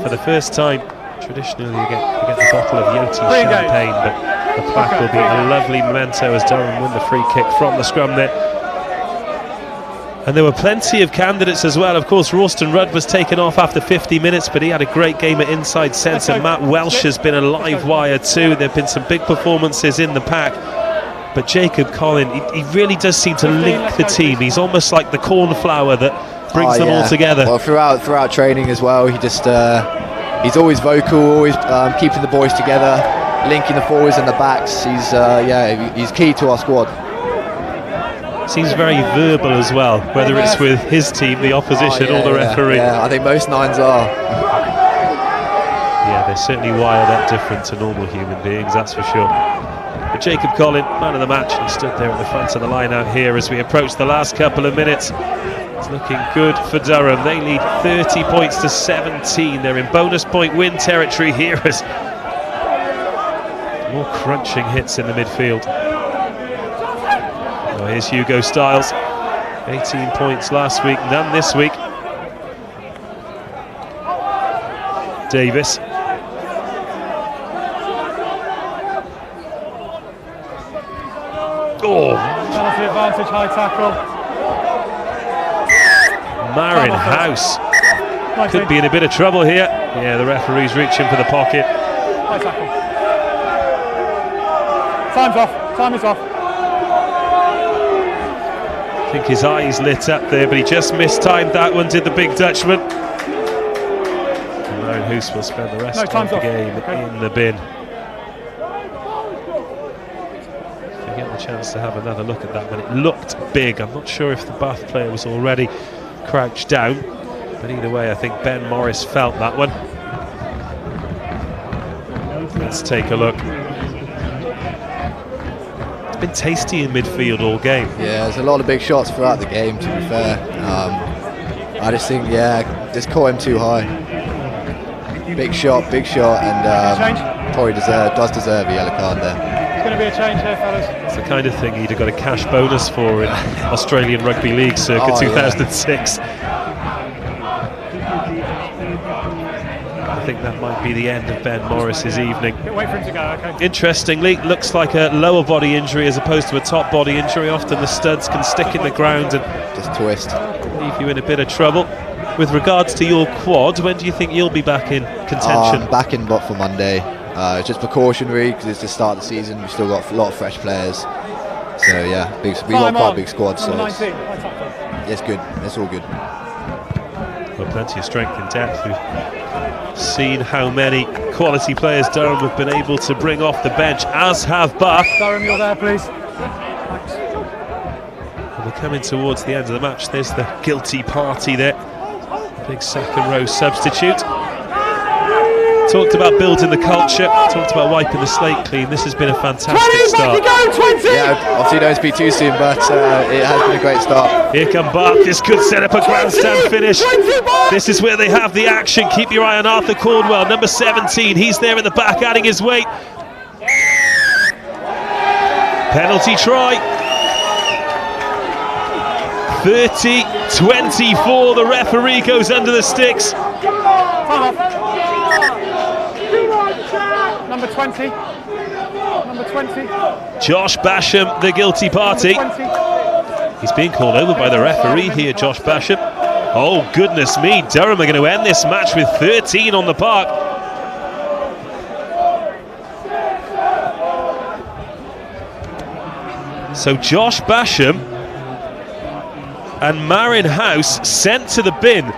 for the first time. Traditionally you get the bottle of Yoti champagne, but the plaque will be a lovely memento as Durham win the free kick from the scrum net. And there were plenty of candidates as well. Of course, Rawston Rudd was taken off after 50 minutes, but he had a great game at inside centre. Matt Welsh has been a live wire too. There have been some big performances in the pack. But Jacob Collin, he really does seem to link the team. He's almost like the cornflower that brings them all together. Well, throughout training as well, he just he's always vocal, always keeping the boys together, linking the forwards and the backs. He's key to our squad. Seems very verbal as well, whether it's with his team, the opposition, or the referee. Yeah, I think most nines are. Yeah, they're certainly wired up different to normal human beings, that's for sure. But Jacob Collin, man of the match, he stood there at the front of the line out here as we approach the last couple of minutes. It's looking good for Durham. They lead 30 points to 17. They're in bonus point win territory here as more crunching hits in the midfield. Oh, here's Hugo Stiles. 18 points last week, none this week. Davis. Oh! Penalty advantage, high tackle. Marin House could be in a bit of trouble here. Yeah, the referee's reaching for the pocket. High tackle. Time's off. Time is off. I think his eyes lit up there, but he just mistimed that one, did the big Dutchman. And Marin House will spend the rest of the game in the bin. If you get the chance to have another look at that one, it looked big. I'm not sure if the Bath player was already crouched down, but either way I think Ben Morris felt that one. Let's take a look. It's been tasty in midfield all game. Yeah, there's a lot of big shots throughout the game, to be fair. I just think, just caught him too high. Big shot, and probably does deserve a yellow card there. It's going to be a change here, fellas. It's the kind of thing you'd have got a cash bonus for in Australian Rugby League circa 2006. I think that might be the end of Ben Morris's evening. Wait for him to go, okay. Interestingly, looks like a lower body injury as opposed to a top body injury. Often the studs can stick in the ground and just twist, leave you in a bit of trouble. With regards to your quad, when do you think you'll be back in contention? Back in but for Monday. Just precautionary because it's the start of the season. We've still got a lot of fresh players. So yeah, we got quite a big squad. So it's good. It's all good. Well, plenty of strength and depth. We've seen how many quality players Durham have been able to bring off the bench, as have Bath. Durham, you're there, please. And we're coming towards the end of the match. There's the guilty party there. Big second row substitute. Talked about building the culture, talked about wiping the slate clean. This has been a fantastic start. Yeah, obviously don't speak too soon, but it has been a great start. Here come Bath. This could set up a grandstand finish. This is where they have the action. Keep your eye on Arthur Cornwell, number 17. He's there in the back, adding his weight. Penalty try. 30-24. The referee goes under the sticks. Number 20. Number 20. Josh Basham, the guilty party. He's being called over by the referee here, Josh Basham. Oh, goodness me. Durham are going to end this match with 13 on the park. So Josh Basham and Marin House sent to the bin.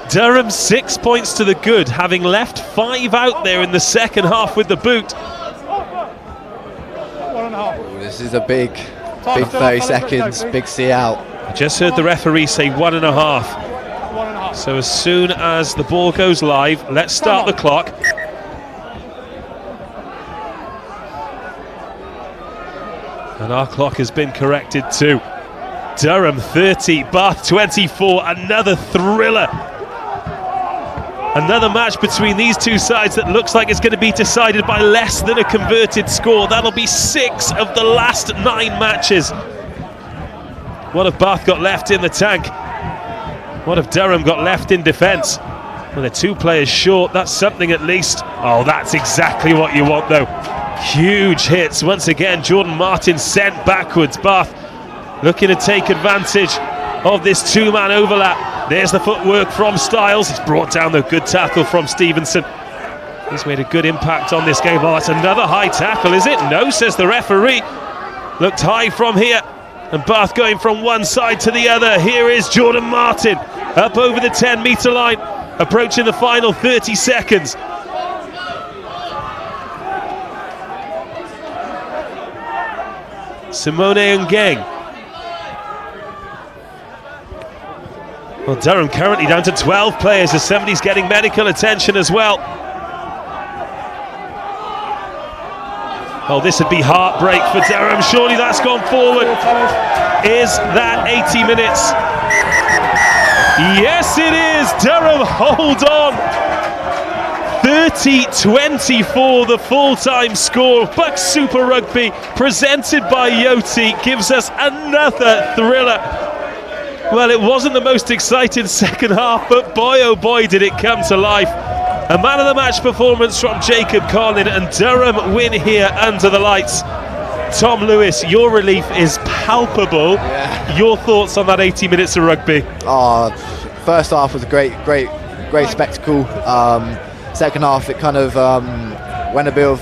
Durham 6 points to the good, having left 5 out there in the second half with the boot. 1.5. This is a big 30 seconds, big see out. I just heard the referee say 1.5. 1.5. So as soon as the ball goes live, let's start the clock. And our clock has been corrected too. Durham 30, Bath 24, another thriller. Another match between these two sides that looks like it's going to be decided by less than a converted score. That'll be 6 of the last 9 matches. What have Bath got left in the tank? What have Durham got left in defence? Well, they're 2 players short, that's something at least. Oh, that's exactly what you want though. Huge hits. Once again, Jordan Martin sent backwards. Bath looking to take advantage of this 2-man overlap. There's the footwork from Styles. He's brought down the good tackle from Stevenson. He's made a good impact on this game. Oh, that's another high tackle, is it? No, says the referee. Looked high from here. And Bath going from one side to the other. Here is Jordan Martin up over the 10-metre line, approaching the final 30 seconds. Simone Ngeng. Well, Durham currently down to 12 players as somebody's getting medical attention as well. Oh, this would be heartbreak for Durham. Surely that's gone forward. Is that 80 minutes? Yes, it is. Durham hold on. 30-24, the full-time score. BUCS Super Rugby, presented by Yoti, gives us another thriller. Well, it wasn't the most exciting second half, but boy oh boy did it come to life. A man of the match performance from Jacob Conlon, and Durham win here under the lights. Tom Lewis, your relief is palpable. Yeah. Your thoughts on that 80 minutes of rugby? First half was a great spectacle. Second half it kind of went a bit of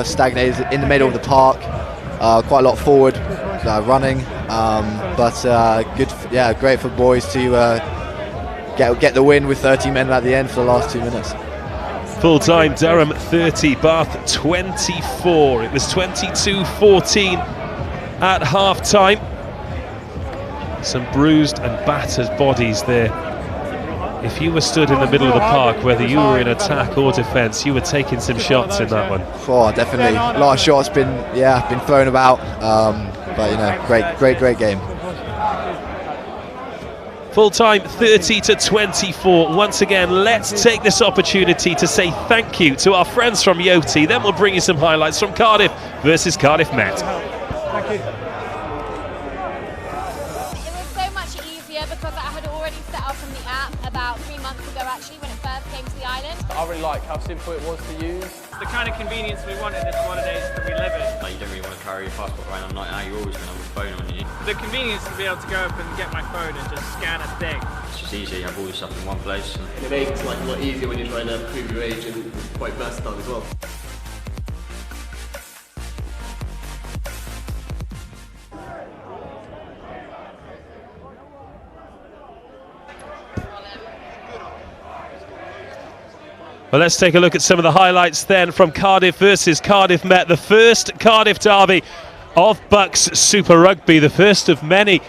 stagnated in the middle of the park. Quite a lot forward running, but great for boys to get the win with 30 men at the end for the last 2 minutes. Full time, Durham 30, Bath 24. It was 22-14 at half time. Some bruised and battered bodies there. If you were stood in the middle of the park, whether you were in attack or defence, you were taking some shots in that one. Oh, definitely. A lot of shots been thrown about, but you know, great game. Full time 30-24. Once again, let's take this opportunity to say thank you to our friends from Yoti. Then we'll bring you some highlights from Cardiff versus Cardiff Met. Thank you. It was so much easier because I had already set up on the app about 3 months ago actually when it first came to the island. I really like how simple it was to use. It's the kind of convenience we want in this holidays that we live in. Like, you don't really want to carry your passport around on night out, you're always going to have a phone on you. The convenience to be able to go up and get my phone and just scan a thing. It's just easy, you have all your stuff in one place. And it makes life a lot easier when you're trying to prove your age and quite versatile as well. Well, let's take a look at some of the highlights then from Cardiff versus Cardiff Met, the first Cardiff derby of BUCS Super Rugby, the first of many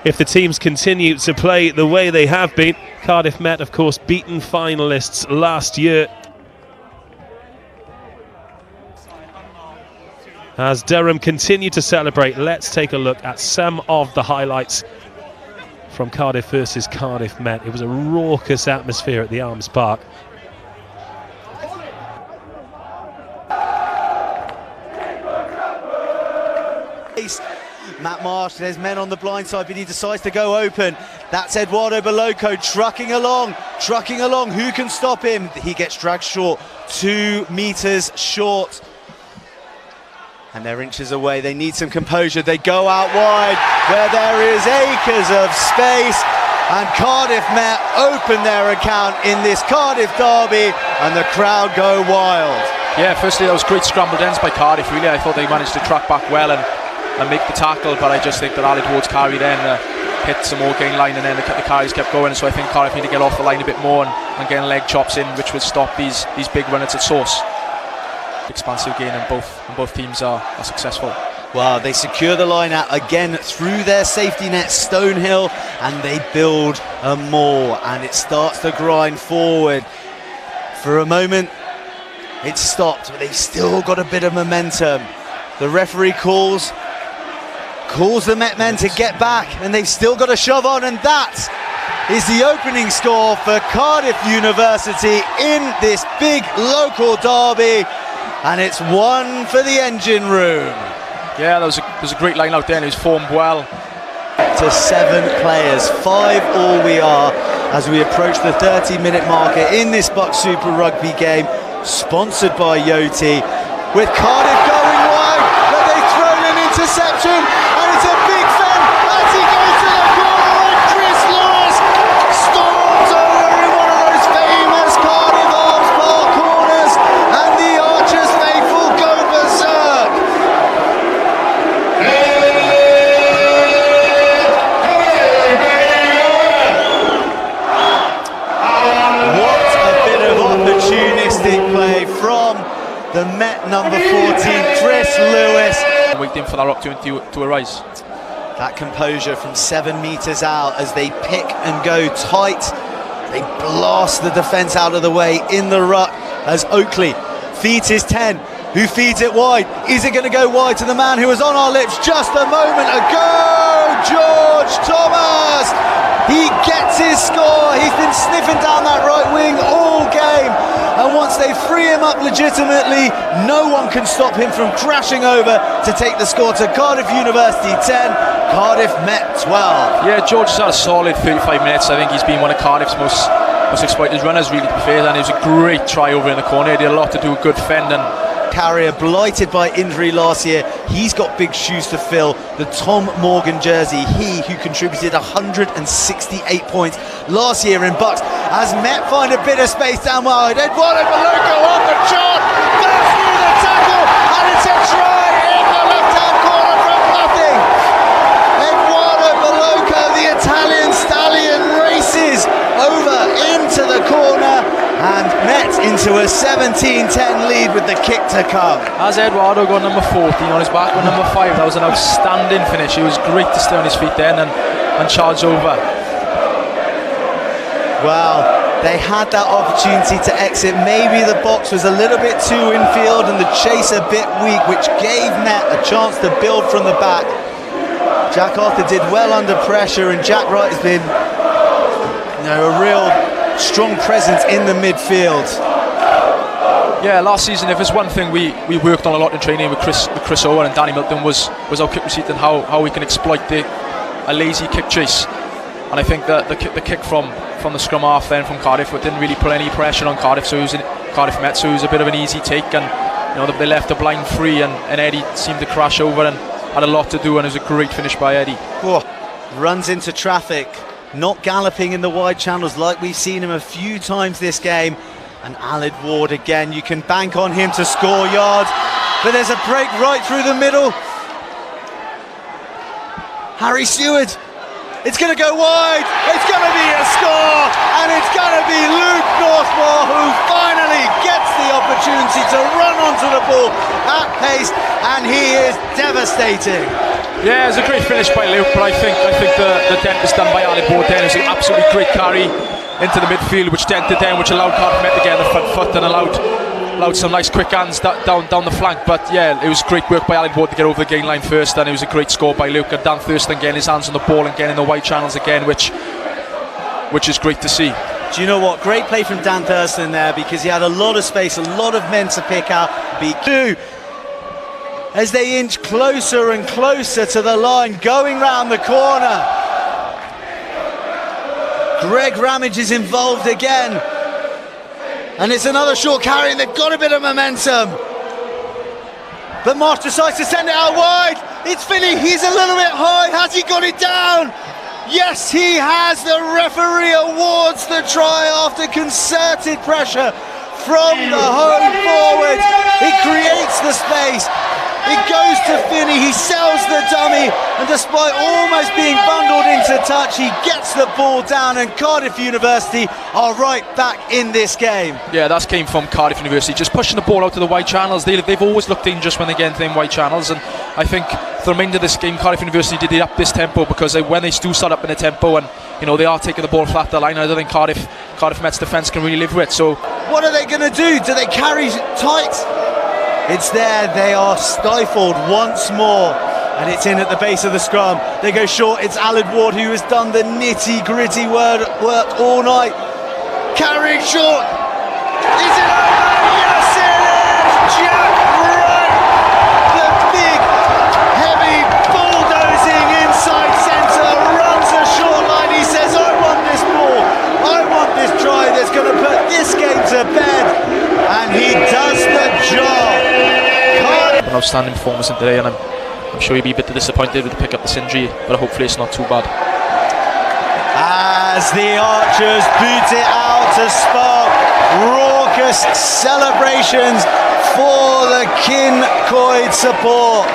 if the teams continue to play the way they have been. Cardiff Met, of course, beaten finalists last year. As Durham continue to celebrate, let's take a look at some of the highlights from Cardiff versus Cardiff Met. It was a raucous atmosphere at the Arms Park. Matt Marsh, there's men on the blind side, but he decides to go open. That's Eduardo Beloco trucking along. Who can stop him? He gets dragged short, 2 meters short. And they're inches away. They need some composure. They go out wide where there is acres of space. And Cardiff Met open their account in this Cardiff derby, and the crowd go wild. Yeah, firstly, that was great scrambled ends by Cardiff, really. I thought they managed to track back well and make the tackle, but I just think that Alec Ward's carry then hit some more gain line, and then the carries kept going. So I think Cardiff need to get off the line a bit more and getting leg chops in, which would stop these big runners at source. Expansive gain, and both teams are successful. Wow, they secure the line out again through their safety net, Stonehill, and they build a more, and it starts to grind forward. For a moment, it stopped, but they've still got a bit of momentum. The referee calls the Met men to get back, and they've still got to shove on, and that is the opening score for Cardiff University in this big local derby, and it's 1 for the engine room. Yeah, there was a great line out there, and it was formed well. To 7 players, 5 all we are, as we approach the 30-minute marker in this BUCS Super Rugby game, sponsored by Yoti, with Cardiff going wide, but they've thrown an interception, and it's a big fend as he goes to the corner, and Chris Lewis storms over in one of those famous Cardiff Arms Park corners, and the Archers faithful go berserk. What a bit of opportunistic play from the Met number 14, Chris Lewis. Waiting for that opportunity to arise. That composure from 7 meters out as they pick and go tight. They blast the defence out of the way in the ruck as Oakley feeds his 10. Who feeds it wide? Is it going to go wide to the man who was on our lips just a moment ago? George Thomas! He gets his score. He's been sniffing down that right wing all game. And once they free him up legitimately, no one can stop him from crashing over to take the score to Cardiff University 10, Cardiff Met 12. Yeah, George has had a solid 35 minutes. I think he's been one of Cardiff's most exploited runners, really, to be fair. And it was a great try over in the corner. He did a lot to do a good fend. And Carrier blighted by injury last year. He's got big shoes to fill. The Tom Morgan jersey, he who contributed 168 points last year in BUCS, as Met find a bit of space down wide. Eduardo Beloco on the chart, bursts through the tackle, and it's a try in the left-hand corner from nothing. Eduardo Beloco, the Italian stallion, races over into the corner, and Met into a 17-10 lead with the kick to come. As Eduardo got number 14 on his back with number 5, that was an outstanding finish. It was great to stay on his feet then and charge over. Well, they had that opportunity to exit. Maybe the box was a little bit too infield and the chase a bit weak, which gave Met a chance to build from the back. Jack Arthur did well under pressure, and Jack Wright has been, a real strong presence in the midfield. Yeah, last season, if there's one thing we worked on a lot in training with Chris Owen and Danny Milton was our kick receipt and how we can exploit a lazy kick chase. And I think that the kick from from the scrum half then from Cardiff, but didn't really put any pressure on Cardiff, so Cardiff Met, so it was a bit of an easy take, and they left the blind free, and Eddie seemed to crash over and had a lot to do, and it was a great finish by Eddie. Runs into traffic, not galloping in the wide channels like we've seen him a few times this game. And Aled Ward again, you can bank on him to score yards, but there's a break right through the middle. Harry Stewart, it's going to go wide, it's going to be a score, and it's going to be Luke Northmore who finally gets the opportunity to run onto the ball at pace, and he is devastating. Yeah, it's a great finish by Luke, but I think the dent was done by Aled Ward then. It was an absolutely great carry into the midfield, which dented down, which allowed Cardiff Met to get the front foot and allowed some nice quick hands down the flank. But yeah, it was great work by Aled Ward to get over the gain line first, and it was a great score by Luke. And Dan Thurston getting his hands on the ball and getting in the wide channels again, which is great to see. Do you know what? Great play from Dan Thurston there, because he had a lot of space, a lot of men to pick out. BQ, as they inch closer and closer to the line, going round the corner. Greg Ramage is involved again, and it's another short carry, and they've got a bit of momentum, but Marsh decides to send it out wide. It's Finney, he's a little bit high. Has he got it down? Yes, he has. The referee awards the try after concerted pressure from the home forwards. He creates the space, it goes to Finney, he sells the dummy, and despite almost being bundled into touch, he gets the ball down, and Cardiff University are right back in this game. Yeah, that came from Cardiff University, just pushing the ball out to the wide channels. They've always looked dangerous when they get into them wide channels, and I think for the remainder of this game, Cardiff University did up this tempo, because when they do start up in the tempo, and they are taking the ball flat the line, I don't think Cardiff Met's defence can really live with it. So what are they going to do? Do they carry tight? It's there, they are stifled once more, and it's in at the base of the scrum. They go short, it's Aled Ward who has done the nitty-gritty work all night. Carrying short, is it over? Yes it is! Jack Wright, the big, heavy, bulldozing inside centre, runs a short line. He says, I want this ball, I want this try that's going to put this game to bed, and he does the job. An outstanding performance in today, and I'm sure he'll be a bit disappointed with the pick up this injury, but hopefully it's not too bad. As the Archers boot it out to spark raucous celebrations for the Kincoid support,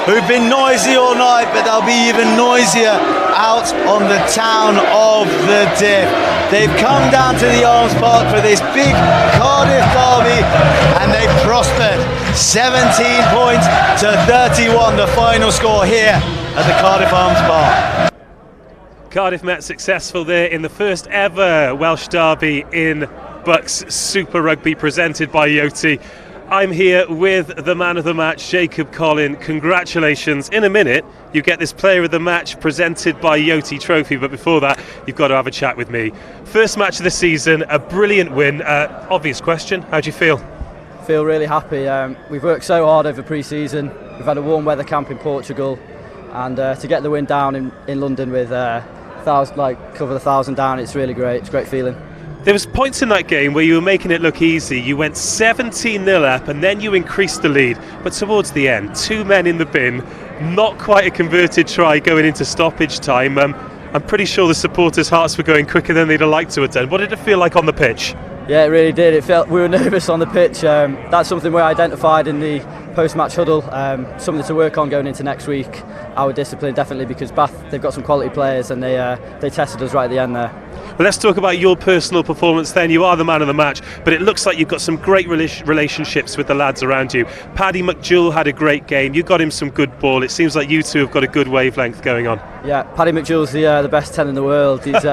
who've been noisy all night, but they'll be even noisier out on the town of the Diff. They've come down to the Arms Park for this big Cardiff derby, and they've prospered. 17 points to 31, the final score here at the Cardiff Arms Park. Cardiff Met successful there in the first ever Welsh derby in BUCS Super Rugby, presented by Yoti. I'm here with the man of the match, Jacob Collin. Congratulations. In a minute, you get this player of the match presented by Yoti Trophy, but before that, you've got to have a chat with me. First match of the season, a brilliant win. Obvious question, how do you feel? Feel really happy. We've worked so hard over pre-season. We've had a warm weather camp in Portugal, and to get the win down in London with cover the 1,000 down, it's really great. It's a great feeling. There was points in that game where you were making it look easy. You went 17-0 up and then you increased the lead. But towards the end, 2 men in the bin, not quite a converted try going into stoppage time. I'm pretty sure the supporters' hearts were going quicker than they'd have liked to have done. What did it feel like on the pitch? Yeah, it really did. It felt we were nervous on the pitch. That's something we identified in the post-match huddle. Something to work on going into next week. Our discipline definitely, because Bath, they've got some quality players, and they tested us right at the end there. Well, let's talk about your personal performance then. You are the man of the match, but it looks like you've got some great relationships with the lads around you. Paddy McJewell had a great game. You got him some good ball. It seems like you two have got a good wavelength going on. Yeah, Paddy McJewell's the best 10 in the world. He's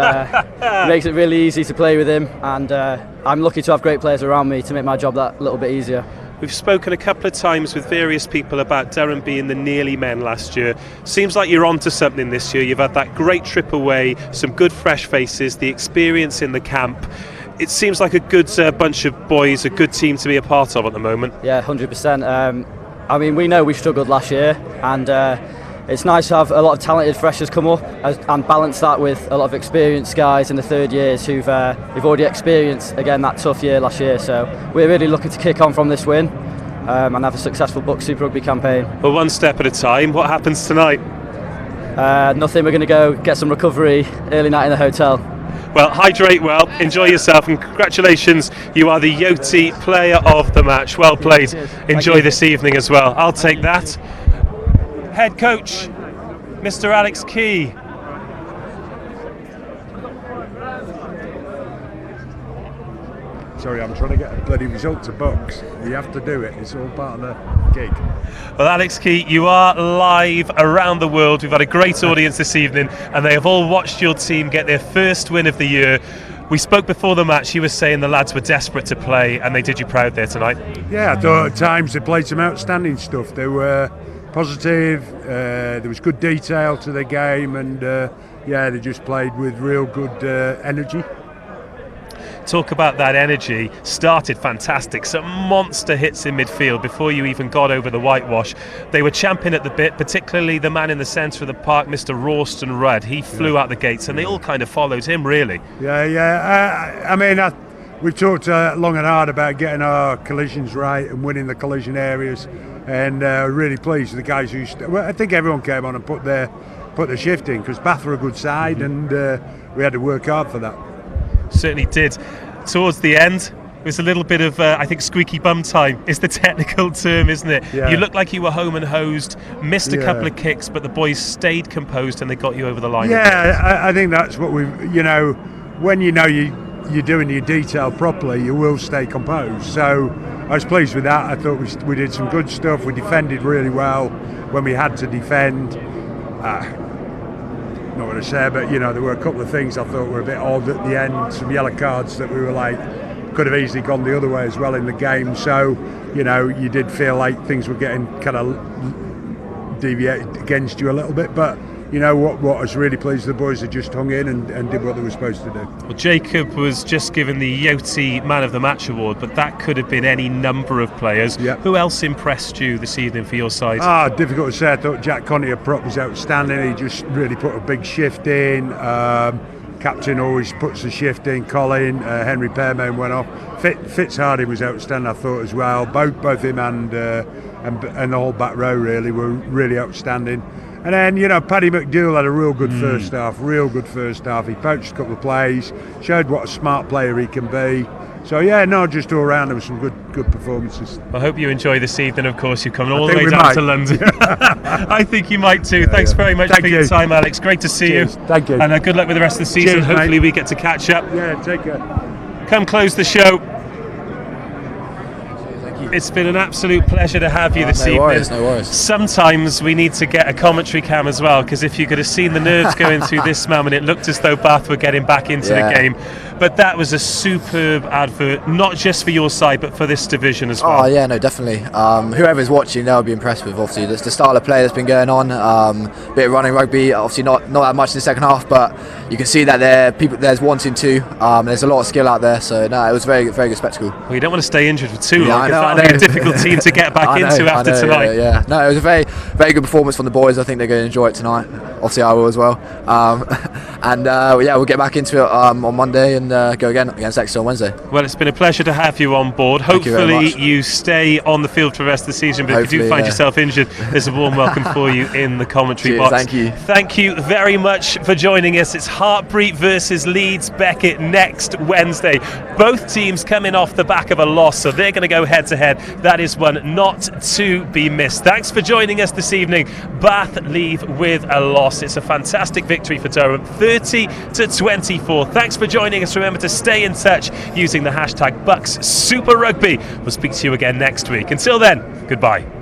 makes it really easy to play with him, and I'm lucky to have great players around me to make my job that little bit easier. We've spoken a couple of times with various people about Durham being the nearly men last year. Seems like you're on to something this year. You've had that great trip away, some good fresh faces, the experience in the camp. It seems like a good bunch of boys, a good team to be a part of at the moment. Yeah, 100%. I mean, we know we struggled last year, and it's nice to have a lot of talented freshers come up and balance that with a lot of experienced guys in the third years who've already experienced, again, that tough year last year. So we're really looking to kick on from this win and have a successful BUCS Super Rugby campaign. Well, one step at a time. What happens tonight? Nothing. We're going to go get some recovery, early night in the hotel. Well, hydrate well, enjoy yourself, and congratulations, you are the Yoti Player of the Match. Well played. Enjoy this evening as well. I'll take that. Head coach, Mr. Alex Key. Sorry, I'm trying to get a bloody result to BUCS. You have to do it. It's all part of the gig. Well, Alex Key, you are live around the world. We've had a great audience this evening, and they have all watched your team get their first win of the year. We spoke before the match. You were saying the lads were desperate to play, and they did you proud there tonight. Yeah, I thought at times they played some outstanding stuff. They were positive. There was good detail to their game, and they just played with real good energy. Talk about that energy. Started fantastic, some monster hits in midfield before you even got over the whitewash. They were champing at the bit, particularly the man in the centre of the park, Mr. Ralston Rudd. He flew out the gates, and they all kind of followed him, really. We've talked long and hard about getting our collisions right and winning the collision areas, and really pleased with the guys who I think everyone came on and put their shift in, because Bath were a good side, and we had to work hard for that. Certainly did. Towards the end, it was a little bit of, I think, squeaky bum time is the technical term, isn't it? Yeah. You looked like you were home and hosed, missed a couple of kicks, but the boys stayed composed and they got you over the line. Yeah, I think that's what we've, when you're doing your detail properly, you will stay composed. So I was pleased with that. I thought we did some good stuff. We defended really well when we had to defend. Not going to say, but there were a couple of things I thought were a bit odd at the end. Some yellow cards that we were like could have easily gone the other way as well in the game. So you did feel like things were getting kind of deviated against you a little bit. But what I was really pleased, the boys had just hung in and did what they were supposed to do. Well, Jacob was just given the Yoti Man of the Match award, but that could have been any number of players. Yep. Who else impressed you this evening for your side? Difficult to say. I thought Jack Conti up prop was outstanding. He just really put a big shift in. Captain always puts the shift in. Colin, Henry Pearman went off. Fitzhardy was outstanding, I thought, as well. Both him and the whole back row really were really outstanding. And then, Paddy McDougall had a real good first half. He poached a couple of plays, showed what a smart player he can be. So, just all around, there were some good performances. I hope you enjoy this evening, of course. You've come all the way down to London. I think you might too. Thanks very much for your time, Alex. Great to see you. Thank you. And good luck with the rest of the season. Cheers, hopefully mate. we get to catch up. Yeah, take care. Come close the show. It's been an absolute pleasure to have you this evening. No worries. Sometimes we need to get a commentary cam as well, because if you could have seen the nerves going through this man, and it looked as though Bath were getting back into the game. But that was a superb advert, not just for your side, but for this division as well. Oh yeah, no, definitely. Whoever's watching, they'll be impressed with. Obviously, the style of play that's been going on. Bit of running rugby. Obviously, not that much in the second half, but you can see that there's wanting to. There's a lot of skill out there. So no, it was a very good spectacle. Well, you don't want to stay injured for too long. I know. That'll be a difficult team to get back into after tonight. Yeah. No, it was a very good performance from the boys. I think they're going to enjoy it tonight. Obviously, I will as well. We'll get back into it on Monday and go again against Exeter on Wednesday. Well, it's been a pleasure to have you on board. Hopefully you stay on the field for the rest of the season, but if you do find yourself injured, there's a warm welcome for you in the commentary box. Thank you. Thank you very much for joining us. It's Hartpury versus Leeds Beckett next Wednesday. Both teams coming off the back of a loss, so they're going to go head to head. That is one not to be missed. Thanks for joining us this evening. Bath leave with a loss. It's a fantastic victory for Durham, 30-24. Thanks for joining us. Remember to stay in touch using the hashtag BUCS Super Rugby. We'll speak to you again next week. Until then, goodbye.